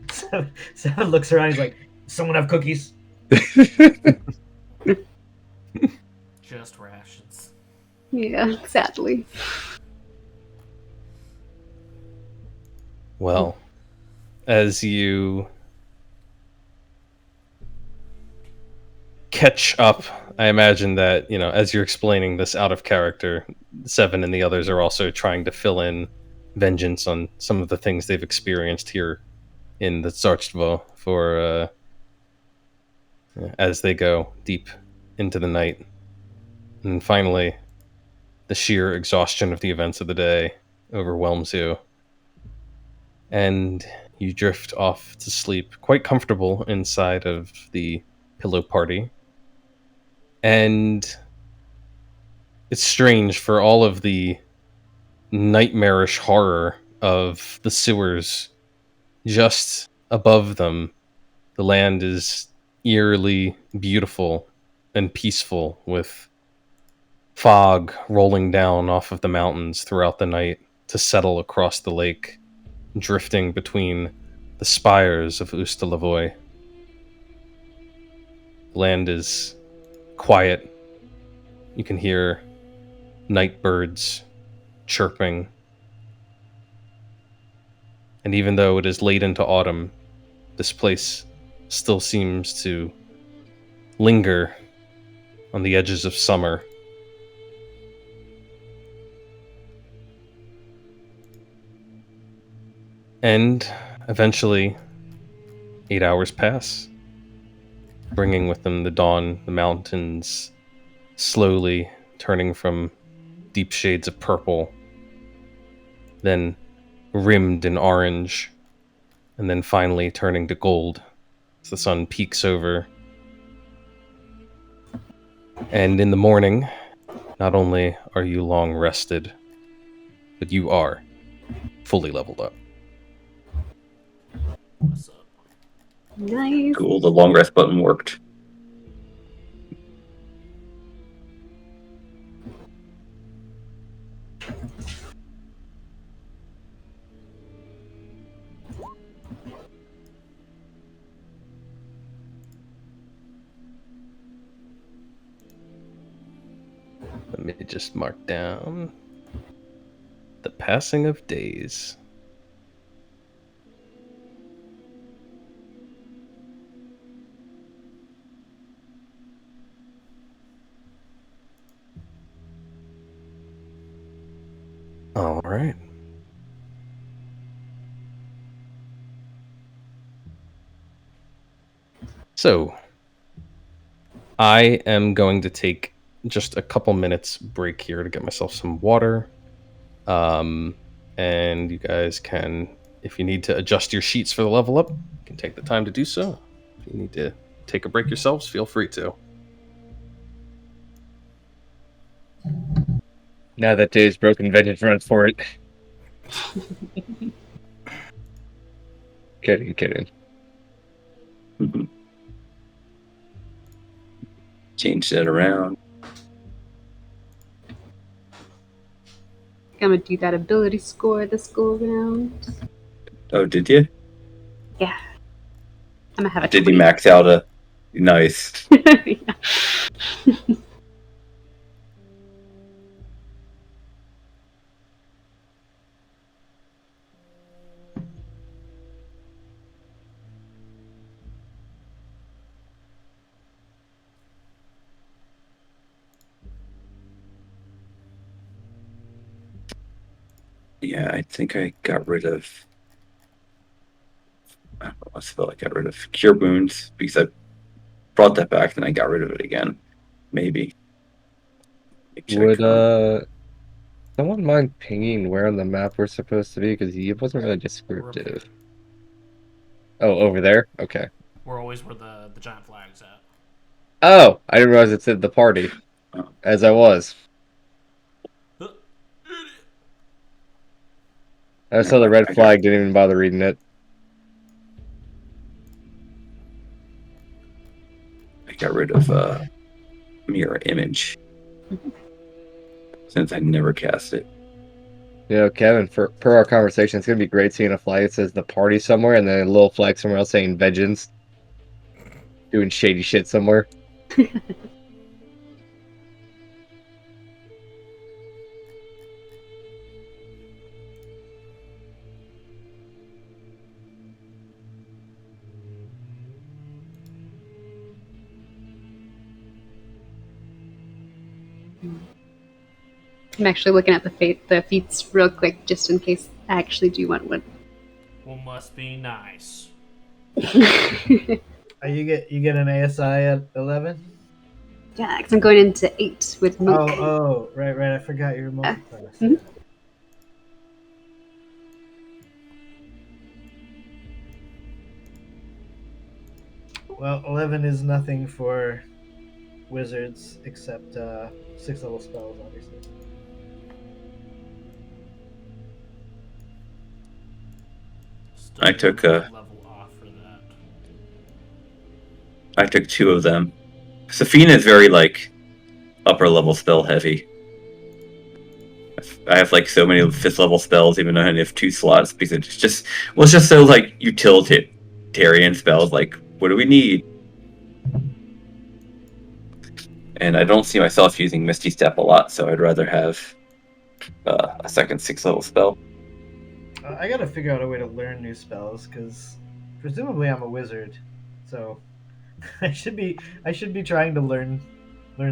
Seven looks around, he's like, someone have cookies? Just rations. Yeah, sadly. Well, as you catch up, I imagine that, as you're explaining this out of character, Seven and the others are also trying to fill in Vengeance on some of the things they've experienced here in the Zartstvo for as they go deep into the night. And finally, the sheer exhaustion of the events of the day overwhelms you. And you drift off to sleep, quite comfortable inside of the pillow party. And it's strange, for all of the nightmarish horror of the sewers, just above them, the land is eerily beautiful and peaceful, with fog rolling down off of the mountains throughout the night to settle across the lake, drifting between the spires of Ustalavoy. The land is quiet. You can hear night birds chirping. And even though it is late into autumn, this place still seems to linger on the edges of summer. And eventually, 8 hours pass, bringing with them the dawn, the mountains slowly turning from deep shades of purple, then rimmed in orange, and then finally turning to gold as the sun peaks over. And in the morning, not only are you long rested, but you are fully leveled up. What's up? Nice. Cool. The long rest button worked. Let me just mark down the passing of days. All right. So, I am going to take just a couple minutes break here to get myself some water. And you guys can, if you need to adjust your sheets for the level up, you can take the time to do so. If you need to take a break yourselves, feel free to. Now that day's broken, vengeance runs for it. Kidding. Change that around. I'm gonna do that ability score this go around. Oh, did you? Yeah. I'm gonna have a Did you 20. max out a? Nice. Yeah. Yeah, I think I got rid of. I don't know, I feel like I got rid of Cure Wounds because I brought that back, then I got rid of it again. Maybe. Let me check Would for- someone mind pinging where on the map we're supposed to be? Because he wasn't really descriptive. Oh, over there? Okay. We're always where the giant flag's at. Oh, I didn't realize it said the party. Oh. As I was. I saw the red flag, didn't even bother reading it. I got rid of Mirror Image since I never cast it. You know, Kevin, per our conversation, it's gonna be great seeing a flag that says the party somewhere and then a little flag somewhere else saying vengeance. Doing shady shit somewhere. I'm actually looking at the feats real quick just in case I actually do want one. Well, must be nice. You get an ASI at 11? Yeah, because I'm going into 8 with Monk. Oh, right. I forgot your multi-class. Mhm. Well, 11 is nothing for wizards except 6th level spells, obviously. Still I took, level off for that. I took 2 of them. Safina is very like upper level spell heavy. I have like so many 5th level spells, even though I only have 2 slots, because it's just so like utilitarian spells. Like, what do we need? And I don't see myself using Misty Step a lot, so I'd rather have a second 6th level spell. I gotta figure out a way to learn new spells because presumably I'm a wizard, so I should be trying to learn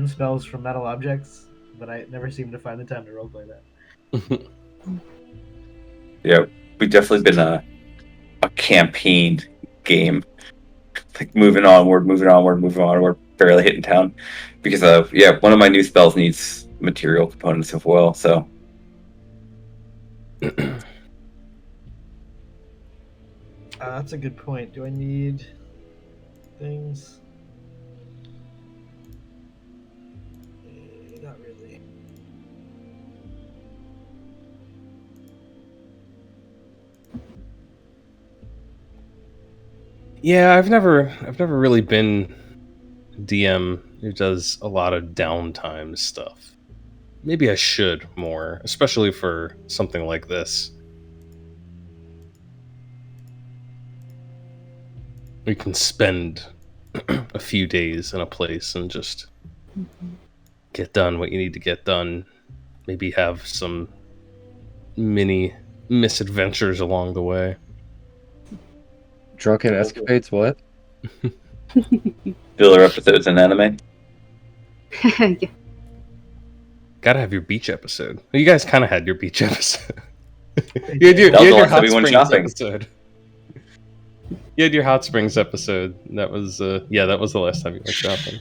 spells from metal objects, but I never seem to find the time to roleplay that. Yeah, we've definitely been a campaign game, like moving onward, barely hitting town, because one of my new spells needs material components as well. So that's a good point. Do I need things? Not really. Yeah, I've never really been DM who does a lot of downtime stuff. Maybe I should more, especially for something like this. We can spend a few days in a place and just get done what you need to get done. Maybe have some mini misadventures along the way. Drunken escapades, what? filler episodes in anime. Yeah. Gotta have your beach episode. Well, you guys kind of had your beach episode. That was the last time we went shopping. episode. You had your hot springs episode. That was that was the last time you went shopping.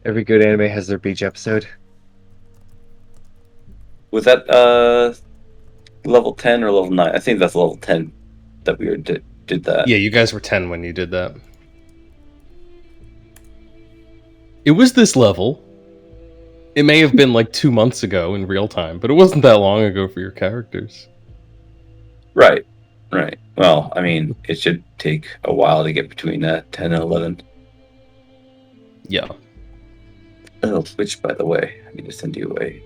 Every good anime has their beach episode. Was that level 10 or level 9? I think that's level 10 that we did that. Yeah, you guys were 10 when you did that. It was this level. It may have been like 2 months ago in real time, but it wasn't that long ago for your characters. Right. Well, I mean, it should take a while to get between 10 and 11. Yeah. Oh, which, by the way, I need to send you away.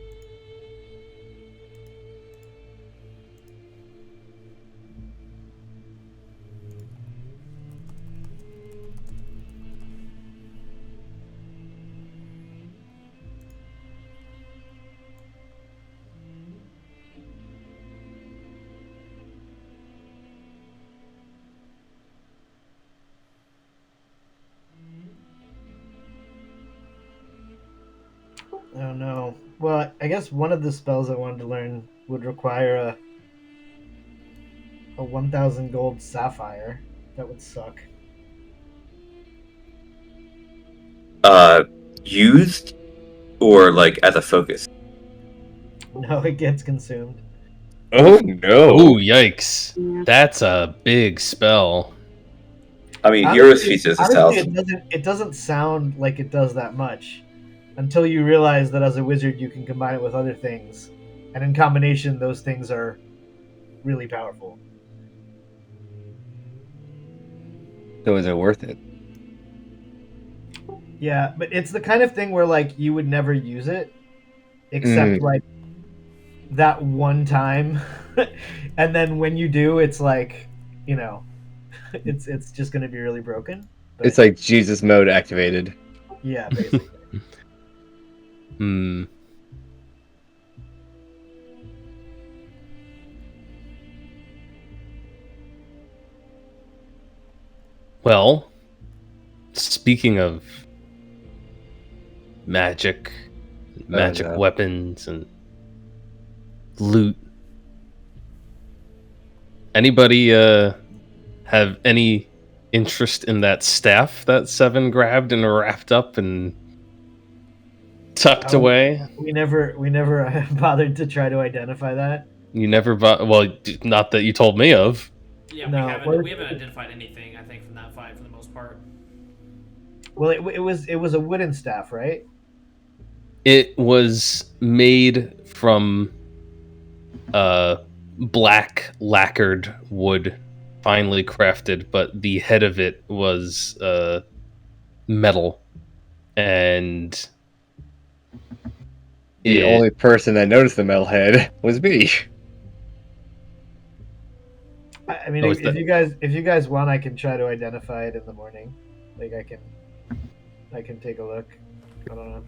Oh no. Well, I guess one of the spells I wanted to learn would require a 1,000 gold sapphire. That would suck. Used or like as a focus? No, it gets consumed. Oh no! Oh, yikes. Yeah. That's a big spell. I mean, Heroes Feast is a Honestly, thousand. it doesn't sound like it does that much until you realize that as a wizard you can combine it with other things, and in combination those things are really powerful. So is it worth it? Yeah, but it's the kind of thing where like you would never use it except like that one time. And then when you do, it's like, you know, it's just going to be really broken. But, It's like Jesus mode activated. yeah, basically. Hmm. Well, speaking of magic no. weapons and loot, anybody have any interest in that staff that Seven grabbed and wrapped up and tucked away? We never bothered to try to identify that. You never well, not that you told me of. Yeah, No, we haven't identified anything, I think, from that fight for the most part. Well, it was a wooden staff, right? It was made from black lacquered wood, finely crafted, but the head of it was metal, and The it- only person that noticed the metal head was me. I mean, Oh, if, is that- if you guys want, I can try to identify it in the morning. Like I can take a look. I don't know.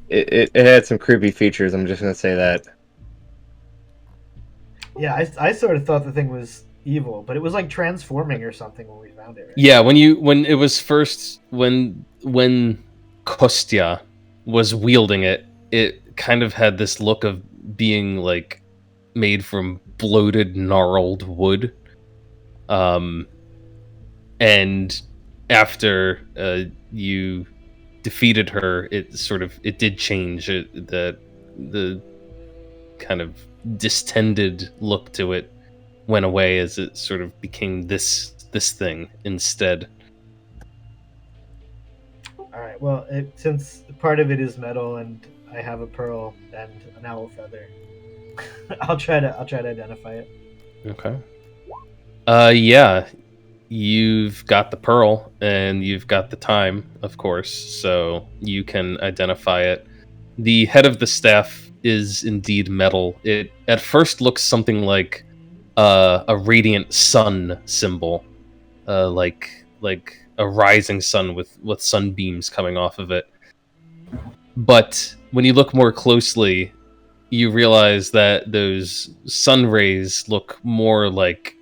It had some creepy features. I'm just gonna say that. Yeah, I sort of thought the thing was evil, but it was like transforming or something when we found it. Right? Yeah, when it was first when Kostya was wielding it, it kind of had this look of being like made from bloated, gnarled wood. And after you defeated her, it did change. The kind of distended look to it went away as it sort of became this thing instead. All right. Well, since part of it is metal and I have a pearl and an owl feather, I'll try to identify it. Okay. Yeah, you've got the pearl and you've got the time, of course, so you can identify it. The head of the staff is indeed metal. It at first looks something like a radiant sun symbol, like a rising sun with sunbeams coming off of it. But when you look more closely, you realize that those sun rays look more like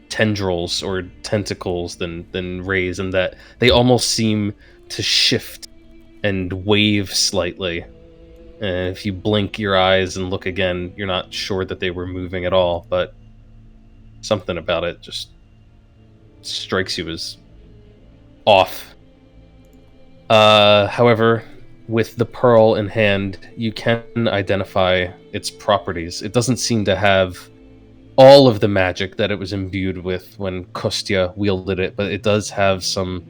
tendrils or tentacles than rays, and that they almost seem to shift and wave slightly. And if you blink your eyes and look again, you're not sure that they were moving at all, but something about it just strikes you as off. However, with the pearl in hand, you can identify its properties. It doesn't seem to have all of the magic that it was imbued with when Kostya wielded it, but it does have some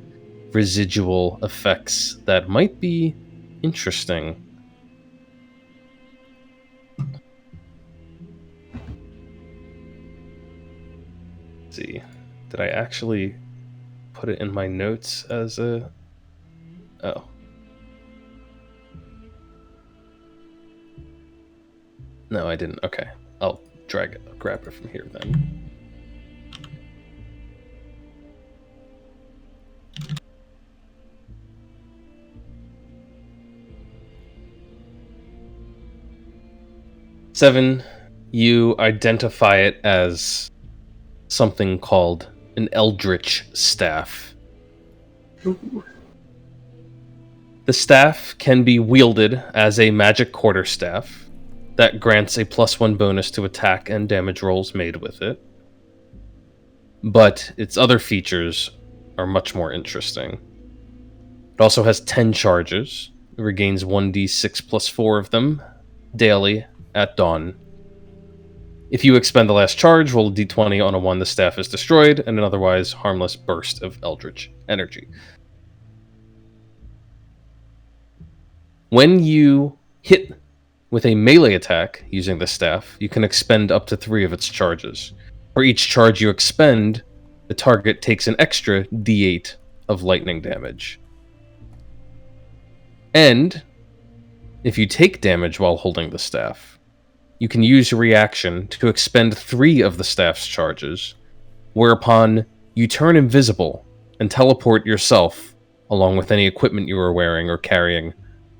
residual effects that might be interesting. Let's see. Did I actually put it in my notes as a... Oh. No, I didn't. Okay. I'll drag it. I'll grab it from here then. Seven, you identify it as something called an Eldritch Staff. The staff can be wielded as a magic quarterstaff that grants a +1 bonus to attack and damage rolls made with it. But its other features are much more interesting. It also has 10 charges. It regains 1d6 + 4 of them daily at dawn. If you expend the last charge, roll a d20. On a 1, the staff is destroyed, and an otherwise harmless burst of eldritch energy. When you hit with a melee attack using the staff, you can expend up to 3 of its charges. For each charge you expend, the target takes an extra d8 of lightning damage. And if you take damage while holding the staff, you can use your reaction to expend 3 of the staff's charges, whereupon you turn invisible and teleport yourself, along with any equipment you are wearing or carrying,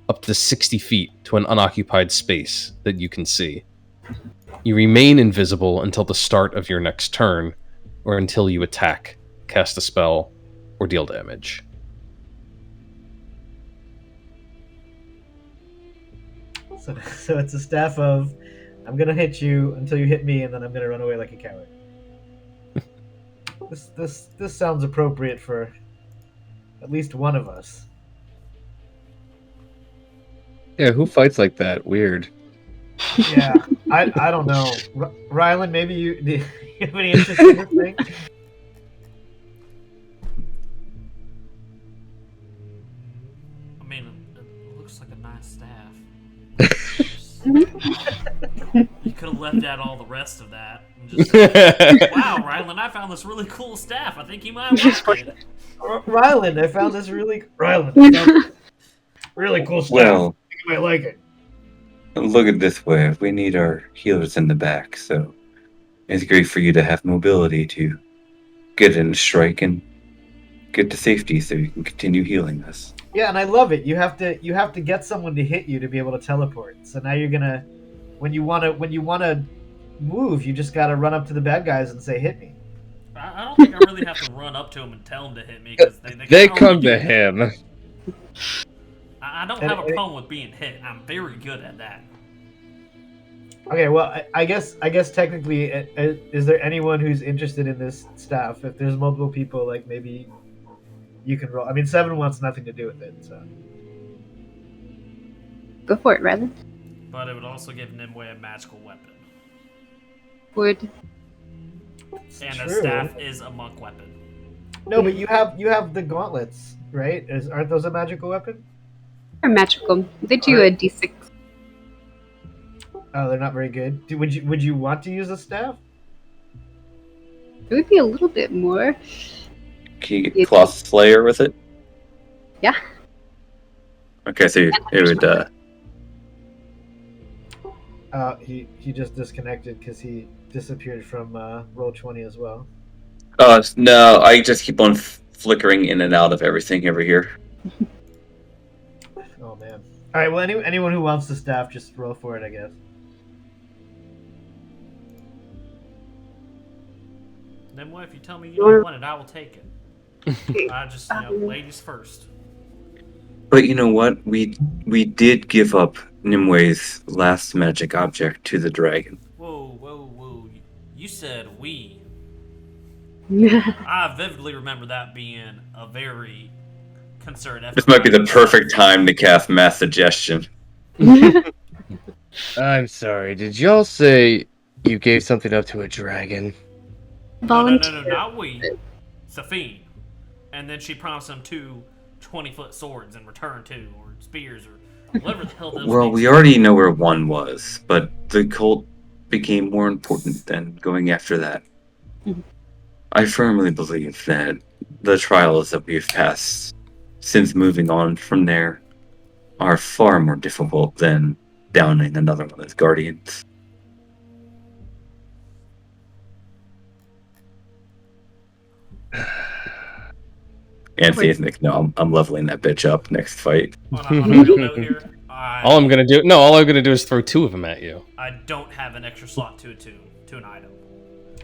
up to 60 feet to an unoccupied space that you can see. You remain invisible until the start of your next turn, or until you attack, cast a spell, or deal damage. So it's a staff of, I'm gonna hit you until you hit me, and then I'm gonna run away like a coward. This sounds appropriate for at least one of us. Yeah, who fights like that? Weird. Yeah, I don't know. Rylan, maybe do you have any interest in this thing? I mean, it looks like a nice staff. You could have left out all the rest of that. And just, wow, Rylan, I found this really cool staff. I think you might like it. Rylan, I found this really really cool stuff. Well, might like it. Look at it this way: we need our healers in the back, so it's great for you to have mobility to get in a strike and get to safety, so you can continue healing us. Yeah, and I love it. You have to get someone to hit you to be able to teleport. So now you're gonna, when you wanna move, you just gotta run up to the bad guys and say, "Hit me." I don't think I really have to run up to him and tell him to hit me because They can come only do to that. him. I don't have a problem with being hit. I'm very good at that. Okay, well, I guess technically, is there anyone who's interested in this staff? If there's multiple people, like maybe you can roll. I mean, Seven wants nothing to do with it, so. Go for it, Rylan. But it would also give Nimue a magical weapon. Would And a True. staff is a monk weapon. No, but you have the gauntlets, right? Aren't those a magical weapon? are magical. They do a d6. Oh, they're not very good. Would you want to use a staff? It would be a little bit more. Can you get Colossal Slayer with it? Yeah. Okay, so it would. He just disconnected because he disappeared from Roll20 as well. No, I just keep on flickering in and out of everything over here. Oh man. All right. Well, anyone who wants the staff, just roll for it, I guess. Nimue, if you tell me you don't want it, I will take it. I just, ladies first. But you know what? We did give up Nimue's last magic object to the dragon. Whoa, whoa, whoa. You said we. I vividly remember that being a very concerted effort. This might be the perfect time to cast mass suggestion. I'm sorry, did y'all say you gave something up to a dragon? No, not we. Safine. And then she promised him 2 20-foot swords in return too, or spears, or whatever the hell those Well, things we are. already know where one was, but the cult became more important than going after that. Mhm. I firmly believe that the trials that we've passed since moving on from there are far more difficult than downing another one of those guardians. And Seismic, no, I'm leveling that bitch up next fight. On a real note here, All I'm gonna do is throw 2 of them at you. I don't have an extra slot to an item.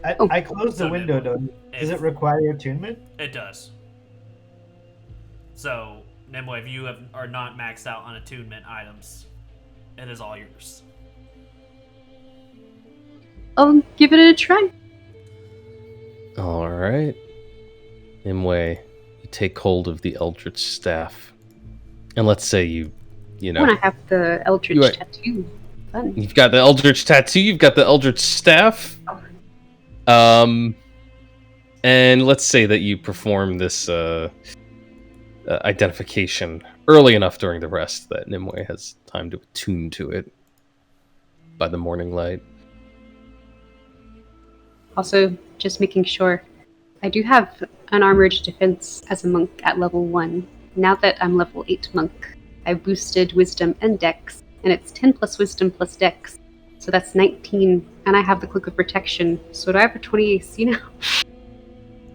I closed the So window. Nimue, Does it require attunement? It does. So, Nimue, if you are not maxed out on attunement items, it is all yours. I'll give it a try. All right, Nimue, you take hold of the Eldritch staff, and let's say you know, When I have the Eldritch You are- tattoo. Fun. you've got the Eldritch tattoo, you've got the Eldritch staff. And let's say that you perform this identification early enough during the rest that Nimue has time to attune to it by the morning light. Also, just making sure. I do have an armored defense as a monk at level 1. Now that I'm level 8 monk, I boosted wisdom and dex, and it's 10 plus wisdom plus dex. So that's 19, and I have the Cloak of Protection. So do I have a 20 AC now?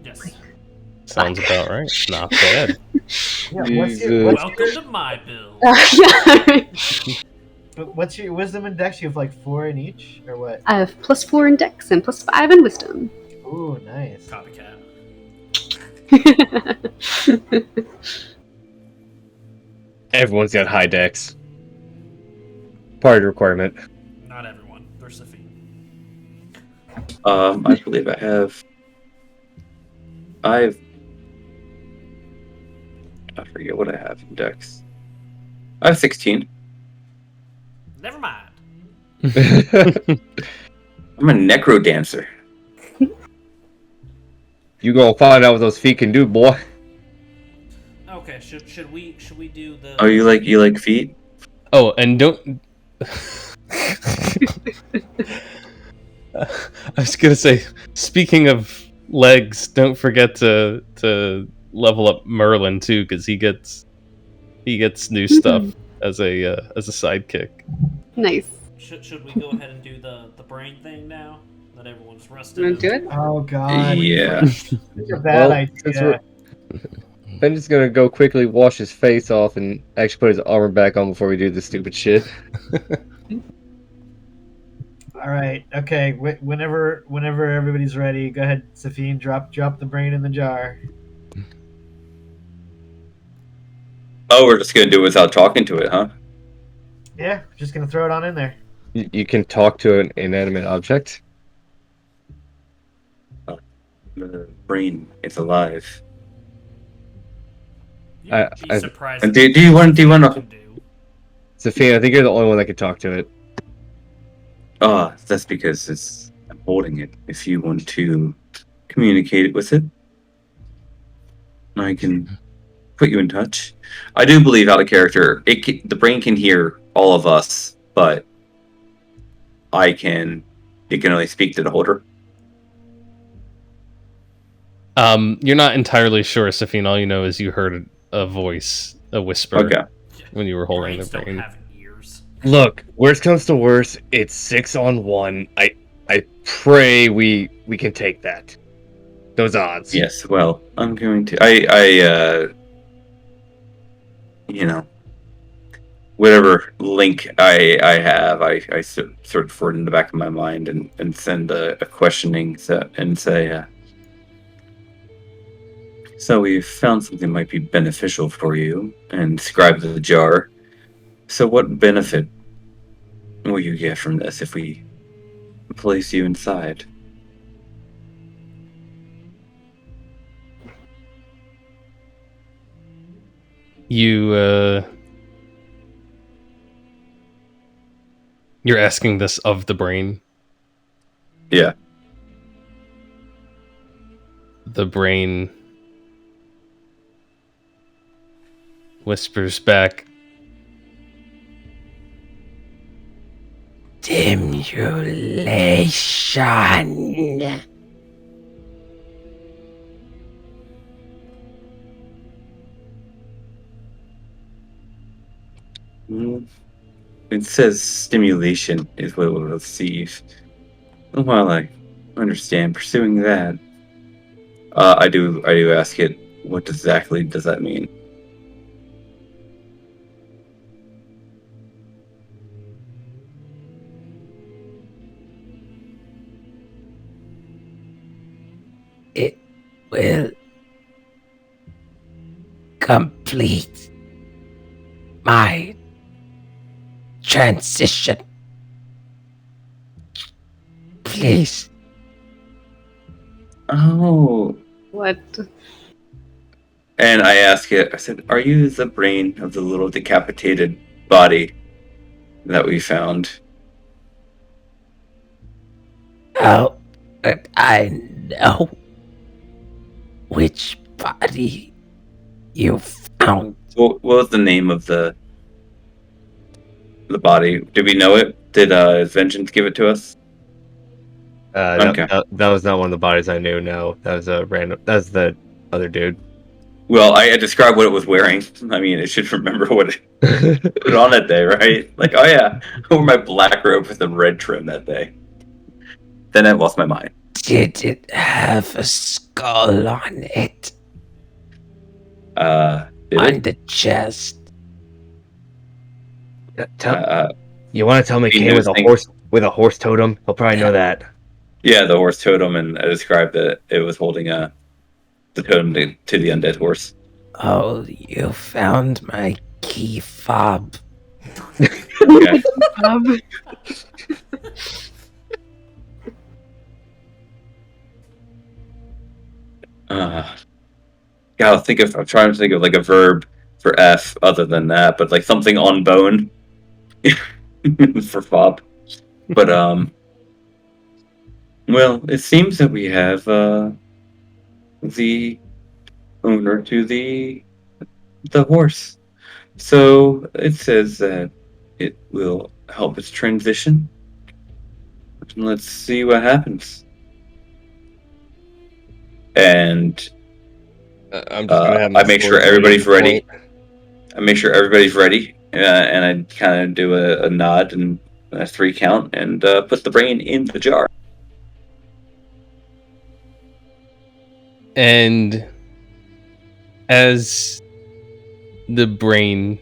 Yes. Sounds about right. Not bad. Yeah. Jesus. Welcome to my build. What's your wisdom and dex? You have like 4 in each, or what? I have plus 4 in dex and plus 5 in wisdom. Ooh, nice. Copycat. Everyone's got high decks. Party requirement. Not everyone. There's Safine. I believe I forget what I have in Dex. I have 16. Never mind. I'm a necro dancer. You gonna find out what those feet can do, boy. Okay, should we do the? Oh, you like feet? Oh, and don't. I was gonna say, speaking of legs, don't forget to level up Merlin too, because he gets new stuff as a sidekick. Nice. Should we go ahead and do the brain thing now? That everyone's rested. You want to do and it? Oh god. Yeah. refreshed? Such a bad Well, since idea. Ben's gonna go quickly wash his face off and actually put his armor back on before we do this stupid shit. All right. Okay. Whenever everybody's ready, go ahead, Safine. Drop the brain in the jar. Oh, we're just gonna do it without talking to it, huh? Yeah, just gonna throw it on in there. You can talk to an inanimate object. The brain is alive. You'd I- be I- surprised. And at do you want what to? it can do. Sophia, I think you're the only one that can talk to it. Oh, that's because I'm holding it. If you want to communicate with it, I can put you in touch. I do believe out of character, the brain can hear all of us, but it can only speak to the holder. You're not entirely sure, Safine. All you know is you heard a voice, a whisper, Okay. when you were holding Brains the don't brain. have ears. Look, worst comes to worst, it's 6-on-1. I pray we can take that. Those odds. Yes. Well, I'm going to. Whatever link I have, I sort of forward in the back of my mind and send a questioning and say, so we've found something might be beneficial for you, and describe the jar. So what benefit will you get from this if we place you inside? You're asking this of the brain. Yeah. The brain whispers back, Stimulation. It says stimulation is what it will receive. While I understand pursuing that, I do ask it, what exactly does that mean? It will complete my transition. Please. Oh. What? And I ask it, I said, are you the brain of the little decapitated body that we found? Oh, but I know which body you found. What was the name of the body? Did we know it? Did Vengeance give it to us? Okay. That was not one of the bodies I knew. No, that was a random. That was the other dude. Well, I described what it was wearing. I mean, it should remember what it put on that day, right? Like, oh yeah, I wore my black robe with the red trim that day. Then I lost my mind. Did it have a skull on it? Did On it? the chest? You want to tell me it He came knows with a horse totem? He'll probably know that. Yeah, the horse totem, and I described that it was holding the totem to the undead horse. Oh, you found my key fob. Okay. I'm trying to think of like a verb for F other than that, but like something on bone for fob. But well, it seems that we have the owner to the horse. So it says that it will help its transition. Let's see what happens. And I'm just gonna have I make sure everybody's ready. I make sure everybody's ready and I'd kind of do a nod and a 3 count and put the brain in the jar. And as the brain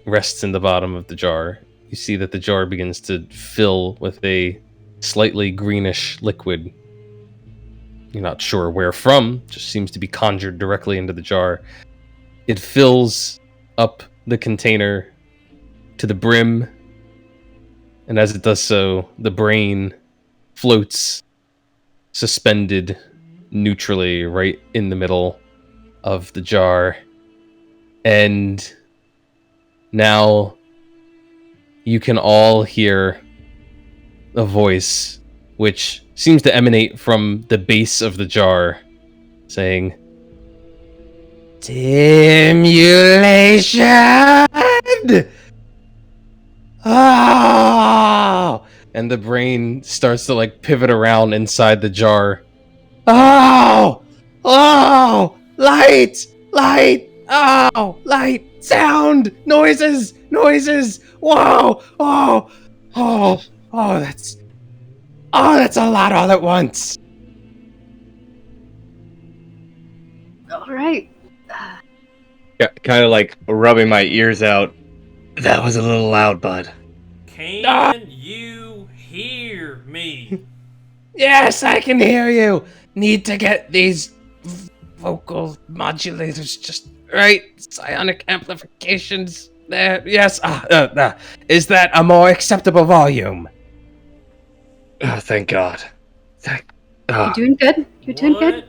rests in the bottom of the jar, you see that the jar begins to fill with a slightly greenish liquid. You're not sure where from, just seems to be conjured directly into the jar. It fills up the container to the brim, and as it does so, the brain floats suspended neutrally right in the middle of the jar. And now you can all hear a voice which seems to emanate from the base of the jar saying, "Stimulation! Oh!" And the brain starts to like pivot around inside the jar. Oh! Oh! Light! Light! Oh! Light! Sound! Noises! Noises! Whoa! Oh! Oh! Oh, that's a lot all at once. All right. Kind of like rubbing my ears out. That was a little loud, bud. Can you hear me? Yes, I can hear you. Need to get these vocal modulators just right. Psionic amplifications there. Yes. Is that a more acceptable volume? Oh, thank God. You're doing good. You're doing good. What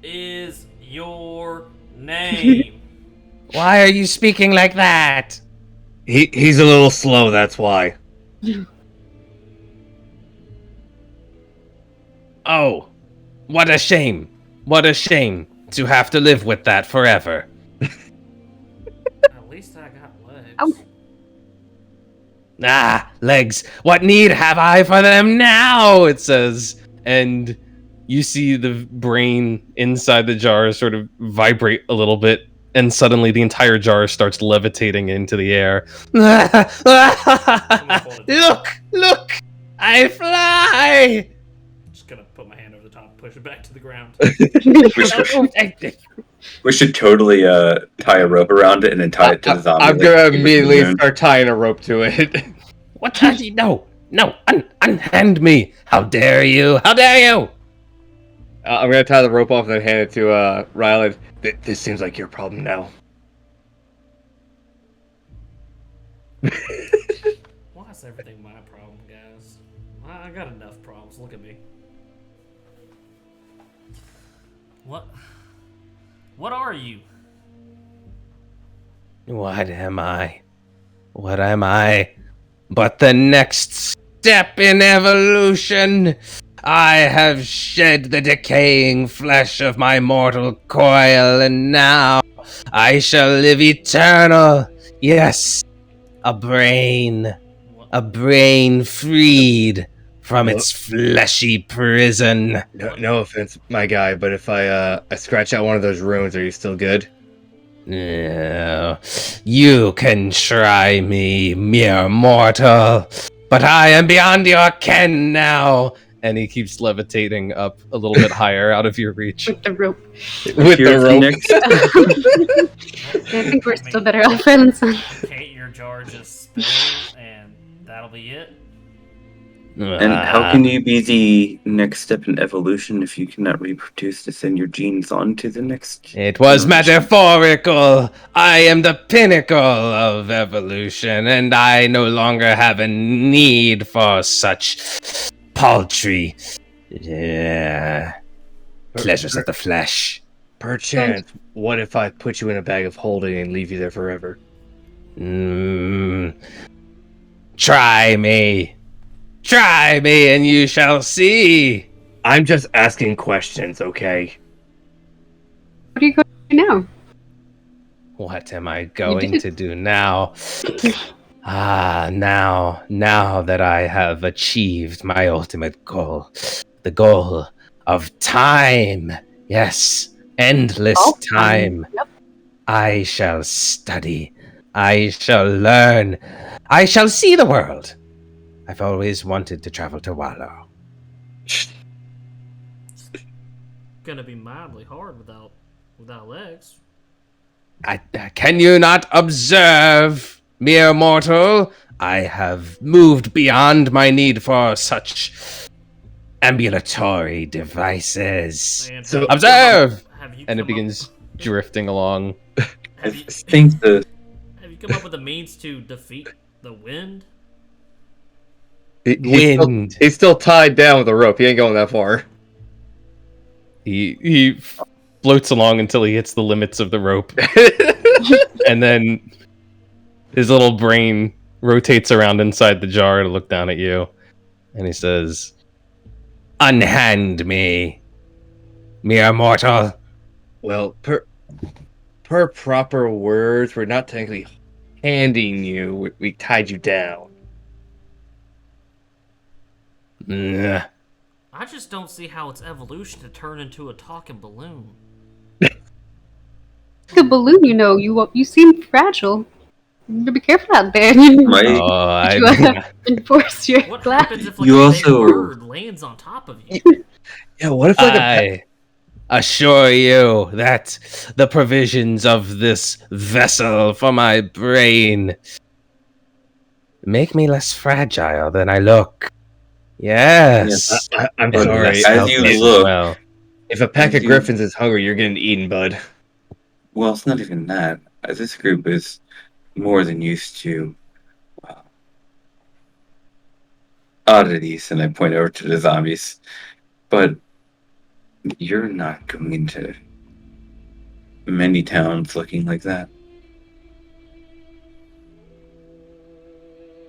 is your name? Why are you speaking like that? He's a little slow, that's why. Oh, what a shame. What a shame to have to live with that forever. At least I got legs. Oh. Ah, legs. What need have I for them now? It says. And you see the brain inside the jar sort of vibrate a little bit, and suddenly the entire jar starts levitating into the air. Look, I fly. Just gonna put my hand over the top, push it back to the ground. We should totally tie a rope around it and then tie it to the zombie. I'm gonna immediately start tying a rope to it. What? No, unhand me. How dare you? How dare you? I'm gonna tie the rope off and then hand it to Ryland. This seems like your problem now. Why is everything my problem, guys? I got enough problems. Look at me. What are you? What am I? What am I? But the next step in evolution. I have shed the decaying flesh of my mortal coil, and now I shall live eternal. Yes, a brain freed from its fleshy prison. No offense, my guy, but if I scratch out one of those runes, are you still good? No, you can try me, mere mortal, but I am beyond your ken now. And he keeps levitating up a little bit higher out of your reach. With the rope. With the rope. I think we're still better off, Ryland son. Can't your jar just spill and that'll be it? And how can you be the next step in evolution if you cannot reproduce to send your genes on to the next? It was metaphorical. I am the pinnacle of evolution, and I no longer have a need for such paltry pleasures of the flesh. Perchance, what if I put you in a bag of holding and leave you there forever? Try me, and you shall see. I'm just asking questions, okay? What are you going to do now? What am I going to do now? Now that I have achieved my ultimate goal, the goal of time. Yes, endless time. Yep. I shall study I shall learn. I shall see the world. I've always wanted to travel to Wallow. Gonna be mildly hard without legs. Can you not observe, mere mortal? I have moved beyond my need for such ambulatory devices. And So- Observe! Have you And it come begins drifting along. Have you, think the have you come up with a means to defeat the wind? Wind. He's still tied down with a rope. He ain't going that far. He floats along until he hits the limits of the rope, and then his little brain rotates around inside the jar to look down at you, and he says, Unhand me, mere mortal. Well, per proper words, we're not technically handing you. We tied you down. Nah. I just don't see how it's evolution to turn into a talking balloon. The balloon, you seem fragile. You better be careful out there. my Oh, You wanna enforce your What glass. happens if like You a also- big bird lands on top of you? Yeah, what if like I assure you that the provisions of this vessel for my brain make me less fragile than I look. Yes. I'm But sorry. as Helpless you as look- well. If a pack As of you- griffins is hungry, you're getting eaten, bud. well, it's not even that. This group is more than used to oddities, and I point over to the zombies. But you're not going into many towns looking like that.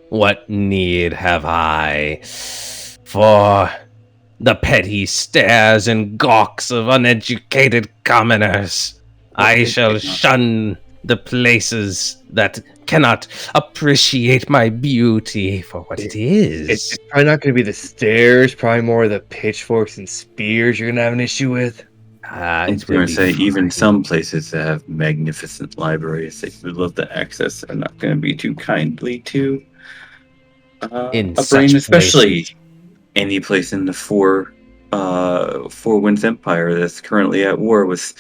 What need have I for the petty stares and gawks of uneducated commoners? I shall shun the places that cannot appreciate my beauty for what it is. It's probably not going to be the stairs. Probably more the pitchforks and spears you're going to have an issue with. I'm It will going be to say even fine. some places that have magnificent libraries that you would love to access are not going to be too kindly to In a such brain, especially places. any place in the Four Winds Empire that's currently at war with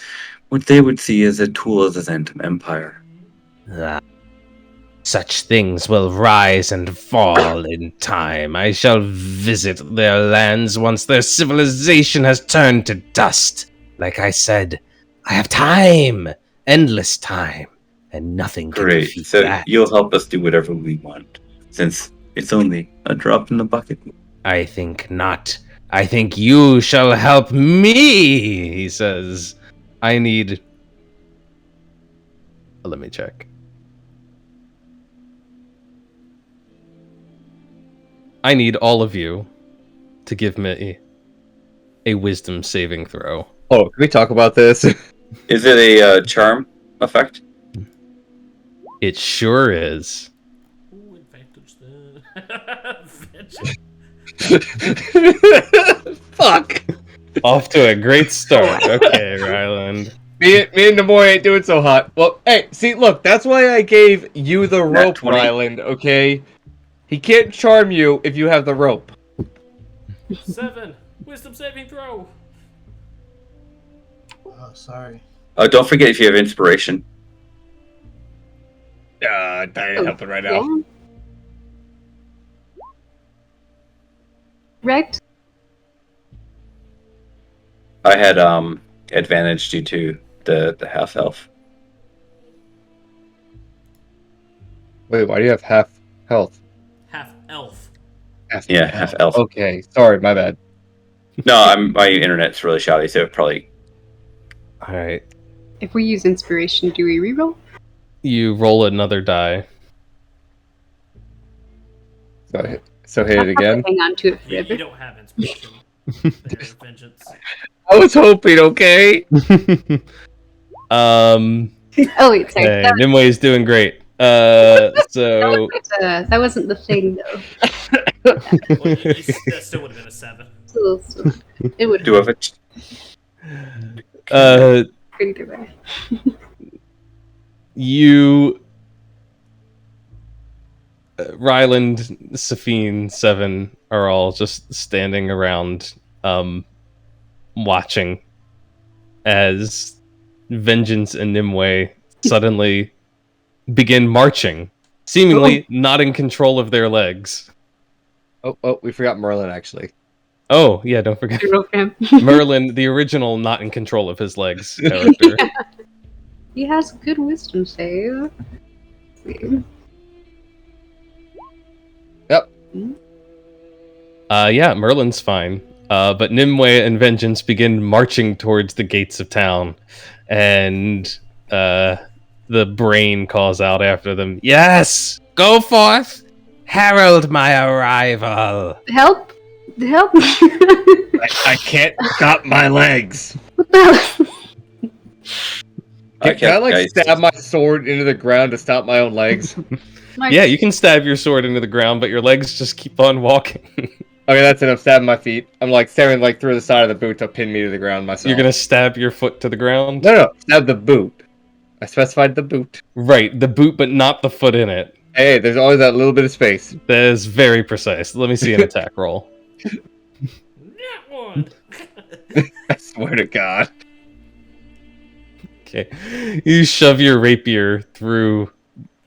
what they would see as a tool of the Zentum Empire. Ah, such things will rise and fall in time. I shall visit their lands once their civilization has turned to dust. Like I said, I have time, endless time, and nothing can Great. defeat So that. you'll help us do whatever we want, since it's only a drop in the bucket. I think not. I think you shall help me, he says. I need. Let me check. I need all of you to give me a wisdom saving throw. Oh, can we talk about this? Is it a charm effect? It sure is. Ooh, advantage then. Fuck. Off to a great start. Okay, Ryland. Me and the boy ain't doing so hot. Well, hey, see, look, that's why I gave you the Nat rope, 20. Ryland, okay? He can't charm you if you have the rope. 7. Wisdom saving throw. Oh, sorry. Don't forget if you have inspiration. That ain't helping right now. Yeah. Right? I had advantage due to the half elf. Wait, why do you have half health? Half elf. Yeah, half elf. Okay, sorry, my bad. No, my internet's really shoddy, so it probably. All right. If we use inspiration, do we reroll? You roll another die. So hit it again. Hang on to it You forever. don't have inspiration. There's vengeance. I was hoping, okay? Um. Oh wait, sorry. Hey, That, Nimue is doing great. So that wasn't the thing though. Well, that still would have been a 7. So it would Do have have been uh, either way. you Ryland, Safine, Seven are all just standing around, watching as Vengeance and Nimue suddenly begin marching, seemingly not in control of their legs. Oh, we forgot Merlin actually. Oh, yeah, don't forget Hero fam. Merlin, the original not in control of his legs character. He has good wisdom save. Yep. Yeah, Merlin's fine. But Nimue and Vengeance begin marching towards the gates of town, and the brain calls out after them, "Yes! Go forth! Herald my arrival!" Help! Help! I can't stop my legs. What the hell? Can I like guys. stab my sword into the ground to stop my own legs? My- Yeah, you can stab your sword into the ground, but your legs just keep on walking. Okay, that's it. I'm stabbing my feet. I'm like stabbing like through the side of the boot to pin me to the ground myself. You're gonna stab your foot to the ground? No, stab the boot. I specified the boot. Right, the boot, but not the foot in it. Hey, there's always that little bit of space. That is very precise. Let me see an attack roll. That one. I swear to God. Okay. You shove your rapier through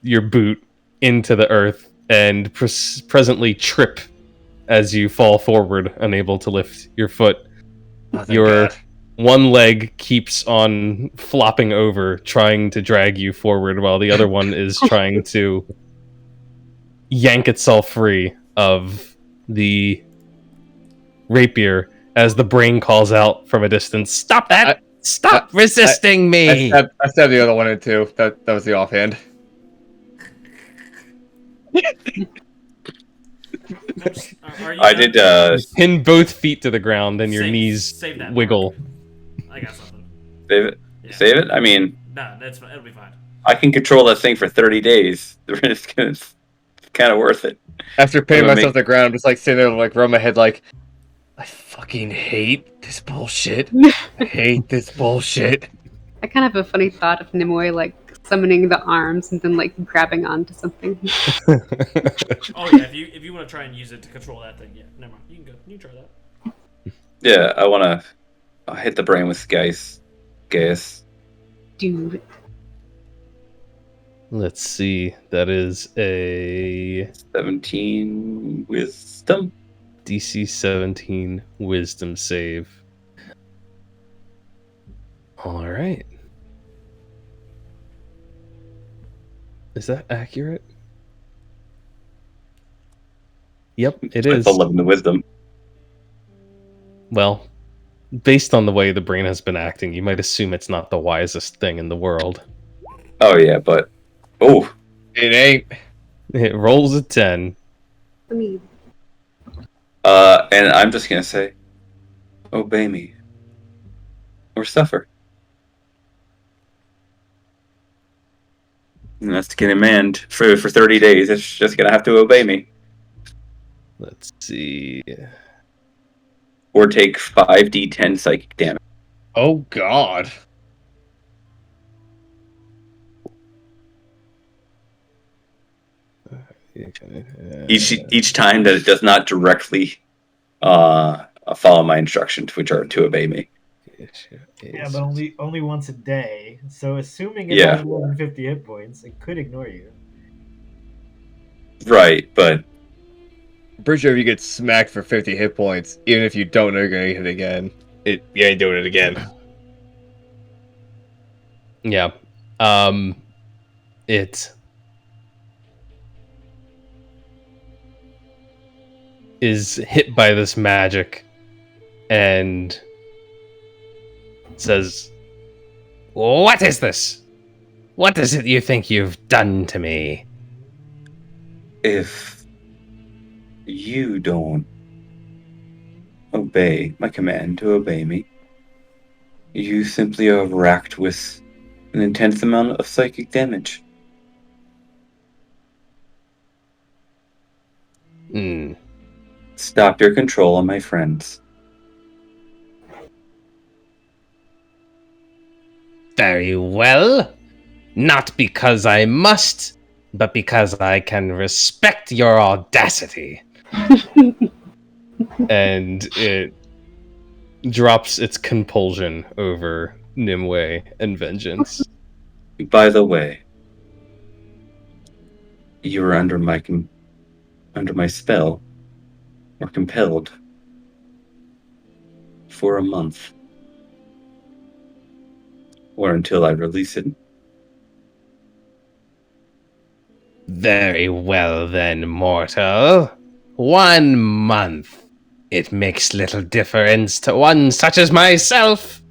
your boot into the earth and presently trip as you fall forward, unable to lift your foot. Oh, thank Your God. one leg keeps on flopping over, trying to drag you forward, while the other one is trying to yank itself free of the rapier as the brain calls out from a distance, "Stop that! Stop resisting me! I stabbed the other one in two. That was the offhand. Are you I done? did Pin both feet to the ground and your Save- knees save that wiggle." I got something. save it. Yeah. Save it. I mean, No, it'll be fine. I can control that thing for 30 days. It's kind of worth it. After pinning I'm gonna myself to the ground, I'm just like sitting there, like rubbing my head, like I fucking hate this bullshit. I hate this bullshit. I kind of have a funny thought of Nimue like summoning the arms and then like grabbing onto something. Oh yeah, if you want to try and use it to control that thing, yeah, never mind. You can go. You can try that. Yeah, I want to hit the brain with Gas. Dude. Let's see. That is a 17 wisdom. DC 17 wisdom save. All right. Is that accurate? Yep, it is. It's 11 to wisdom. Well, based on the way the brain has been acting, you might assume it's not the wisest thing in the world. Oh yeah, but It ain't. It rolls a 10. I mean, and I'm just gonna say, obey me or suffer. And that's to get him manned for 30 days. It's just gonna have to obey me Let's see. or take 5d10 psychic damage. Oh God. Each time that it does not directly follow my instructions, which are to obey me. Yeah, but only once a day. So assuming it Yeah. has more than 50 hit points, it could ignore you. Right, but I'm pretty sure if you get smacked for 50 hit points, even if you don't know you're gonna hit it again, you ain't doing it again. Yeah. It is hit by this magic and says, What is this? What is it you think you've done to me? if you don't obey my command to obey me, you simply are racked with an intense amount of psychic damage. Hmm. Stop your control on my friends. Very well. Not because I must, but because I can respect your audacity. And it drops its compulsion over Nimue and Vengeance. By the way, you were under my spell, or compelled, for a month, or until I release it. Very well then, mortal. 1 month. It makes little difference to one such as myself.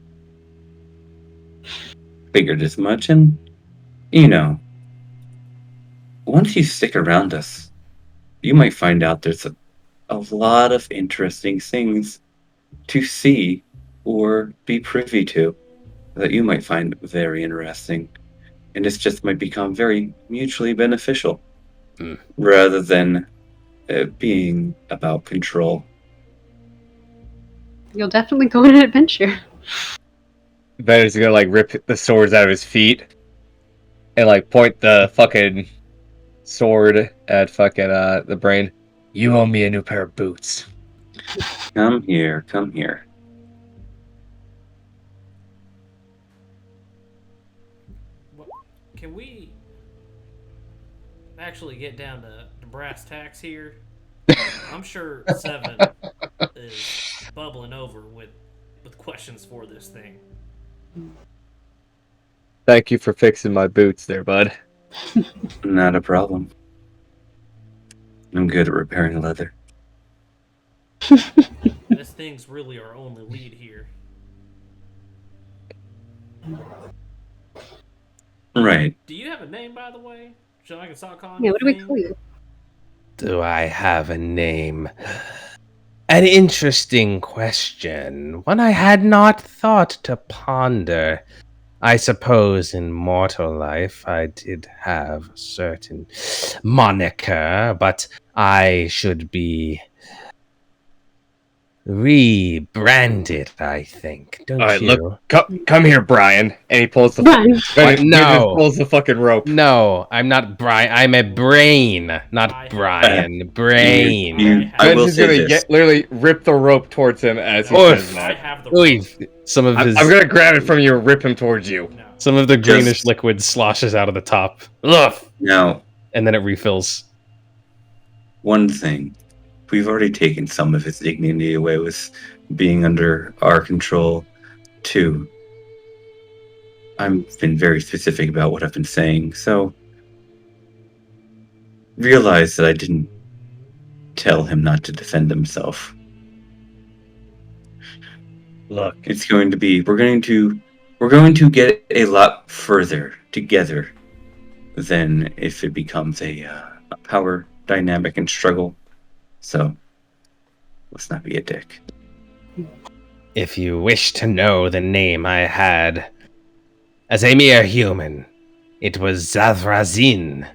Figured as much, and once you stick around us, you might find out there's a lot of interesting things to see or be privy to that you might find very interesting. And this just might become very mutually beneficial rather than being about control. You'll definitely go on an adventure. Vader's gonna like rip the swords out of his feet and like point the fucking sword at fucking the brain. You owe me a new pair of boots. Come here, come here. Can we actually get down to brass tacks here? I'm sure Seven is bubbling over with questions for this thing. Thank you for fixing my boots there, bud. Not a problem. I'm good at repairing leather. This thing's really our only lead here. Right. Do you have a name, by the way? So I can start calling Yeah, you what do we Thing? call you? Do I have a name? An interesting question. One I had not thought to ponder. I suppose in mortal life I did have a certain moniker, but I should be rebranded, I think. Don't All right, you? look, come here, Brian. And he pulls the Run. Vader No. just pulls the fucking rope. No, I'm not Brian. I'm a brain, not I- Brian. Brain. I will Ben's say gonna this. literally rip the rope towards him as he Oof. says I that. have the Ooh, some of his I'm gonna grab it from you and rip him towards you. No. Some of the greenish Just- liquid sloshes out of the top. Ugh. Now, And then it refills. one thing. We've already taken some of his dignity away with being under our control. 2, I've been very specific about what I've been saying, so realize that I didn't tell him not to defend himself. Look, It's going to be we're going to get a lot further together than if it becomes a power dynamic and struggle. So let's not be a dick. If you wish to know the name I had as a mere human, it was Zavrazin.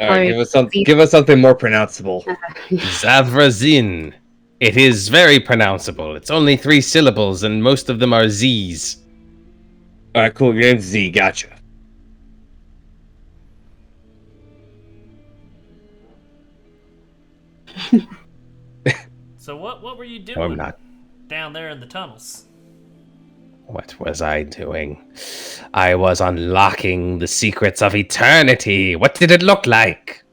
all right, Sorry. give us something more pronounceable. Zavrazin. It is very pronounceable. It's only 3 syllables, and most of them are Z's. All right, cool. Your name's Z. Gotcha. So what were you doing No, I'm not. down there in the tunnels? What was I doing? I was unlocking the secrets of eternity. What did it look like?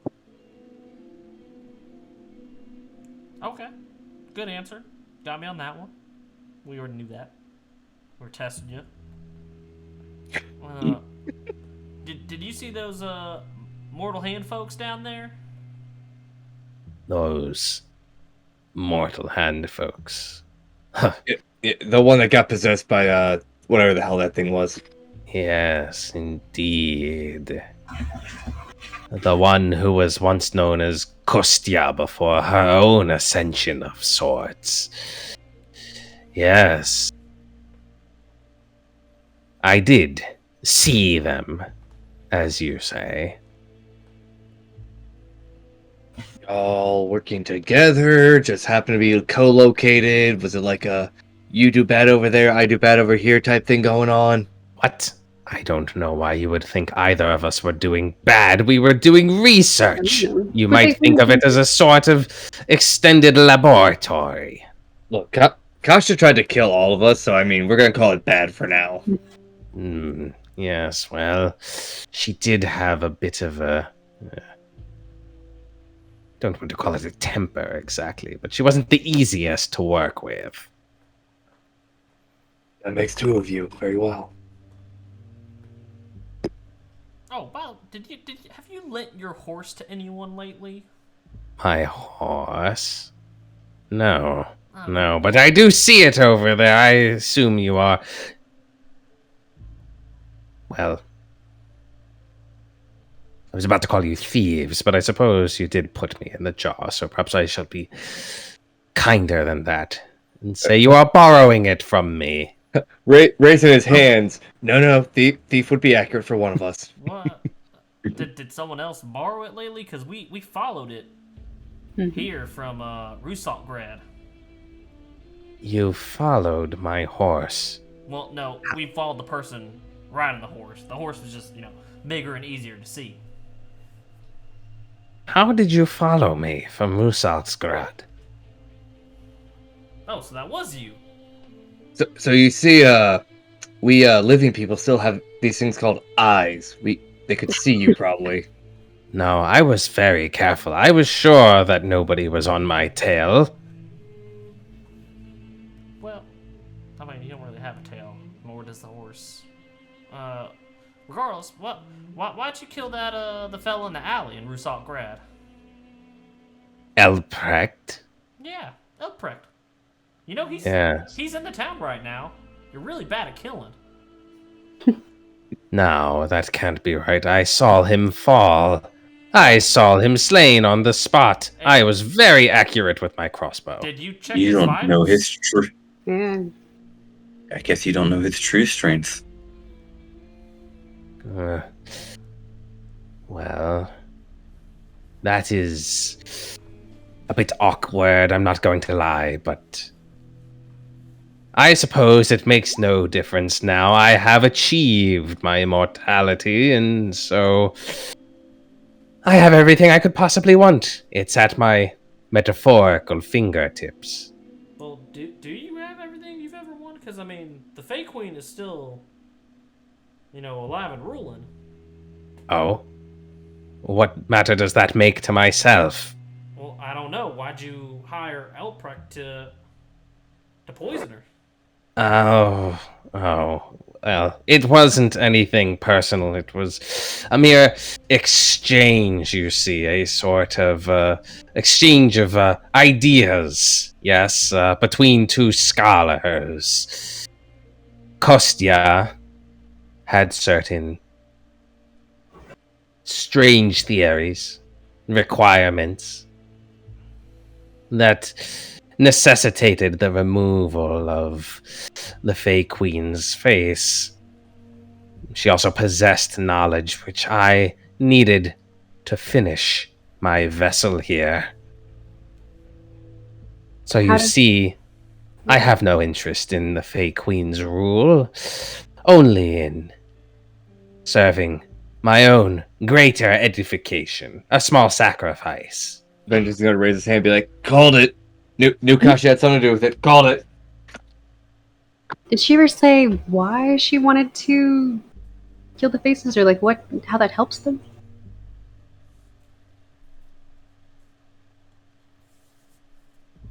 Okay, good answer. Got me on that one. We already knew that. We're testing you. Did you see those mortal hand folks down there? Those mortal hand folks. Yeah, the one that got possessed by whatever the hell that thing was. Yes, indeed. The one who was once known as Kostya before her own ascension of sorts. Yes. I did see them, as you say. All working together, just happen to be co-located. Was it like a you do bad over there, I do bad over here type thing going on? What? I don't know why you would think either of us were doing bad. We were doing research. You But might they think of it as a sort of extended laboratory. Look, Kasha tried to kill all of us, so I mean, we're gonna call it bad for now. Yes, well, she did have a bit of a... don't want to call it a temper exactly, but she wasn't the easiest to work with. That makes two of you. Very well. Oh, wow. Have you lent your horse to anyone lately? My horse? No. Oh. No, but I do see it over there. I assume you are... Well... I was about to call you thieves, but I suppose you did put me in the jaw, so perhaps I shall be kinder than that and say you are borrowing it from me. Raising his hands. No, thief would be accurate for one of us. What? Did someone else borrow it lately? Because we followed it here from Rusokgrad. You followed my horse. Well, no, we followed the person riding the horse. The horse was just, bigger and easier to see. How did you follow me from Rusalsgrad? Oh, so that was you. So you see, we living people still have these things called eyes. They could see you probably. No, I was very careful. I was sure that nobody was on my tail. Well, I mean, you don't really have a tail, nor does the horse. Regardless, why'd you kill that, the fella in the alley in Rusokgrad? Elprecht? Yeah, Elprecht. Yes. He's in the town right now. You're really bad at killing. No, that can't be right. I saw him fall. I saw him slain on the spot. I was very accurate with my crossbow. Did you check You his don't know vitals? his true. Yeah. I guess you don't know his true strengths. Well, that is a bit awkward, I'm not going to lie, but I suppose it makes no difference now. I have achieved my immortality, and so I have everything I could possibly want. It's at my metaphorical fingertips. Well, do you have everything you've ever wanted? Because, I mean, the Fey Queen is still, alive and ruling. Oh? What matter does that make to myself? Well, I don't know. Why'd you hire Elprecht to poison her? Oh, well, it wasn't anything personal. It was a mere exchange, you see, a sort of exchange of ideas, yes, between two scholars. Kostya had certain strange theories, requirements that necessitated the removal of the Fey Queen's face. She also possessed knowledge which I needed to finish my vessel here. So you see, I have no interest in the Fey Queen's rule, only in serving my own greater edification, a small sacrifice. Vengeance is gonna raise his hand and be like, called it. Knew Kasha had something to do with it. Called it. Did she ever say why she wanted to kill the faces, or like how that helps them?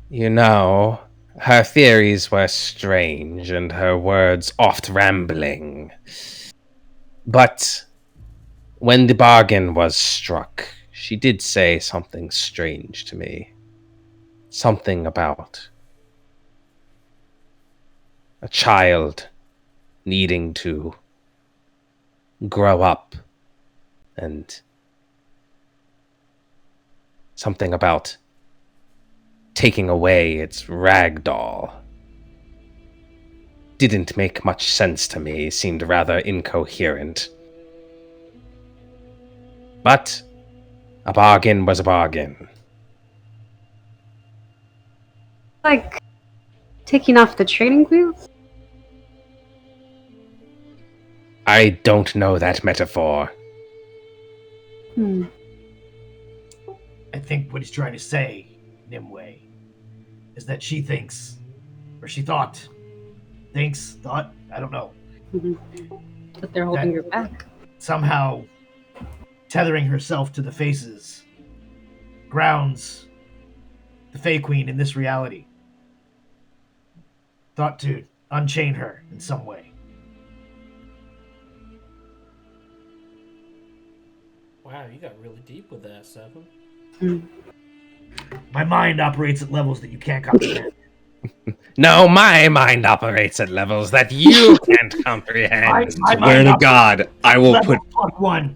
You know, her theories were strange and her words oft rambling. But when the bargain was struck, she did say something strange to me. Something about a child needing to grow up, and something about taking away its rag doll. Didn't make much sense to me, seemed rather incoherent. But a bargain was a bargain. Like taking off the training wheels? I don't know that metaphor. Hmm. I think what he's trying to say, Nimue, is that she thinks, or she thought, I don't know, But they're holding That- her back. somehow tethering herself to the faces grounds the Fey Queen in this reality. Thought to unchain her in some way. Wow, you got really deep with that, Seven. My mind operates at levels that you can't comprehend. No, my mind operates at levels that you can't comprehend. My Swear mind to operates God, I will put. +1.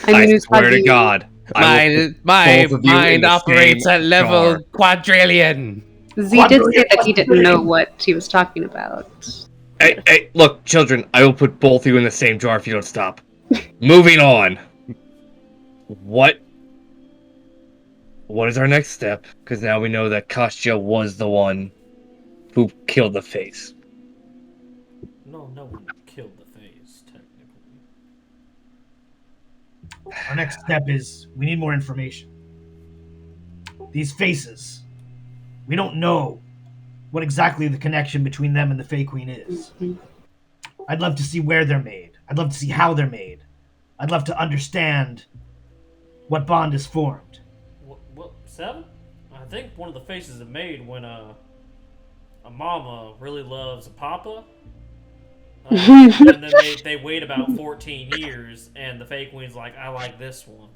I swear to God, I will put My both of you in mind the operates same at level jar. quadrillion. Z did say that he didn't know what she was talking about. Hey, look, children, I will put both of you in the same jar if you don't stop. Moving on. What is our next step? Because now we know that Kostya was the one who killed the face. No one killed the face, technically. Our next step is we need more information. These faces, we don't know what exactly the connection between them and the Fey Queen is. I'd love to see where they're made. I'd love to see how they're made. I'd love to understand what bond is formed. What, Seven? I think one of the faces are made when a mama really loves a papa. And then they wait about 14 years, and the Fey Queen's like, I like this one.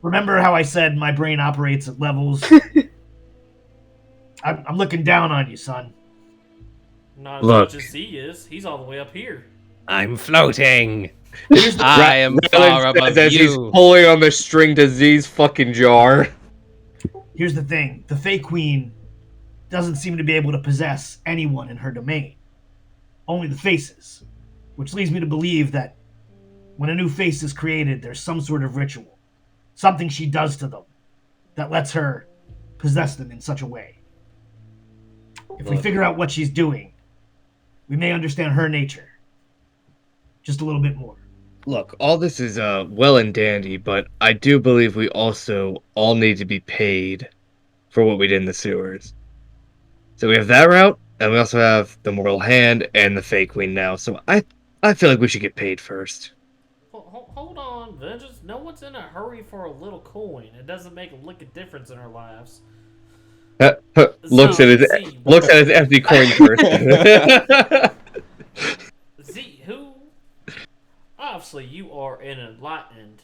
Remember how I said my brain operates at levels? I'm looking down on you, son. Not as Look. much as Z is. He's all the way up here. I'm floating. I am far Rylan above says as he's you. pulling on the string to Z's fucking jar. Here's the thing. The Fey Queen doesn't seem to be able to possess anyone in her domain. Only the faces. Which leads me to believe that when a new face is created, there's some sort of ritual. Something she does to them that lets her possess them in such a way. If we Look. figure out what she's doing, we may understand her nature just a little bit more. Look, all this is well and dandy, but I do believe we also all need to be paid for what we did in the sewers. So we have that route, and we also have the Mortal Hand and the Fey Queen now. So I feel like we should get paid first. Hold on, Vengeance. No one's in a hurry for a little coin. It doesn't make a lick of difference in our lives. Looks at his empty coin first. Z, who? Obviously, you are an enlightened,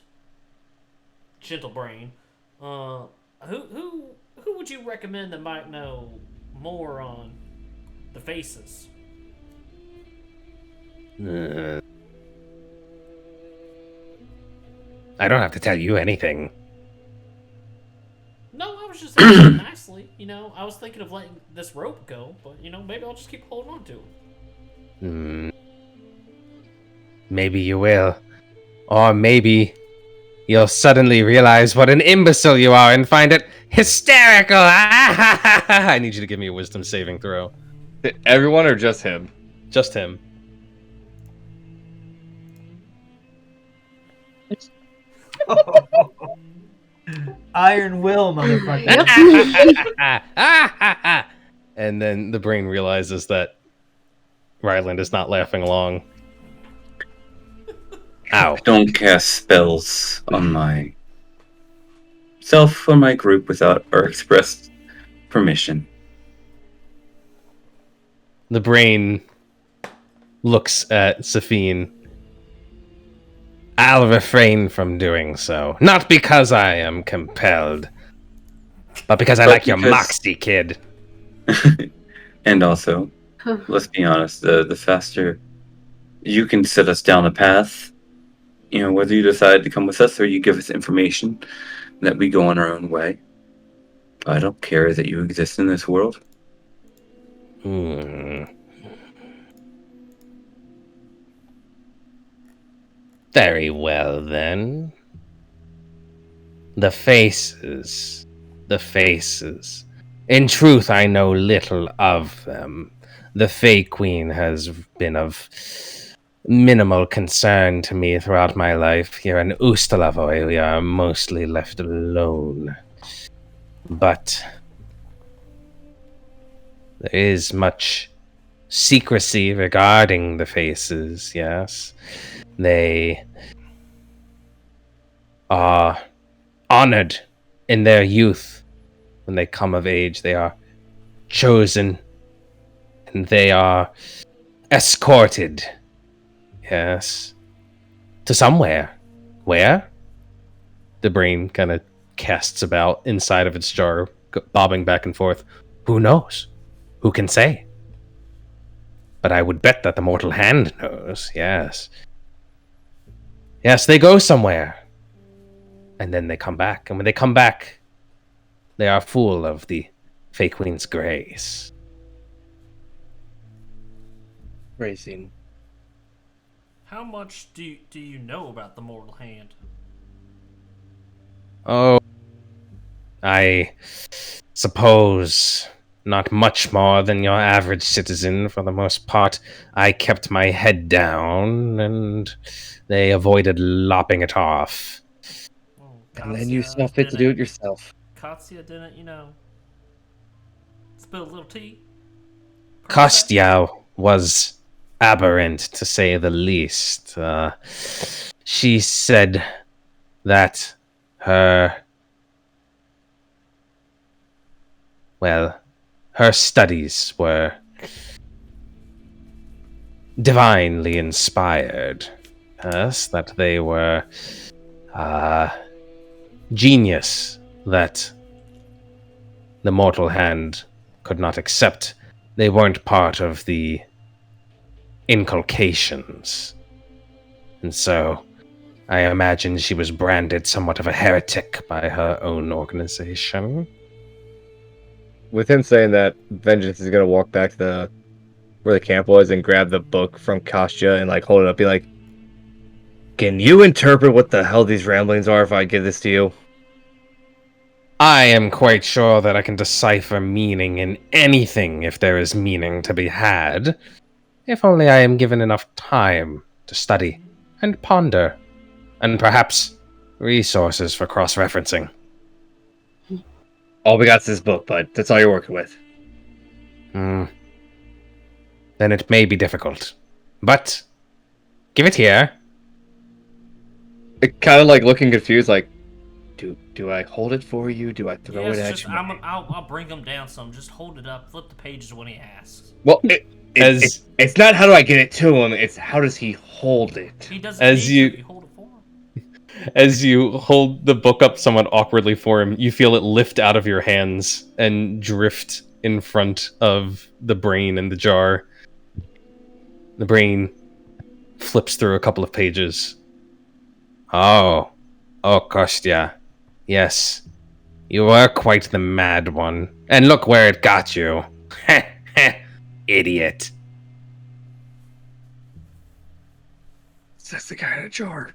gentle brain. Who would you recommend that might know more on the faces? I don't have to tell you anything. No, I was just asking nicely. You know, I was thinking of letting this rope go, but you know, maybe I'll just keep holding on to it. Maybe you will. Or maybe you'll suddenly realize what an imbecile you are and find it hysterical. I need you to give me a wisdom saving throw. Everyone or just him? Just him. Iron will, motherfucker. And then the brain realizes that Ryland is not laughing along. Ow. I don't cast spells on my self or my group without our express permission. The brain looks at Safine. I'll refrain from doing so. Not because I am compelled, but because I But like your because- moxie, kid. And also, let's be honest, the faster you can set us down a path, you know, whether you decide to come with us or you give us information that we go on our own way. I don't care that you exist in this world. Very well, then. The faces. The faces. In truth, I know little of them. the Fey Queen has been of minimal concern to me throughout my life. Here in Ustalavoi, we are mostly left alone. But there is much secrecy regarding the faces, yes. They are honored in their youth. When they come of age, they are chosen and they are escorted, yes, to somewhere. Where? The brain kind of casts about inside of its jar, bobbing back and forth. Who knows? Who can say? But I would bet that the mortal hand knows, yes. Yes, they go somewhere. And then they come back. And when they come back, they are full of the Fey Queen's grace. Racing. How much do you know about the mortal hand? Oh, I suppose not much more than your average citizen. For the most part, I kept my head down, and they avoided lopping it off. Well, And then you Katya saw fit to do it yourself. Katya didn't, spill a little tea. per se? Kostya was aberrant, to say the least. She said that her studies were divinely inspired. Yes, that they were genius that the mortal hand could not accept. They weren't part of the inculcations. And so I imagine she was branded somewhat of a heretic by her own organization. With him saying that, Vengeance is gonna walk back to where the camp was and grab the book from Kostya and hold it up, be like, "Can you interpret what the hell these ramblings are if I give this to you?" I am quite sure that I can decipher meaning in anything if there is meaning to be had. If only I am given enough time to study and ponder, and perhaps resources for cross-referencing. All we got is this book, bud. That's all you're working with. Then it may be difficult. But give it here. Kind of looking confused, do I hold it for you? Do I throw it at you? I'll bring him down some. Just hold it up. Flip the pages when he asks. Well, it's not how do I get it to him. It's how does he hold it? He doesn't As need you- to. You hold it for him. As you hold the book up somewhat awkwardly for him, you feel it lift out of your hands and drift in front of the brain in the jar. The brain flips through a couple of pages. Oh, Kostya. Yes, you were quite the mad one. And look where it got you. Idiot. That's the guy in a jar.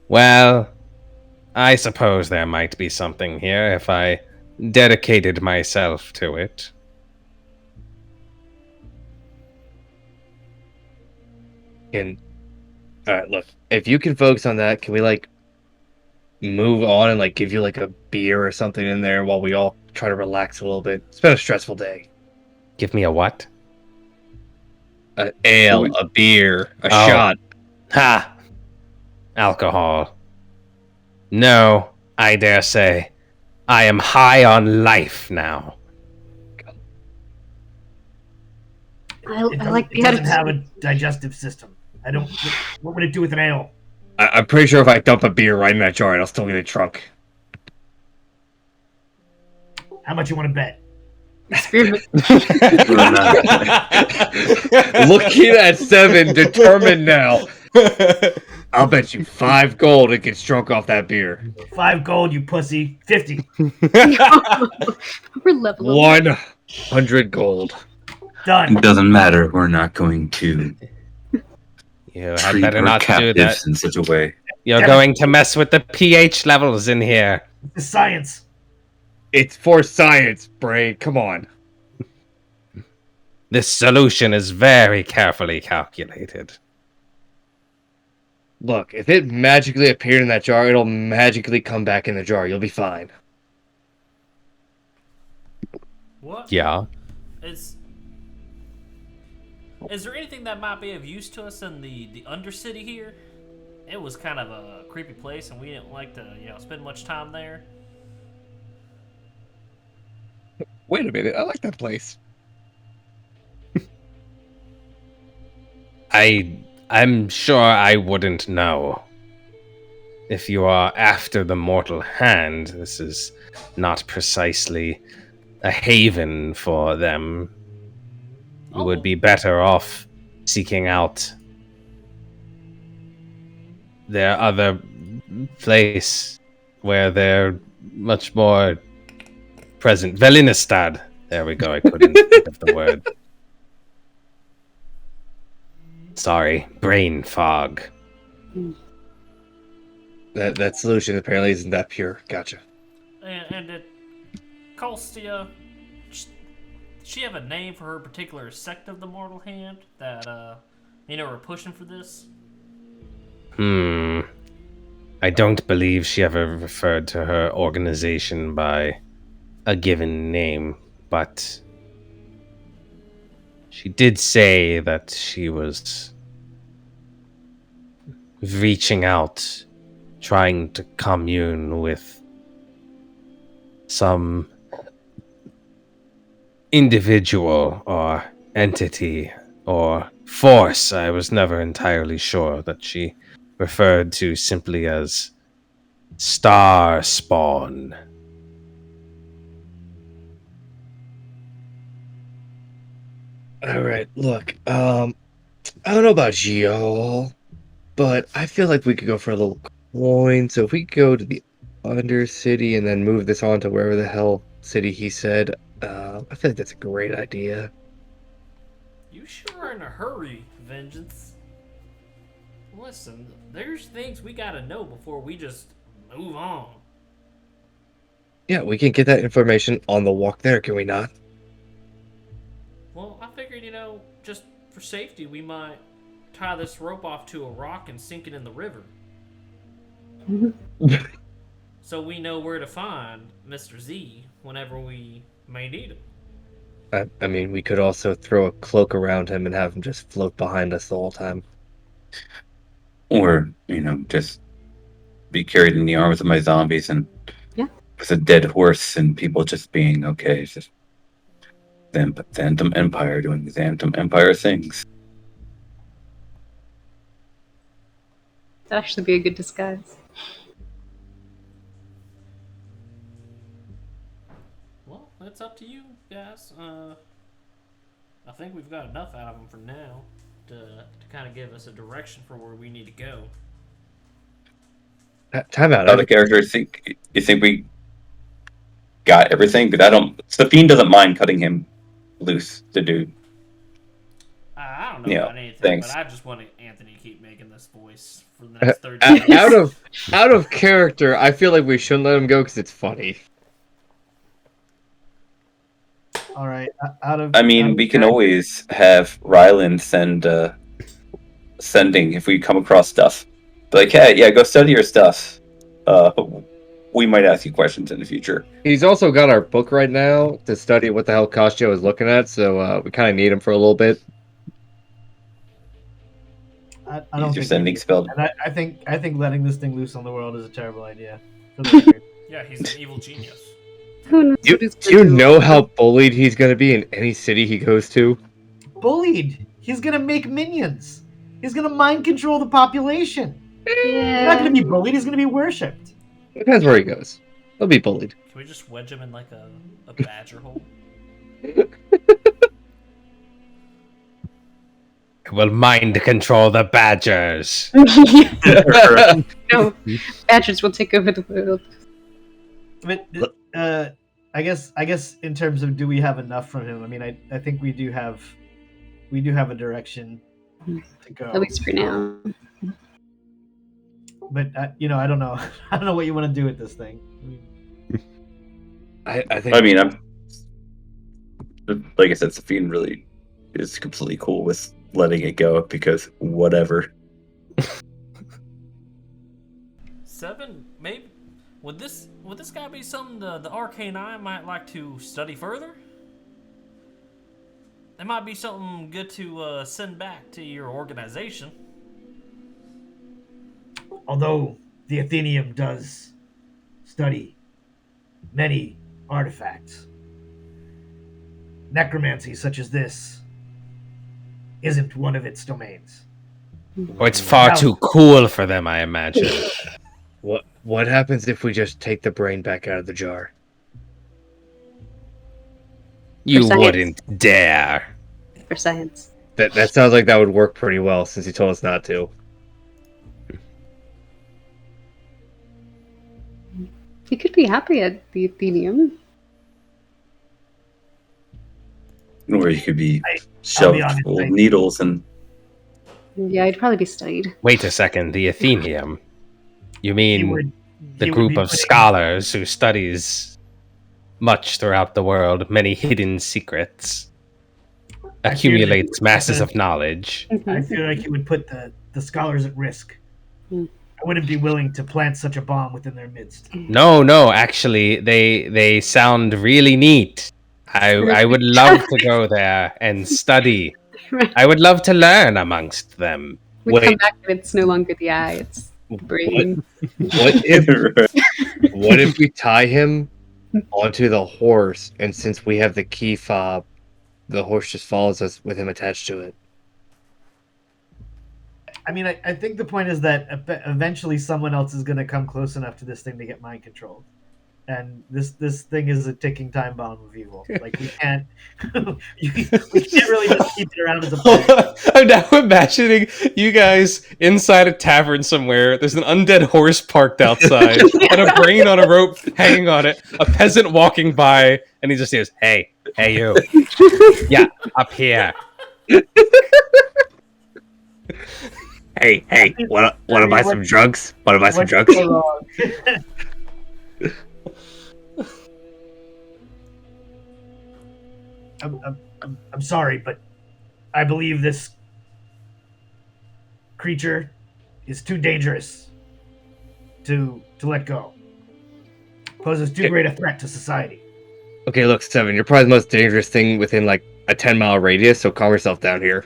Well, I suppose there might be something here if I dedicated myself to it. Alright, look. If you can focus on that, can we move on and give you a beer or something in there while we all try to relax a little bit? It's been a stressful day. Give me a what? An ale, a beer, a Oh. shot. Ha! Alcohol. No, I dare say. I am high on life now. I It like the doesn't attitude. have a digestive system. I don't. What would it do with an ale? I'm pretty sure if I dump a beer right in that jar, it'll still get a trunk. How much you want to bet? Looking at 7, determined now. I'll bet you 5 gold it gets drunk off that beer. 5 gold, you pussy. 50. We're level up. 100 gold. Done. It doesn't matter. We're not going to You had treat better our not do that. captives in such a way. You're going to mess with the pH levels in here. It's science. It's for science, Brain. Come on. This solution is very carefully calculated. Look, if it magically appeared in that jar, it'll magically come back in the jar. You'll be fine. What? Yeah. Is there anything that might be of use to us in the Undercity here? It was kind of a creepy place, and we didn't like to, spend much time there. Wait a minute. I like that place. I'm sure I wouldn't know. If you are after the mortal hand, this is not precisely a haven for them. You would be better off seeking out their other place where they're much more present. Velinistad. There we go. I couldn't think of the word. Sorry, brain fog. That solution apparently isn't that pure. Gotcha. And did Colstia, she have a name for her particular sect of the Mortal Hand that, we're pushing for this? I don't believe she ever referred to her organization by a given name, but she did say that she was reaching out, trying to commune with some individual or entity or force. I was never entirely sure that she referred to simply as Star Spawn. All right, look. I don't know about y'all, but I feel like we could go for a little coin. So if we go to the Undercity and then move this on to wherever the hell city he said, I feel like that's a great idea. You sure are in a hurry, Vengeance. Listen, there's things we gotta know before we just move on. Yeah, we can get that information on the walk there, can we not? Well, I figured, just for safety, we might tie this rope off to a rock and sink it in the river. So we know where to find Mr. Z whenever we may need him. I mean, we could also throw a cloak around him and have him just float behind us the whole time. Or, just be carried in the arms of my zombies and with a dead horse and people just being okay. It's just Phantom Empire doing Phantom Empire things. That'd actually be a good disguise. Well, it's up to you guys. I think we've got enough out of him for now to kind of give us a direction for where we need to go. Time out. Other characters you think we got everything? But Safine doesn't mind cutting him loose to do. I don't know about anything, thanks. but I just want Anthony to keep making this voice for the next 30 minutes. Out of character, I feel like we shouldn't let him go because it's funny. All right. We can always have Ryland sending if we come across stuff. But like, hey, yeah, go study your stuff. We might ask you questions in the future. He's also got our book right now to study what the hell Kostya is looking at, so we kind of need him for a little bit. I don't think sending spell. And I think letting this thing loose on the world is a terrible idea. For the record. Yeah, he's an evil genius. Who knows what he's Do you gonna do? know how bullied he's going to be in any city he goes to? Bullied. He's gonna make minions. He's gonna mind control the population. He's Yeah. not gonna be bullied. He's gonna be worshipped. Depends where he goes. He'll be bullied. Can we just wedge him in like a badger hole? Will mind control the badgers. No, badgers will take over the world. But I guess in terms of do we have enough from him? I mean, I think we do have a direction to go. At least for now. But I don't know. I don't know what you want to do with this thing. I think. I mean, I'm like I said, Safine really is completely cool with letting it go because whatever. 7, maybe. Would this guy be something the Arcane Eye might like to study further? It might be something good to send back to your organization. Although the Athenium does study many artifacts, necromancy such as this isn't one of its domains. Oh, it's far too cool for them, I imagine. What happens if we just take the brain back out of the jar? You science. wouldn't dare. For science. That sounds like that would work pretty well since he told us not to. You could be happy at the Athenium. Or you could be I'll shoved be honest, full of needles and Yeah, I'd probably be studied. Wait a second, the Athenium? You mean the he would group be of putting- scholars who studies much throughout the world, many hidden secrets, I fear accumulates that- masses of knowledge. I feel like it would put the scholars at risk. Hmm. I wouldn't be willing to plant such a bomb within their midst. No, actually, they sound really neat. I would love to go there and study. I would love to learn amongst them. We Wait. come back and it's no longer the eye, it's the brain. What if we tie him onto the horse, and since we have the key fob, the horse just follows us with him attached to it? I mean, I think the point is that eventually someone else is going to come close enough to this thing to get mind controlled. And this thing is a ticking time bomb of evil. Like, we can't we can't really just keep it around as a pet. I'm now imagining you guys inside a tavern somewhere. There's an undead horse parked outside and a brain on a rope hanging on it. A peasant walking by, and he just says, Hey, you. Yeah, up here. Hey, want to buy some drugs? Want to buy some What's drugs? so wrong? I'm sorry, but I believe this creature is too dangerous to let go. Poses too great a threat to society. Okay, look, Seven, you're probably the most dangerous thing within like a 10-mile radius, so calm yourself down here.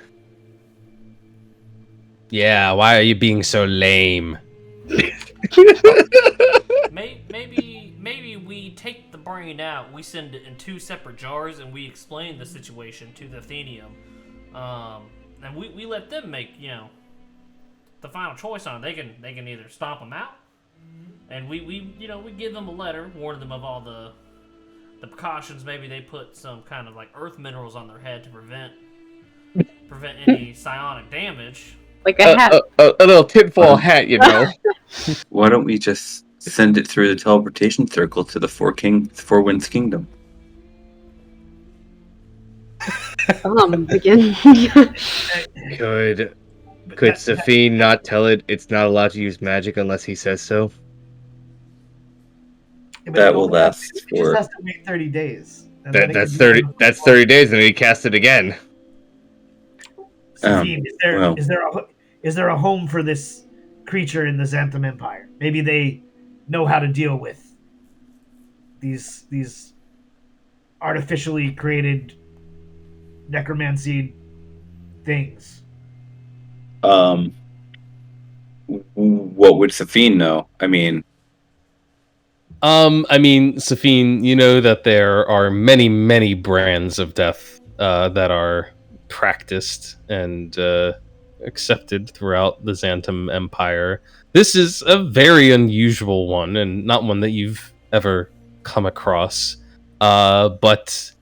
Yeah, why are you being so lame? Maybe we take the brain out, we send it in 2 separate jars, and we explain the situation to the Athenium. And we let them make, the final choice on it. They can either stomp them out, and we give them a letter warning them of all the precautions. Maybe they put some kind of like earth minerals on their head to prevent any psionic damage. Like a hat. A little tinfoil hat, you know. why don't we just send it through the teleportation circle to the Four Winds Kingdom? Again. Could Safine not tell it it's not allowed to use magic unless he says so? But That it will only has- last it for- just has to wait 30 days. And then it That's can 30. be- That's 30 days, and then he casts it again. Sabine, well. is there a home for this creature in the Xantham Empire? Maybe they know how to deal with these artificially created necromancy things. What would Safine know? I mean, Safine, you know that there are many, many brands of death that are practiced and accepted throughout the Xantham Empire. This is a very unusual one, and not one that you've ever come across. But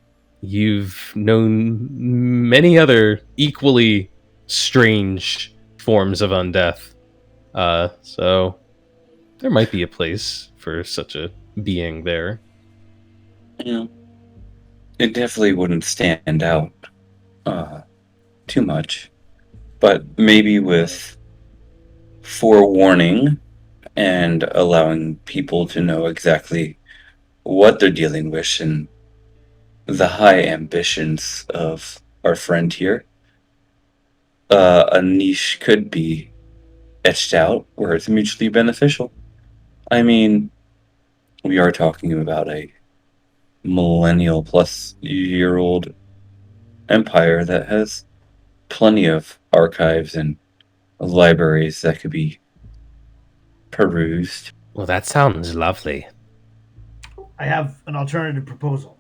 you've known many other equally strange forms of undeath. So there might be a place for such a being there. yeah, it definitely wouldn't stand out too much. But maybe with forewarning and allowing people to know exactly what they're dealing with and the high ambitions of our friend here, a niche could be etched out where it's mutually beneficial. I mean, we are talking about a millennial plus year old empire that has plenty of archives and libraries that could be perused. Well, that sounds lovely. I have an alternative proposal.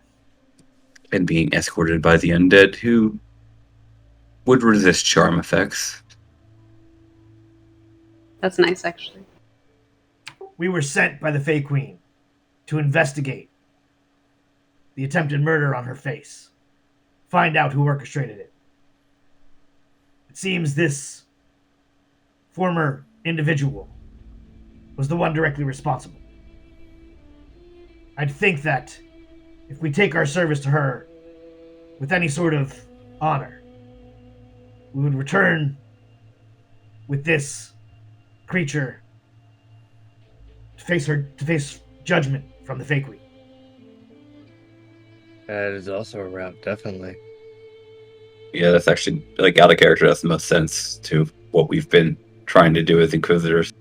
And being escorted by the undead who would resist charm effects. That's nice, actually. We were sent by the Fey Queen to investigate the attempted murder on her face, find out who orchestrated it. It seems this former individual was the one directly responsible. I'd think that if we take our service to her with any sort of honor, we would return with this creature to face judgment from the Fey Queen. That is also a route, definitely. Yeah, that's actually like out of character. That's the most sense to what we've been trying to do as Inquisitors.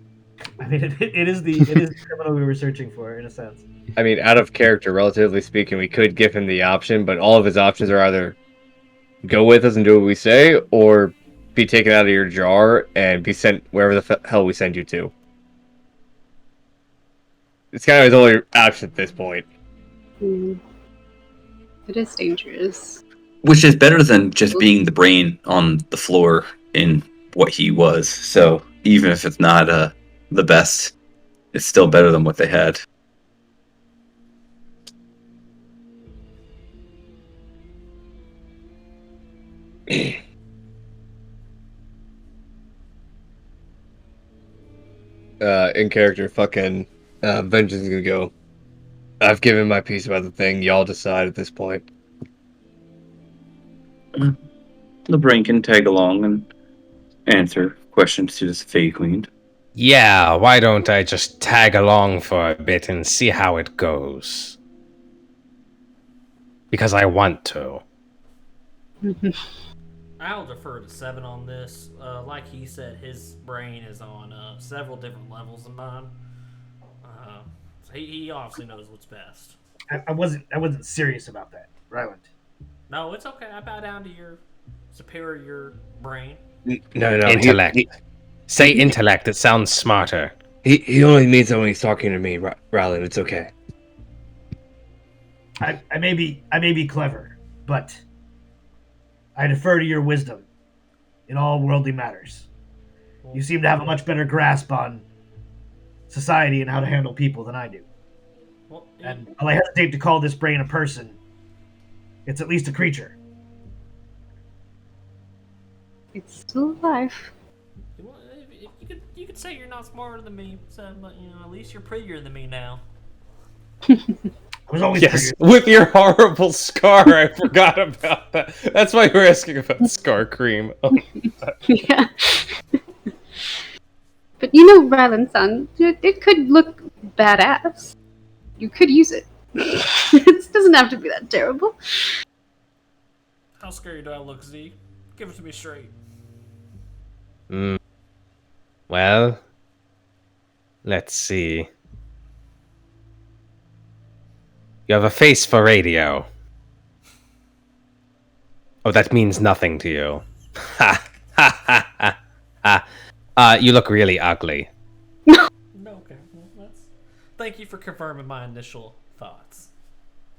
I mean, it is the criminal we were searching for, in a sense. I mean, out of character, relatively speaking, we could give him the option, but all of his options are either go with us and do what we say, or be taken out of your jar and be sent wherever the hell we send you to. It's kind of his only option at this point. It is dangerous. Which is better than just being the brain on the floor in what he was. So even if it's not the best, it's still better than what they had. In character, fucking Vengeance is gonna go. I've given my piece about the thing. Y'all decide at this point. The brain can tag along and answer questions to this Fey Queen. Yeah, why don't I just tag along for a bit and see how it goes? Because I want to. I'll defer to Seven on this. Like he said, his brain is on several different levels of mine. So he obviously knows what's best. I wasn't serious about that, Ryland. No, it's okay. I bow down to your superior brain. No. Intellect. Say intellect, it sounds smarter. He only means that when he's talking to me, Rylan. It's okay. I may be clever, but I defer to your wisdom in all worldly matters. You seem to have a much better grasp on society and how to handle people than I do. Well, And while I hesitate to call this brain a person, it's at least a creature. It's still alive. you could say you're not smarter than me, so, but at least you're prettier than me now. I was always Yes, prettier. with your horrible scar, I forgot about that. That's why you were asking about scar cream. Oh, Yeah. But you know, Rylan-san, it could look badass. You could use it. It doesn't have to be that terrible. How scary do I look, Z? Give it to me straight. Well, let's see. You have a face for radio. Oh, that means nothing to you. Ha ha ha ha ha. You look really ugly. No, okay. Well, thank you for confirming my initial thoughts.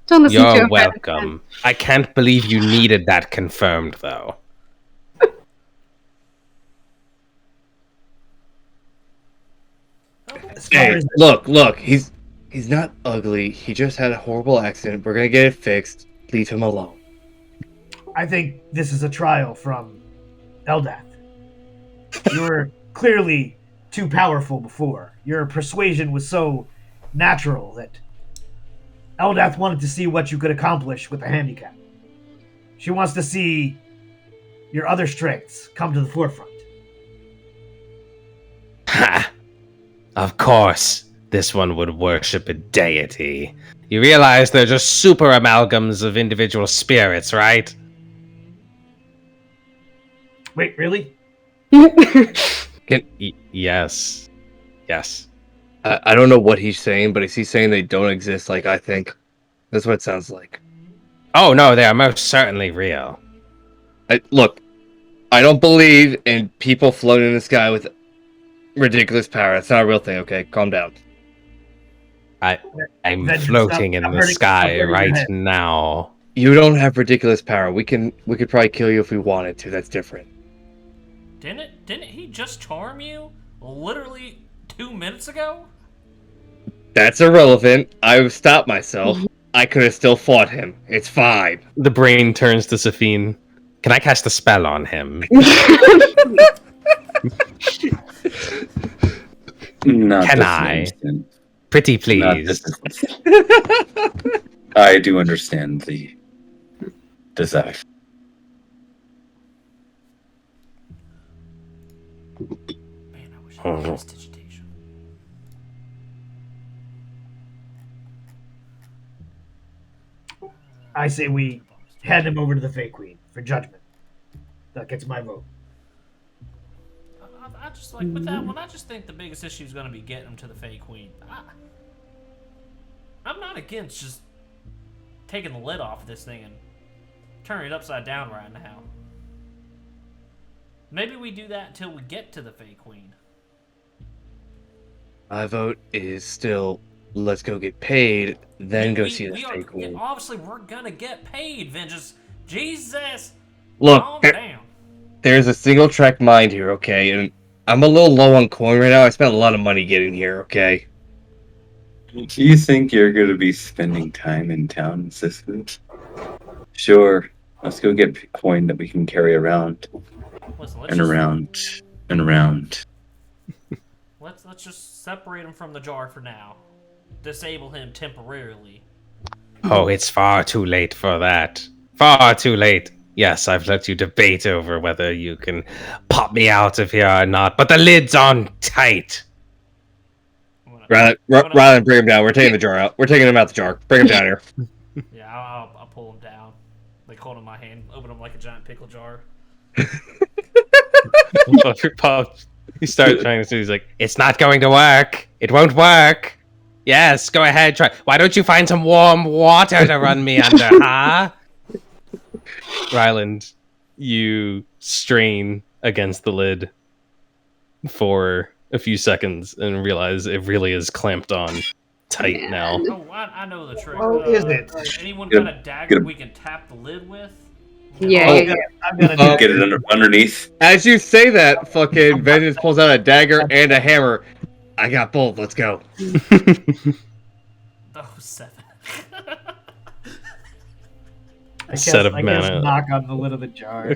Don't listen to You're him, Rylan-san. welcome. I can't believe you needed that confirmed, though. As far Hey, as look. He's not ugly. He just had a horrible accident. We're gonna get it fixed. Leave him alone. I think this is a trial from Eldath. You were clearly too powerful before. Your persuasion was so natural that Eldath wanted to see what you could accomplish with a handicap. She wants to see your other strengths come to the forefront. Ha! Of course. this one would worship a deity. You realize they're just super amalgams of individual spirits, right? Wait, really? Yes. Yes. I don't know what he's saying, but is he saying they don't exist like I think? That's what it sounds like. Oh no, they are most certainly real. Look, I don't believe in people floating in the sky with ridiculous power. That's not a real thing, okay? Calm down. I'm Then floating stop in the hurting- stop sky hurting your right head. now. You don't have ridiculous power. We could probably kill you if we wanted to. That's different. Didn't he just charm you? Literally 2 minutes ago? That's irrelevant. I've stopped myself. I could have still fought him. It's fine. The brain turns to Safine. Can I cast a spell on him? Not Can this I? instant. Pretty Not please. this instant. I do understand the desire. Man, I wish I had prestidigitation. I say we hand him over to the Fey Queen for judgment. That gets my vote. I just like with that one. I just think the biggest issue is going to be getting him to the Fey Queen. I'm not against just taking the lid off of this thing and turning it upside down right now. Maybe we do that until we get to the Fey Queen. My vote is still let's go get paid, then go see the Fey Queen. Obviously, we're gonna get paid, Vengeance. Jesus, Look, calm down. there's a single track mind here, okay? And I'm a little low on coin right now. I spent a lot of money getting here, okay? Do you think you're going to be spending time in town, Sifu? Sure. Let's go get coin that we can carry around Listen, let's and just, around and around. Let's just separate him from the jar for now. Disable him temporarily. Oh, it's far too late for that. Far too late. Yes, I've let you debate over whether you can pop me out of here or not, but the lid's on tight. I'm gonna- Rather than bring him down, we're taking the jar out. We're taking him out the jar. Bring him down here. Yeah, I'll pull him down. Like holding my hand, open him like a giant pickle jar. Pop, he started trying to do. He's like, "It's not going to work. It won't work." Yes, go ahead. Try. Why don't you find some warm water to run me under, huh? Ryland, you strain against the lid for a few seconds and realize it really is clamped on tight now. Oh, I know the trick. Oh, is it? Anyone Get got a- a dagger get a- we can tap the lid with? Yeah, Oh, yeah, I'm gonna do Get it underneath. As you say that, fucking Vengeance pulls out a dagger and a hammer. I got both. Let's go. Oh, 7. I cast, Set of I cast mana. knock on the lid of the jar.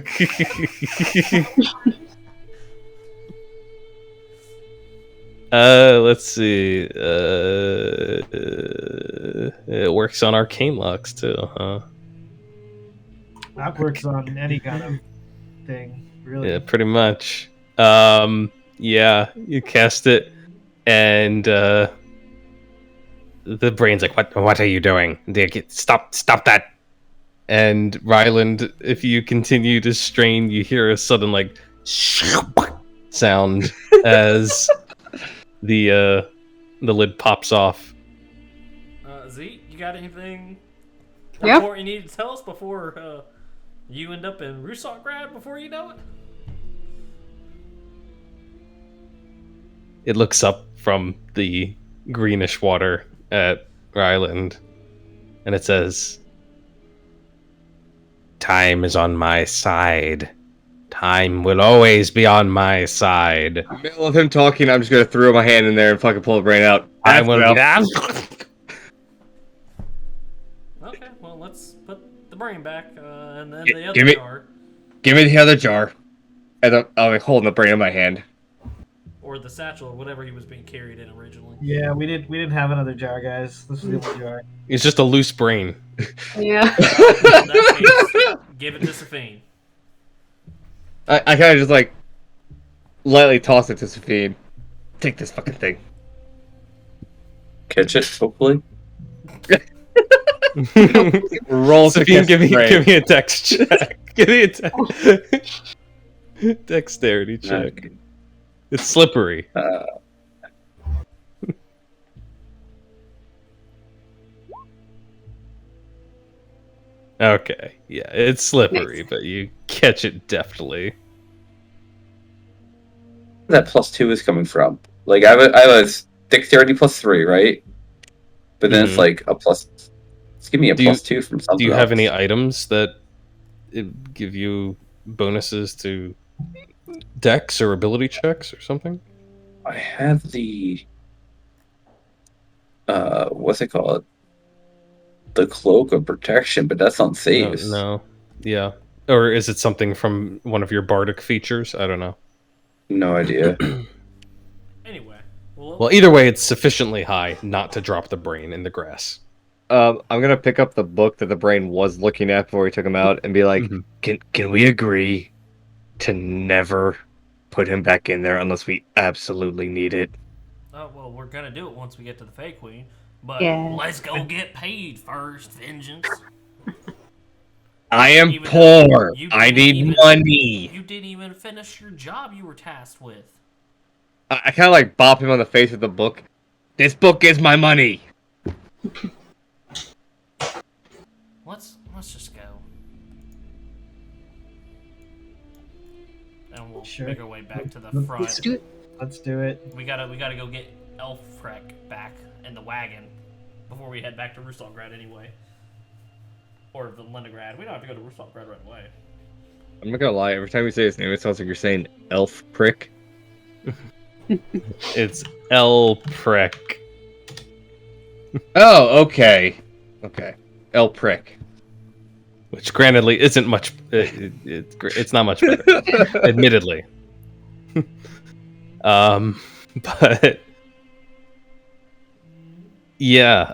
Let's see. It works on arcane locks too, huh? That works on any kind of thing, really. Yeah, pretty much. Yeah, you cast it, and the brain's like, "What are you doing? Stop that!" And Ryland, if you continue to strain, you hear a sudden like sound as the lid pops off. Zeke, you got anything Yep. important you need to tell us before you end up in Rusokgrad before you know it? It looks up from the greenish water at Ryland, and it says, "Time is on my side. Time will always be on my side. In the middle of him talking, I'm just gonna throw my hand in there and fucking pull the brain out. I will Well, be Okay, well, let's put the brain back and then Gi- the other give me- jar. Give me the other jar. And I'm holding the brain in my hand. Or the satchel, or whatever he was being carried in originally. Yeah, we didn't have another jar, guys. This is the only jar. It's just a loose brain." yeah. In that case, give it to Safine. I kind of just like lightly toss it to Sophie. Take this fucking thing. catch it, hopefully. Roll to Sabine, catch give the brain. me a dex check. Give me a dexterity check. It's slippery. Okay, yeah, it's slippery, Nice. but you catch it deftly. That +2 is coming from. Like I was dexterity +3, right? But then it's Mhm. like a plus. It's giving me a Do you- +2 from something. Do you have else. any items that give you bonuses to dex or ability checks or something? I have the what's it called? The cloak of protection, but that's on saves. No. Yeah. Or is it something from one of your bardic features? I don't know. No idea. Anyway, well, Well, either way, it's sufficiently high not to drop the brain in the grass. I'm gonna pick up the book that the brain was looking at before we took him out and be like, Mhm. can we agree to never put him back in there unless we absolutely need it? oh, well, we're gonna do it once we get to the Fey Queen. But Yeah. let's go get paid first, Vengeance. I am Even though poor. you I didn't need even- money. You didn't even finish your job you were tasked with. I kind of like bop him on the face with the book. This book is my money. Let's just go. And we'll Sure. make our way back to the Let's front. Let's do it. Let's do it. We gotta go get Elfrek back in the wagon before we head back to Rustalgrad anyway. Or the Leningrad. We don't have to go to Rustalgrad right away. I'm not gonna lie. Every time you say his name, it sounds like you're saying elf prick. It's Elprek. Oh, okay. Okay. El prick. Which, grantedly, isn't much. It's not much better, admittedly. But yeah.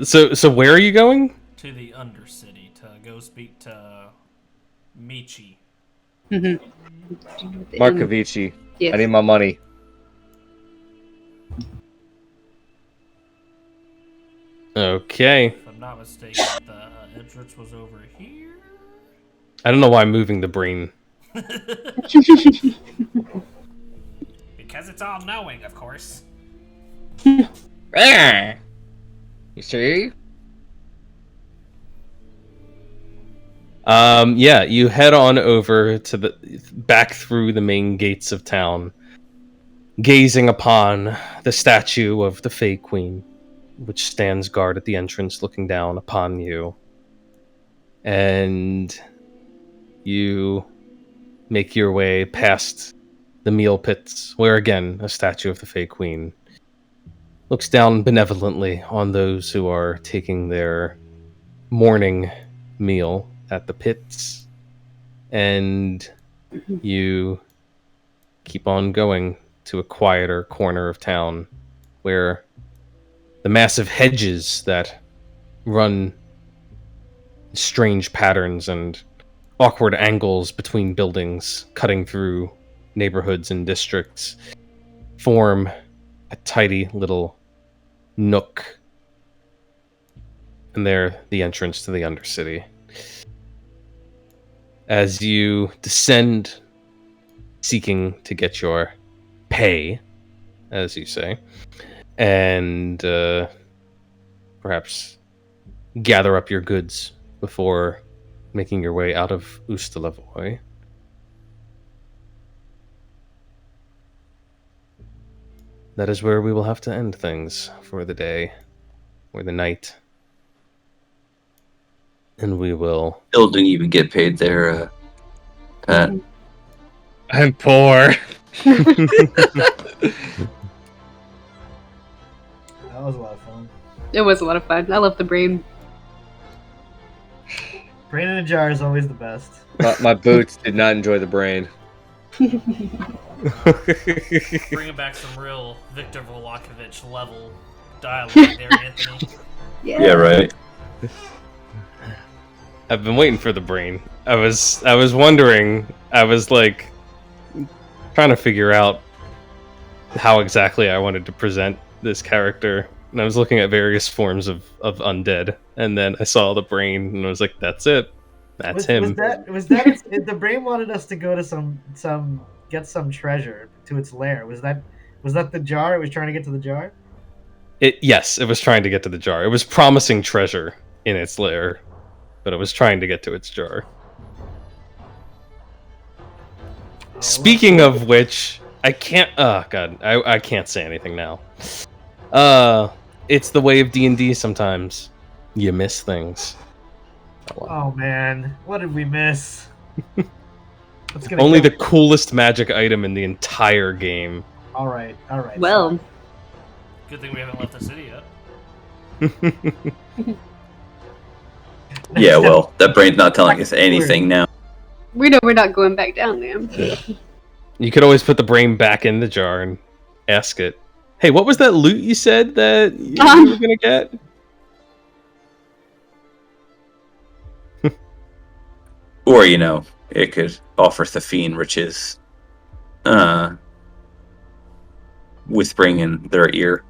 So where are you going? To the Undercity to go speak to Michi. Markovici. Yes. I need my money. Okay. If I'm not mistaken, the entrance was over here. I don't know why I'm moving the brain. Because it's all knowing, of course. Ah! You see? Yeah, you head on over to the back through the main gates of town, gazing upon the statue of the Fey Queen, which stands guard at the entrance, looking down upon you. And you make your way past the meal pits, where again a statue of the Fey Queen looks down benevolently on those who are taking their morning meal at the pits, and you keep on going to a quieter corner of town where the massive hedges that run strange patterns and awkward angles between buildings, cutting through neighborhoods and districts, form a tidy little nook. And there, the entrance to the Undercity. As you descend, seeking to get your pay, as you say, and perhaps gather up your goods before making your way out of Ustalevoy. That is where we will have to end things for the day, or the night. And we will... Still didn't even get paid there, Pat. I'm poor. That was a lot of fun. It was a lot of fun. I love the brain. Brain in a jar is always the best. My boots did not enjoy the brain. Bringing back some real Victor Volakovich level dialogue there, Anthony. Yeah, right. I've been waiting for the brain. I was wondering, I was like trying to figure out how exactly I wanted to present this character, and I was looking at various forms of undead, and then I saw the brain, and I was like, "That's it. That's him." Was that the brain wanted us to go to some get some treasure to its lair? Was that the jar? It was trying to get to the jar. Yes, it was trying to get to the jar. It was promising treasure in its lair, but it was trying to get to its jar. Speaking of which, I can't. Oh god, I can't say anything now. It's the way of D&D. Sometimes you miss things. Oh man, what did we miss? Only the coolest magic item in the entire game. All right. Well, Good thing we haven't left the city yet. Yeah, well, that brain's not telling us anything now. we know we're not going back down there. You could always put the brain back in the jar and ask it, "Hey, what was that loot you said that you were gonna get?" Or, it could offer Thafine riches, whispering in their ear.